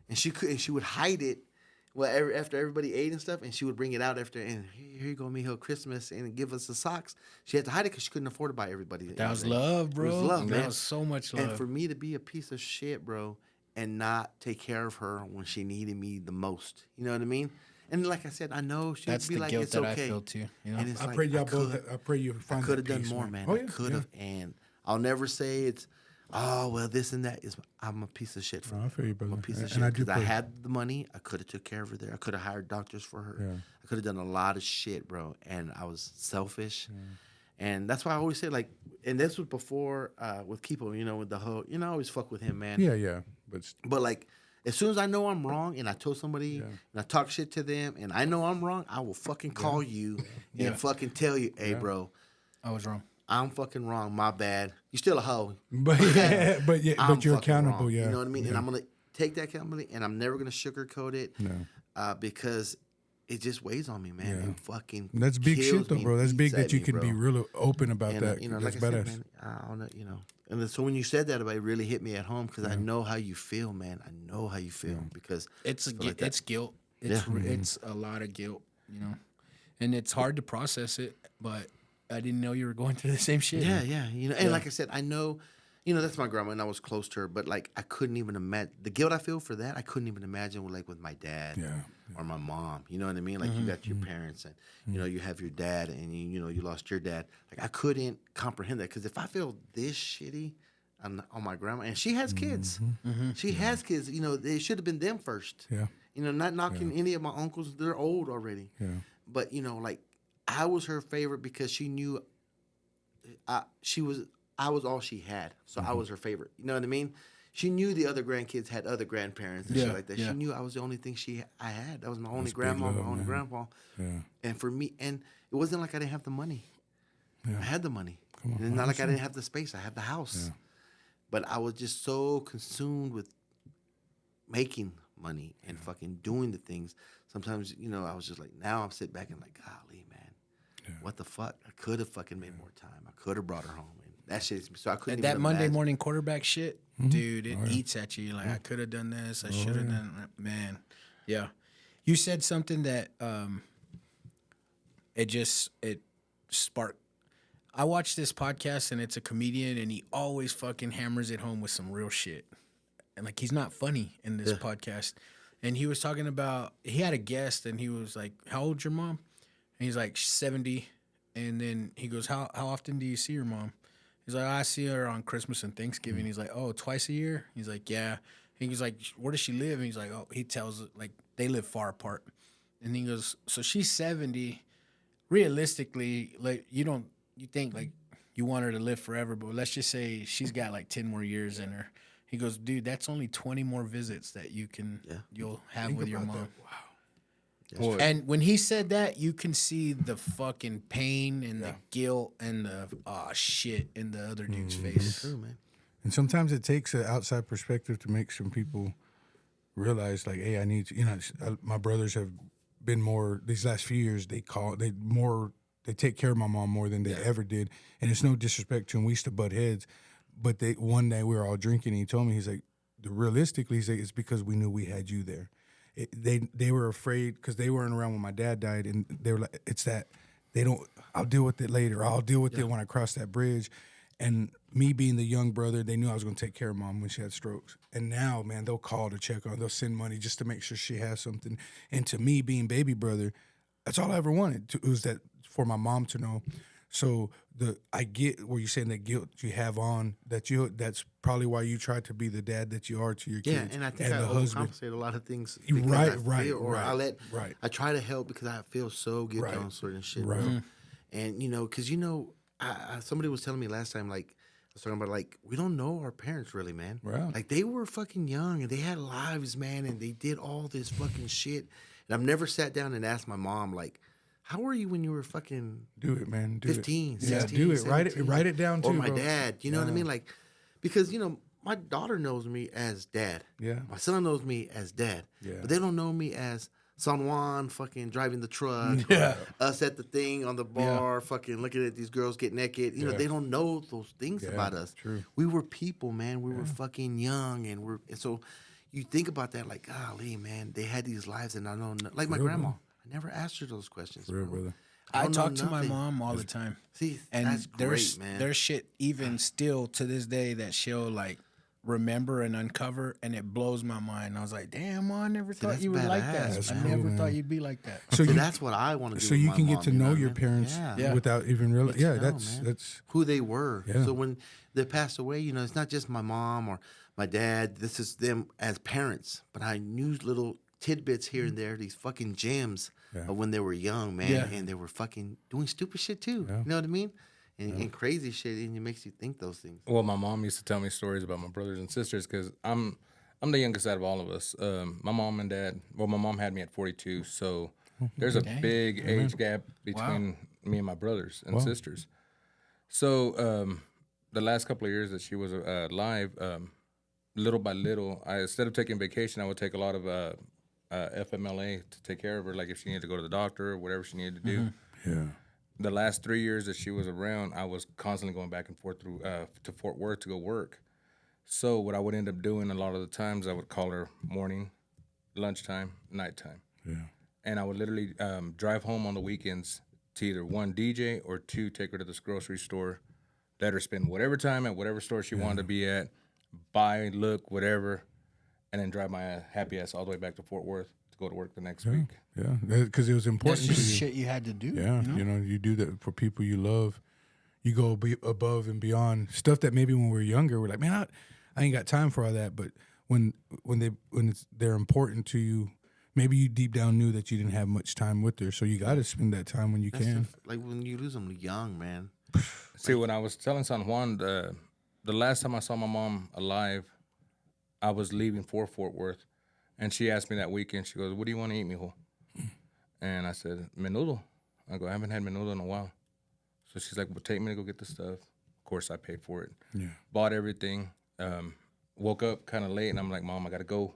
And she would hide it after everybody ate and stuff, and she would bring it out after, and here you go, mijo, Christmas, and give us the socks. She had to hide it because she couldn't afford to buy everybody.
That was love, bro.
It was love, man.
That was so much love.
And for me to be a piece of shit, bro, and not take care of her when she needed me the most, you know what I mean? And like I said, I know she'd
That's
be
the
like,
guilt
it's
that
okay.
I feel too. You know?
And it's
I
like,
pray y'all both.
could-
I pray you
I
find
could have
that
done
peace,
more, man.
Oh,
I
yeah,
could have, and I'll never say it's, oh well, this and that. I'm a piece of shit for
No,
her.
I feel you, brother.
I'm a piece of
And
shit
I do
because I
pray.
had the money. I could have took care of her there. I could have hired doctors for her.
Yeah.
I could have done a lot of shit, bro. And I was selfish, and that's why I always say like. And this was before with Keepo, with the whole. I always fuck with him, man.
Yeah.
But like, as soon as I know I'm wrong and I told somebody and I talk shit to them and I know I'm wrong, I will fucking call you and fucking tell you, hey, bro,
I was wrong.
I'm fucking wrong. My bad. You're still a hoe.
but
I'm
but you're
fucking
accountable.
wrong.
Yeah.
You know what I mean?
Yeah.
And I'm gonna take that accountability and I'm never gonna sugarcoat it.
No.
Because it just weighs on me, man. It fucking
That's big
kills
shit, though,
me,
bro. That's big
beats
that
at
you
me,
can be
bro.
real open about
And,
that.
like
That's
I said,
badass.
man, I don't know, And then, so when you said that about it, really hit me at home because I know how you feel, man. I know how you feel because
It's
stuff like that.
it's guilt. It's a lot of guilt, and it's hard to process it. But I didn't know you were going through the same shit.
Yeah, and like I said, I know, that's my grandma, and I was close to her, but like I couldn't even imagine the guilt I feel for that. I couldn't even imagine with my dad, or my mom. You know what I mean? Like you got your parents, and you have your dad, and you lost your dad. Like I couldn't comprehend that because if I feel this shitty on my grandma, and she has kids, she has kids. They should have been them first.
Yeah.
Not knocking any of my uncles; they're old already.
Yeah.
But like I was her favorite because she knew I was all she had. So I was her favorite. You know what I mean? She knew the other grandkids had other grandparents and shit like that.
Yeah.
She knew I was the only thing I had. That was my only
That's big
grandma,
love,
my only
man.
grandpa.
Yeah.
And for me, and it wasn't like I didn't have the money.
Yeah.
I had the money.
Come on,
And it's not like I didn't have the space. I had the house.
Yeah.
But I was just so consumed with making money and fucking doing the things. Sometimes, I was just like, now I'm sitting back and like, golly, man, what the fuck? I could have fucking made more time. I could have brought her home. And that shit is, so I couldn't
That
even
Monday
imagine.
morning quarterback shit, dude, it eats at you. You're like, I could have done this. I should have done that. Man. Yeah. You said something that it sparked. I watch this podcast and it's a comedian and he always fucking hammers it home with some real shit. And like he's not funny in this podcast. and he was talking about he had a guest, and he was like, "How old's your mom?" And he's like 70, and then he goes, "How often do you see your mom?" He's like, "I see her on Christmas and Thanksgiving." He's like, "Oh, twice a year?" He's like, "Yeah." And he's like, "Where does she live?" And he's like, "Oh," he tells like they live far apart, and he goes, "So she's 70. Realistically, like you think like you want her to live forever, but let's just say she's got like 10 more years in her." He goes, "Dude, that's only 20 more visits that you'll have with your mom."
Well,
And when he said that, you can see the fucking pain and the guilt and the shit in the other dude's face.
True, man.
And sometimes it takes an outside perspective to make some people realize, like, hey, I need to, my brothers have been more, these last few years, they take care of my mom more than they ever did. And it's no disrespect to them. We used to butt heads. But one day we were all drinking, and he told me, he's like, realistically, he's like, it's because we knew we had you there. They were afraid because they weren't around when my dad died, and they were like, it's that they don't, I'll deal with it later. I'll deal with it when I cross that bridge. And me being the young brother, they knew I was going to take care of mom when she had strokes. And now, man, they'll call to check on her. They'll send money just to make sure she has something. And to me, being baby brother, that's all I ever wanted. It was that for my mom to know. So I get where you're saying that guilt you have on that's probably why you try to be the dad that you are to your kids.
Yeah, and I think I
the husband.
overcompensate a lot of things.
Right.
I try to help because I feel so guilty on certain shit,
Right.
bro. And because somebody was telling me last time, like I was talking about, like we don't know our parents really, man.
Right.
Like they were fucking young and they had lives, man, and they did all this fucking shit. And I've never sat down and asked my mom, like, how were you when you were fucking
do it, man? Do
15,
it.
16,
do it.
17?
Write it down too.
Or my
bro.
dad, you know what I mean? Like, because my daughter knows me as dad.
Yeah.
My son knows me as dad.
Yeah.
But they don't know me as San Juan fucking driving the truck. Yeah. Us at the thing on the bar, fucking looking at these girls get naked. They don't know those things about us.
True.
We were people, man. We were fucking young, and so you think about that, like, golly, man, they had these lives, and I don't know. Like my grandma, I never asked her those questions.
For real,
bro.
brother.
I talk to my mom all the time.
See,
and
that's
there's
great, man.
there's shit even still to this day that she'll like remember and uncover, and it blows my mind. I was like, damn, Mom, I never thought
that's
you were like that.
badass,
I
man.
never
Cool,
thought
man.
you'd be like that.
So
that's what I want to do.
So
with
you
my
can
mom,
get to know
what I
your
mean?
parents
Yeah.
without even realizing. Yeah,
Get to know,
that's
man.
that's
who they were.
Yeah.
So when they passed away, it's not just my mom or my dad. This is them as parents. But I knew little tidbits here and there, these fucking gems of when they were young, man.
Yeah.
And they were fucking doing stupid shit too.
Yeah.
You know what I mean? And crazy shit, and it makes you think those things.
Well, my mom used to tell me stories about my brothers and sisters because I'm the youngest out of all of us. My mom and dad. Well, my mom had me at 42, so there's a big age gap between me and my brothers and sisters. So the last couple of years that she was alive, little by little, instead of taking vacation, I would take a lot of FMLA to take care of her, like if she needed to go to the doctor or whatever she needed to do.
yeah.
The last 3 years that she was around, I was constantly going back and forth through to Fort Worth to go work. So what I would end up doing a lot of the times, I would call her morning, lunchtime, nighttime.
Yeah.
And I would literally drive home on the weekends to either one, DJ, or two, take her to this grocery store, let her spend whatever time at whatever store she wanted to be at, buy, look, whatever, and then drive my happy ass all the way back to Fort Worth to go to work the next week.
Yeah, because it was important
That's
to
just
you.
shit you had to do.
Yeah, you do that for people you love. You go above and beyond stuff that maybe when we were younger, we're like, man, I ain't got time for all that. But when they're important to you, maybe you deep down knew that you didn't have much time with her, so you got to spend that time when you can.
Like when you lose them young, man.
See, when I was telling San Juan, the last time I saw my mom alive, I was leaving for Fort Worth, and she asked me that weekend, she goes, what do you want to eat, mijo? And I said, menudo. I go, I haven't had menudo in a while. So she's like, well, take me to go get the stuff. Of course, I paid for it.
Yeah.
Bought everything. Woke up kind of late, and I'm like, Mom, I got to go.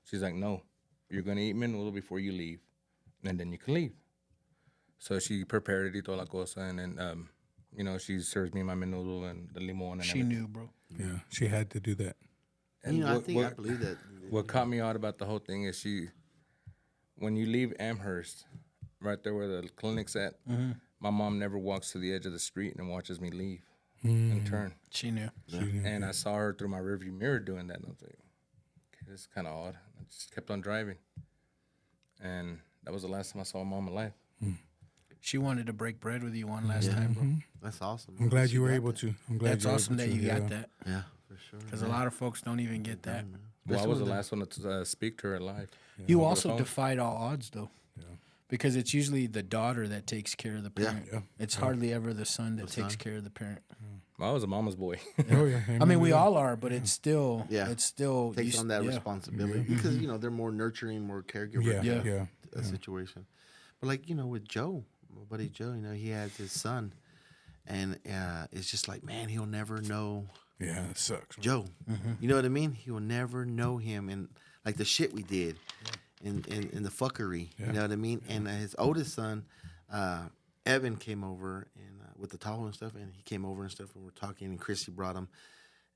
She's like, no, you're going to eat menudo before you leave, and then you can leave. So she prepared it, y toda la cosa, and then, she serves me my menudo and the limon and
She
everything.
knew, bro.
Yeah, she had to do that.
And
I believe that.
What caught me out about the whole thing is when you leave Amherst, right there where the clinic's at, my mom never walks to the edge of the street and watches me leave and turn.
She knew.
And I saw her through my rearview mirror doing that, and I was like, okay, this is kind of odd. I just kept on driving. and that was the last time I saw my mom alive.
She wanted to break bread with you one last time, bro.
That's awesome.
I'm glad you were able to. I'm glad
That's
you were
awesome
able
that
to,
you
yeah.
got that.
Yeah, for sure.
Because a lot of folks don't even get that.
Well, I was the last one to speak to her alive.
You
Over the
also
phone.
defied all odds, though. Because it's usually the daughter that takes care of the parent.
Yeah.
It's hardly ever the son that takes care of the parent.
Well, I was a mama's boy.
Oh yeah.
I mean, we all are, but it's still, it's still
takes on that
yeah.
responsibility because they're more nurturing, more caregiver.
Yeah.
Situation. But like with Joe, my buddy Joe, he has his son, and it's just like, man, he'll never know
Yeah, it sucks.
Joe. You know what I mean? He will never know him, and like the shit we did, in the fuckery. You know what I mean? And his oldest son, Evan, came over and with the Tahoe and stuff, and he came over and stuff, and we're talking, and Chrissy brought him,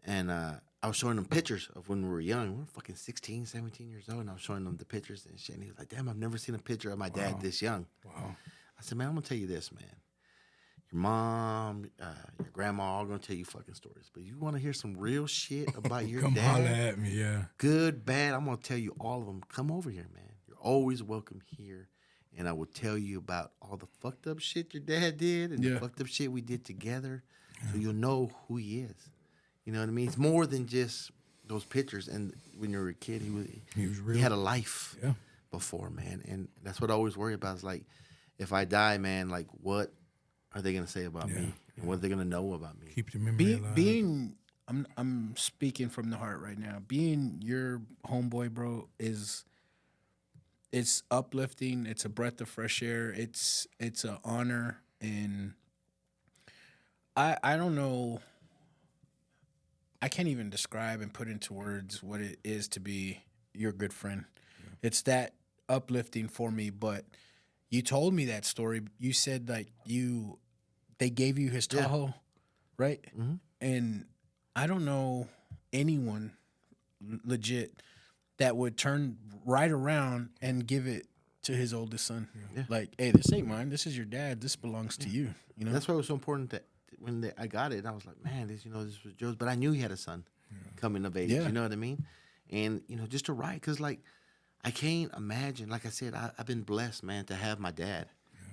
and I was showing him pictures of when we were young. We were fucking 16, 17 years old, and I was showing him the pictures and shit, and he was like, damn, I've never seen a picture of my dad this young.
Wow.
I said, man, I'm going to tell you this, man. Your mom, your grandma, all going to tell you fucking stories, but you want to hear some real shit about your
Come
dad?
holler at me, yeah.
Good, bad, I'm going to tell you all of them. Come over here, man. You're always welcome here. And I will tell you about all the fucked up shit your dad did and the fucked up shit we did together. So you'll know who he is. You know what I mean? It's more than just those pictures. And when you were a kid, he was real. He had a life before, man. And that's what I always worry about is like, if I die, man, like what are they going to say about me? And what are they going to know about me?
Keep the memory alive.
Being, I'm speaking from the heart right now. Being your homeboy, bro, it's uplifting. It's a breath of fresh air. It's an honor, and I don't know. I can't even describe and put into words what it is to be your good friend. Yeah. It's that uplifting for me. But you told me that story. You said like they gave you his Tahoe, right? Mm-hmm. And I don't know anyone legit that would turn right around and give it to his oldest son. Yeah. Like, hey, this ain't mine. This is your dad. This belongs to you. You know.
That's why it was so important that when I got it, I was like, man, this was Joe's. But I knew he had a son coming of age. You know what I mean? And just to write, because like I can't imagine. Like I said, I've been blessed, man, to have my dad.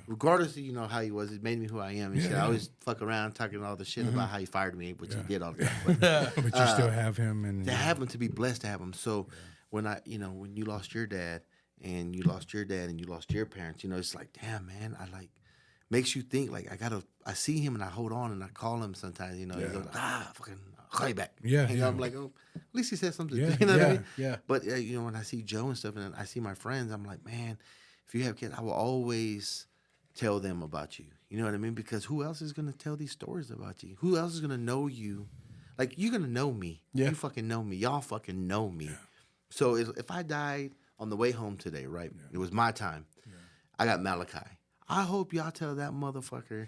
Regardless of how he was, it made me who I am. And shit. I always fuck around talking all the shit about how he fired me, which he did all the time. But
you still have him, and
to have him, to be blessed to have him. So when when you lost your dad, and you lost your dad, and you lost your parents, it's like, damn, man, makes you think like I see him and I hold on and I call him sometimes. He goes, fucking, I'll call you back. I'm like, oh, at least he said something. You know what I mean?
Yeah.
But when I see Joe and stuff, and I see my friends, I'm like, man, if you have kids, I will always tell them about you. You know what I mean? Because who else is going to tell these stories about you? Who else is going to know you? Like, you're going to know me. Yeah. You fucking know me. Y'all fucking know me. Yeah. So if I died on the way home today, right? Yeah. It was my time. Yeah. I got Malachi. I hope y'all tell that motherfucker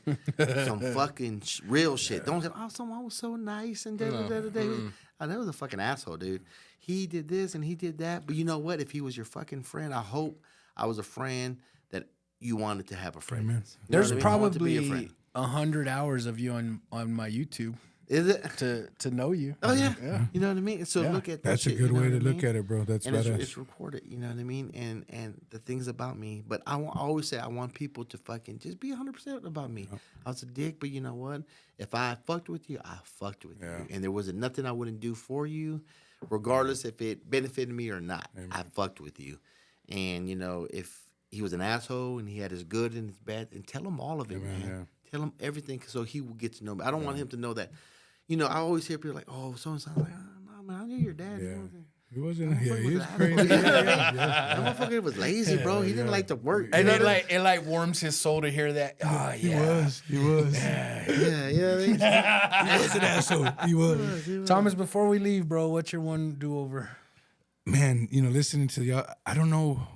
some fucking real shit. Don't say, oh, someone was so nice and da-da-da-da-da. Oh, that was a fucking asshole, dude. He did this and he did that. But you know what? If he was your fucking friend, I hope I was a friend that you wanted to have a friend.
Amen.
There's probably 100 hours of you on my YouTube.
Is it
to know you?
Oh yeah. You know what I mean. So look at that.
That's a good way to look at it, bro. That's
and it's recorded. You know what I mean. And the things about me. But I always say I want people to fucking just be 100% about me. I was a dick, but you know what? If I fucked with you, I fucked with you, and there wasn't nothing I wouldn't do for you, regardless if it benefited me or not. Amen. I fucked with you, and if he was an asshole and he had his good and his bad, and tell him all of it, man. Yeah. Tell him everything so he will get to know me. I don't want him to know that. I always hear people like, oh, so-and-so. I'm like, oh, no, man, I knew your dad.
Yeah. He wasn't. Yeah, he was crazy.
That motherfucker was lazy, bro. He didn't like to work.
And it warms his soul to hear that. Oh,
He was.
He was an
asshole. He was.
Thomas, before we leave, bro, what's your one do-over?
Man, listening to y'all, I don't know.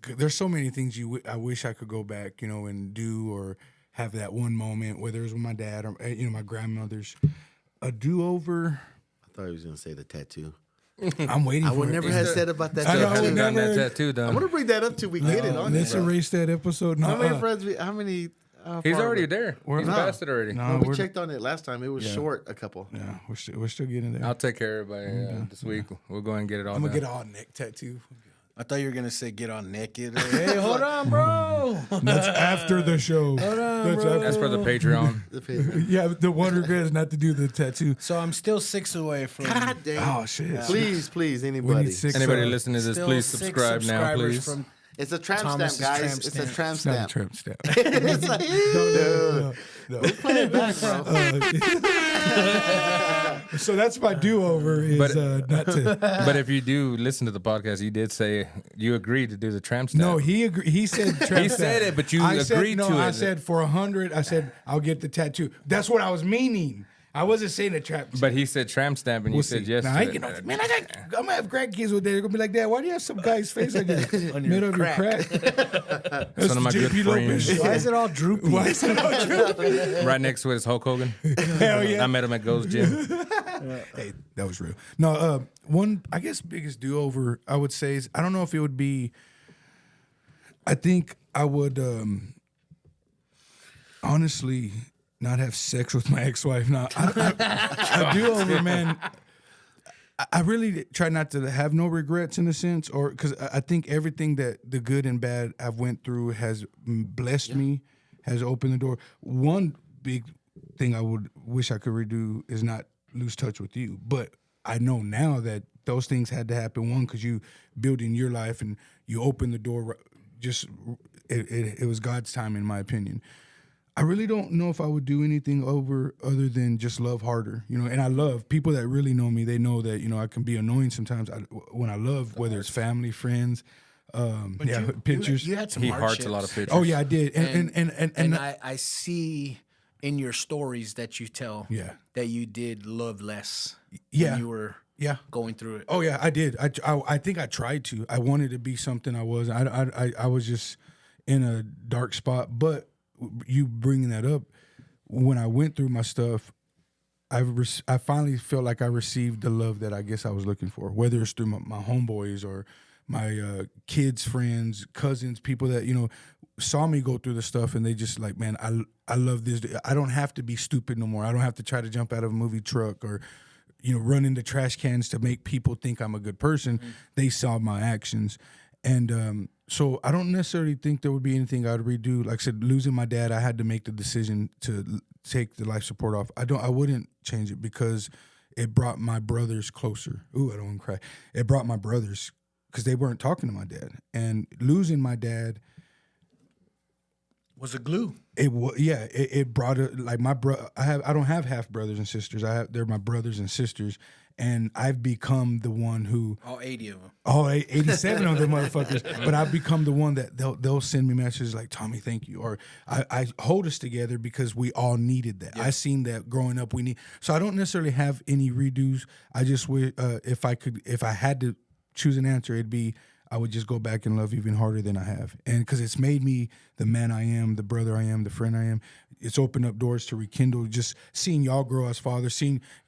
There's so many things I wish I could go back, and do or have that one moment, whether it was with my dad or my grandmother's. A do-over.
I thought he was gonna say the tattoo.
I'm waiting.
I
for
would
it.
never have said about that.
I know,
tattoo.
I would never.
That tattoo done.
I'm gonna bring that up till we get it on.
Let's erase that episode. No,
how many friends? How many?
He's already there. He's past it already.
No, we checked on it last time. It was short, a couple.
Yeah, we're still getting there.
I'll take care of it by this week. We'll go and get it all.
I'm gonna
done.
get an all neck tattoo.
I thought you were gonna say get on naked. Or, hey, hold on, bro.
That's after the show.
Hold on, bro.
That's for the Patreon.
Yeah, the one regret is not to do the tattoo.
So I'm still 6 away from.
God damn.
Oh shit!
Please,
We
anybody.
need 6.
Anybody listening to this,
Still
please
6
subscribe now,
subscribers
please.
From
It's a tramp
Thomas's
stamp, guys.
tramp
It's
stamp.
a tramp
It's not a
stamp.
tramp stamp.
It's like, dude. Play it back, bro.
So that's my do-over is not to.
But if you do listen to the podcast, you did say you agreed to do the tramp stamp.
No, he agreed. He said tramp
He
stamp.
said it, but you
I said,
agreed to it.
I said for 100. I said I'll get the tattoo. That's what I was meaning. I wasn't saying a tramp.
But he said tramp stamp, and you said yes.
Nah,
to
I
it.
ain't getting no, man, I'm gonna have grandkids with that. They're gonna be like, Dad, why do you have some guy's face like that? Made of your crack. That's
One of my good
JP Lopez
friends.
Show.
Why is it all droopy?
Why is it all droopy?
Right next to it is Hulk Hogan.
Hell yeah.
I met him at Go's Gym.
Hey, that was real. No, one, I guess, biggest do-over, I would say, is I don't know if it would be, I think I would honestly not have sex with my ex-wife. Now, I do-over, man, I really try not to have no regrets in a sense, or because I think everything that the good and bad I've went through has blessed me, has opened the door. One big thing I would wish I could redo is not lose touch with you, but I know now that those things had to happen. One, because you build in your life and you open the door. Just it was God's time, in my opinion. I really don't know if I would do anything over other than just love harder, you know. And I love people that really know me. They know that, you know, I can be annoying sometimes. When I love, whether it's family, friends, pictures.
You had some
He
hardships.
hearts a lot of pictures.
Oh yeah, I did.
And I see in your stories that you tell
Yeah.
that you did love less
Yeah.
when you were
Yeah.
going through it.
Oh yeah, I did. I think I tried to. I wanted to be something I wasn't. I was just in a dark spot. But you bringing that up, when I went through my stuff, I finally felt like I received the love that I guess I was looking for. Whether it's through my homeboys or my kids' friends, cousins, people that, you know, saw me go through the stuff and they just like, man, I love this. I don't have to be stupid no more. I don't have to try to jump out of a movie truck or, you know, run into trash cans to make people think I'm a good person. They saw my actions. And so I don't necessarily think there would be anything I'd redo. Like I said, losing my dad, I had to make the decision to take the life support off. I wouldn't change it because it brought my brothers closer. Ooh, I don't want to cry. It brought my brothers because they weren't talking to my dad. And losing my dad
Was a glue.
It brought it, like my bro. I don't have half brothers and sisters. They're my brothers and sisters, and I've become the one who
All 80 of them.
all 87 of them motherfuckers. But I've become the one that they'll send me messages like, Tommy, thank you, or I hold us together because we all needed that. I seen that growing up. So I don't necessarily have any redos. I just would if I had to choose an answer, it'd be, I would just go back and love even harder than I have. And because it's made me the man I am, the brother I am, the friend I am. It's opened up doors to rekindle, just seeing y'all grow as fathers,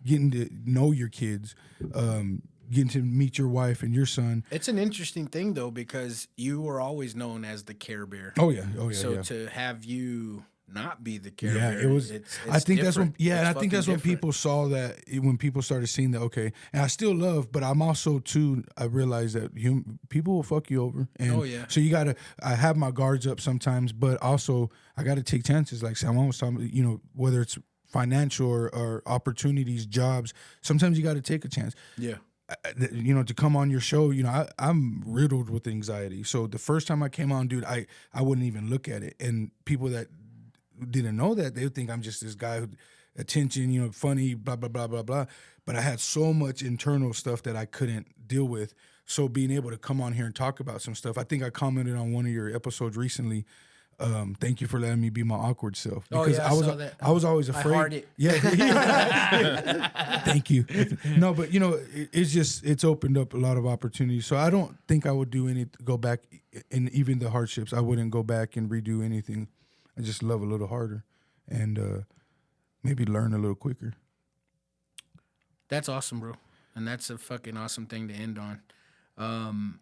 getting to know your kids, getting to meet your wife and your son.
It's an interesting thing, though, because you were always known as the Care Bear.
Oh, yeah.
So to have you not be the Care
Yeah,
Bear,
it was.
it's
I think that's when.
different.
Yeah, and
It's
I think that's
fucking
when
different.
people saw that. When people started seeing that, okay, and I still love, but I'm also too. I realize that people will fuck you over, and
Oh, yeah.
so you gotta. I have my guards up sometimes, but also I got to take chances. Like someone was talking, you know, whether it's financial or opportunities, jobs. Sometimes you got to take a chance.
Yeah.
You know, to come on your show, you know, I'm riddled with anxiety. So the first time I came on, dude, I wouldn't even look at it, and people that didn't know that, they would think I'm just this guy who attention, you know, funny, blah blah blah blah blah. But I had so much internal stuff that I couldn't deal with. So being able to come on here and talk about some stuff, I think I commented on one of your episodes recently. Thank you for letting me be my awkward self. Because
I saw that.
I was always
I
afraid.
heart it.
Yeah. Thank you. No, but you know, it's opened up a lot of opportunities. So I don't think I would go back in even the hardships. I wouldn't go back and redo anything. I just love a little harder and maybe learn a little quicker.
That's awesome, bro. And that's a fucking awesome thing to end on.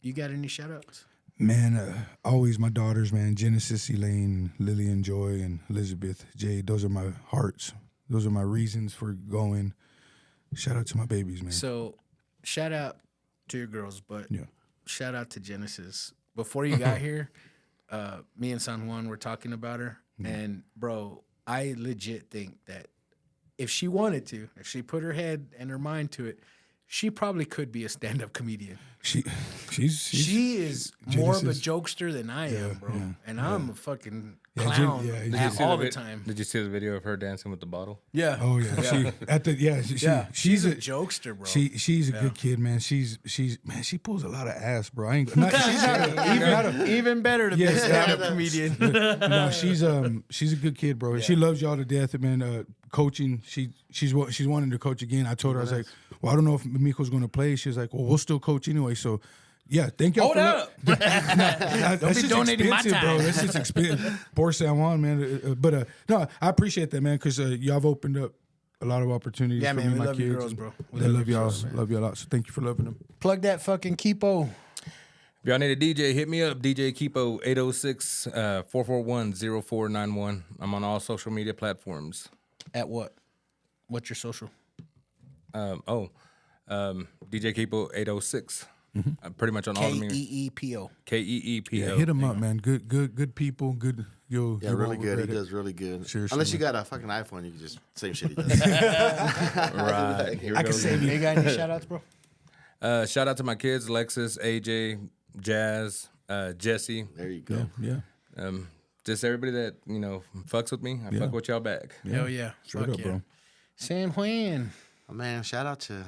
You got any shout outs?
Man, always my daughters, man. Genesis, Elaine, Lillian, Joy, and Elizabeth, Jade. Those are my hearts. Those are my reasons for going. Shout out to my babies, man.
So, shout out to your girls, but
Yeah.
shout out to Genesis. Before you got here, me and San Juan were talking about her, and bro, I legit think that if she wanted to, if she put her head and her mind to it, she probably could be a stand-up comedian.
She
is more of a
Genesis.
jokester than I am, bro.
yeah,
and I'm a fucking
Yeah,
clown
Jen-
all the time.
Did you see the video of her dancing with the bottle?
Yeah.
Oh yeah,
She's a jokester, bro.
She's a good kid, man. She's man, she pulls a lot of ass, bro. I ain't she's not
even better to be a stand-up comedian.
no, she's a good kid, bro. She loves y'all to death, man. Coaching, she's wanting to coach again. I told her, I was like, well, I don't know if Miko's going to play. She was like, well, we'll still coach anyway. So, yeah, thank y'all.
Hold up.
Don't
be donating my time,
bro. That's just expensive. Poor San Juan, man. But no, I appreciate that, man, because y'all have opened up a lot of opportunities for me and my kids.
You girls, bro.
They love y'all. Love y'all a lot. So thank you for loving them.
Plug that fucking Keepo.
If y'all need a DJ, hit me up, DJ Keepo, 806-441-0491. I'm on all social media platforms.
At what? What's your social?
DJ Keepo 806. Pretty much on all the
Keepo.
Keepo.
Yeah, hit them up, man. Good people. Good. You
really
won't
good. He
regret it.
does really good.
Seriously,
Unless you
man.
got a fucking iPhone, you can just same shit he does.
Right. Here we go.
You got any shout outs, bro?
Shout out to my kids, Lexus, AJ, Jazz, Jesse.
There you go.
Yeah.
Just everybody that, fucks with me. I fuck with y'all back.
Hell yeah.
Straight
Fuck
up,
yeah.
bro.
Sam Juan.
Oh, man, shout out to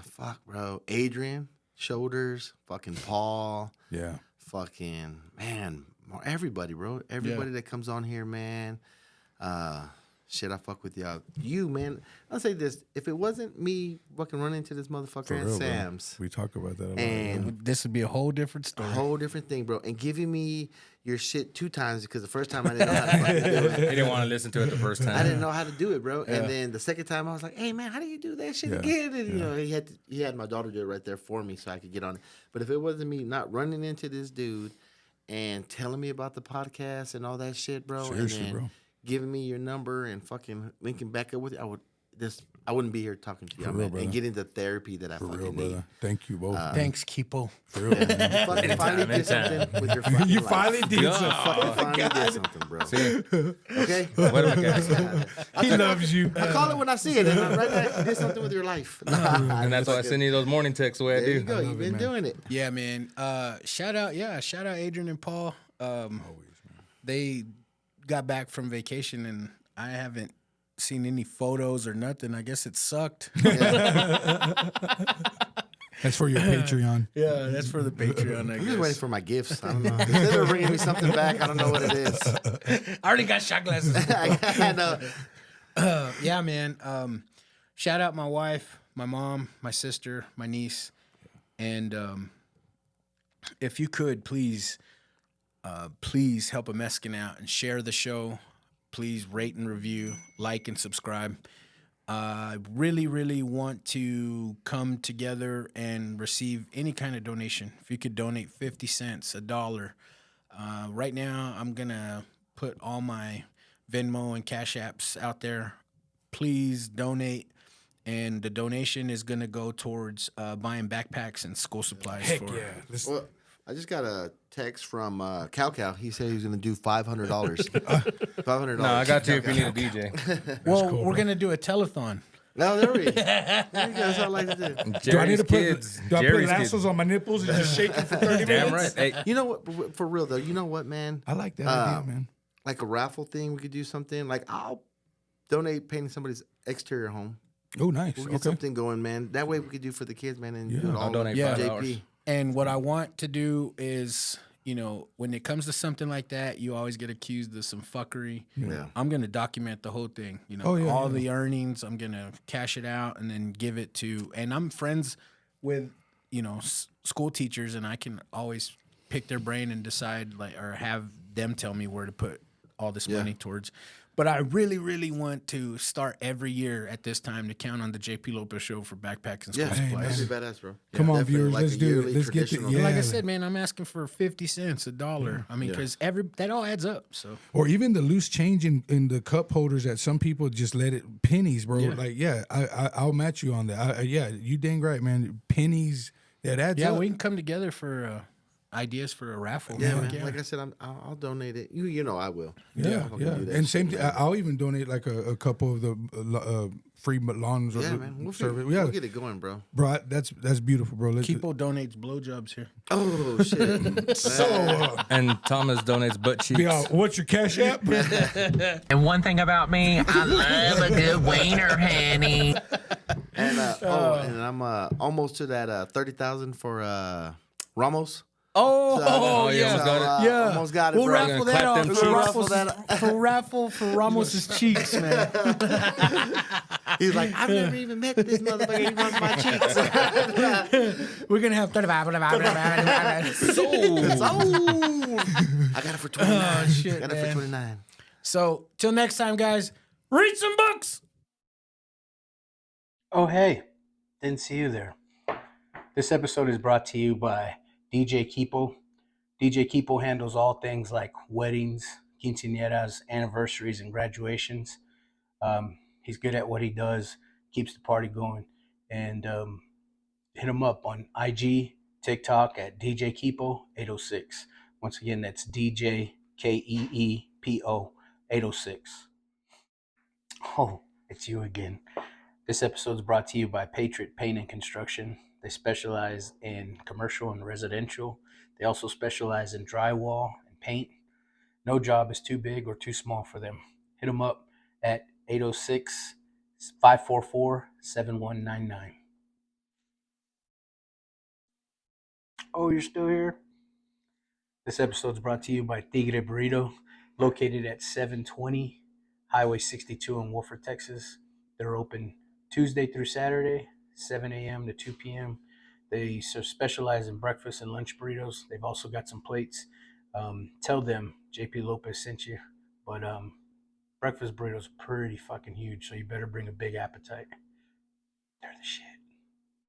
Adrian, Shoulders, fucking Paul,
Yeah.
fucking man, everybody, bro. Everybody that comes on here, man. Shit, I fuck with y'all. You, man. I'll say this: if it wasn't me fucking running into this motherfucker
For
at
real, bro.
Sam's,
We talk about that a lot.
and
This would be a whole different
a
story.
whole different thing, bro, and giving me your shit 2 times because the first time I didn't know how to fucking do it.
He didn't want to listen to it the first time.
I didn't know how to do it, bro. And then the second time, I was like, "Hey, man, how do you do that shit again?" And he had my daughter do it right there for me, so I could get on it. But if it wasn't me not running into this dude and telling me about the podcast and all that shit, bro,
Seriously,
and then
bro.
giving me your number and fucking linking back up with you, I wouldn't be here talking to you,
For real,
man,
brother.
and getting the therapy that I
For
fucking
real,
need.
brother. Thank you both.
Thanks, Keepo.
For real, man.
You fucking finally did something with your fucking
You
life.
finally did
You
something.
fucking finally did something, bro. Okay?
What am I guessing?
He loves you.
I call it when I see it. And right now, you did something with your life.
And that's why I send you those morning texts the way I
There you
do.
go. You've been doing it.
Yeah, man. Shout out Adrian and Paul. They got back from vacation and I haven't seen any photos or nothing. I guess it sucked.
That's for your Patreon.
Yeah, that's for the Patreon, I
I'm just
guess.
waiting for my gifts. I don't know. They said they were bringing me something back. I don't know what it is.
I already got shot glasses.
I know.
Yeah, man. Shout out my wife, my mom, my sister, my niece, and if you could please help a Mexican out and share the show. Please rate and review, like and subscribe. I really, really want to come together and receive any kind of donation. If you could donate 50 cents, $1. Right now, I'm going to put all my Venmo and Cash Apps out there. Please donate. And the donation is going to go towards buying backpacks and school supplies.
Heck yeah.
Well, I just got a text from Cow. He said he was going to do $500. $500.
No, I got you if you need a DJ.
Well, we're going to do a telethon.
No, there we go. There you go. That's what I like to do.
Do I need
Jerry's
to put
kids.
do I put
Jerry's
lasso
kids.
on my nipples and just shake it for 30
Damn
minutes?
right. Hey,
You know what? For real, though, you know what, man?
I like that idea, man.
Like a raffle thing, we could do something. Like, I'll donate painting somebody's exterior home.
Oh, nice.
We'll get
Okay.
something going, man. That way we could do for the kids, man, and do it all
I'll donate
Yeah.
$5.
JP.
And what I want to do is, when it comes to something like that, you always get accused of some fuckery.
Yeah.
I'm going to document the whole thing.
Oh, yeah,
all
yeah.
the earnings, I'm going to cash it out and then give it to, and I'm friends with, school teachers, and I can always pick their brain and decide, or have them tell me where to put all this money towards. But I really, really want to start every year at this time to count on the JP Lopez Show for backpacks and school
Yeah,
supplies.
that'd be badass, bro.
Come on,
Definitely,
viewers,
like
let's
a
do it.
yearly
Let's get the
traditional-
yeah.
Like I said, man, I'm asking for 50 cents, $1. I mean, because that all adds up. So
Or even the loose change in the cup holders that some people just let it pennies, bro.
Yeah.
Like, I'll match you on that. You dang right, man. Pennies, that adds
yeah,
up.
we can come together for ideas for a raffle.
Yeah,
Fuck
man.
yeah.
Like I said, I'll donate it. You know I will.
Yeah,
I'll
yeah.
do that
And
shit,
same.
man.
I'll even donate like a couple of the free lawns or
Yeah, man. We'll
service.
we'll get it going, bro.
Bro, that's beautiful, bro.
Keepo donates blowjobs here.
Oh shit.
So,
And Thomas donates butt cheeks.
what's your cash app?
And one thing about me, I love a good wiener, honey.
And and I'm almost to that 30,000 for Ramos.
Oh,
yeah.
So,
Got
yeah.
Almost got it,
We'll
bro.
raffle that
clap
off.
them
For
cheeks.
raffle for Ramos's cheeks, man.
He's like, I've never even met this motherfucker. He wants my cheeks.
We're gonna have 35.
Sold. I got it for 29.
Oh, shit,
Got it
man.
for 29.
So till next time, guys. Read some books.
Oh, hey, didn't see you there. This episode is brought to you by DJ Keepo. DJ Keepo handles all things like weddings, quinceañeras, anniversaries, and graduations. He's good at what he does, keeps the party going, and hit him up on IG, TikTok at DJ Keepo 806. Once again, that's DJ Keepo 806. Oh, it's you again. This episode is brought to you by Patriot Paint and Construction. They specialize in commercial and residential. They also specialize in drywall and paint. No job is too big or too small for them. Hit them up at 806-544-7199. Oh, you're still here? This episode is brought to you by Tigre Burrito, located at 720 Highway 62 in Wolford, Texas. They're open Tuesday through Saturday, 7 a.m. to 2 p.m. They specialize in breakfast and lunch burritos. They've also got some plates. Tell them JP Lopez sent you. But breakfast burritos are pretty fucking huge, so you better bring a big appetite. They're the shit.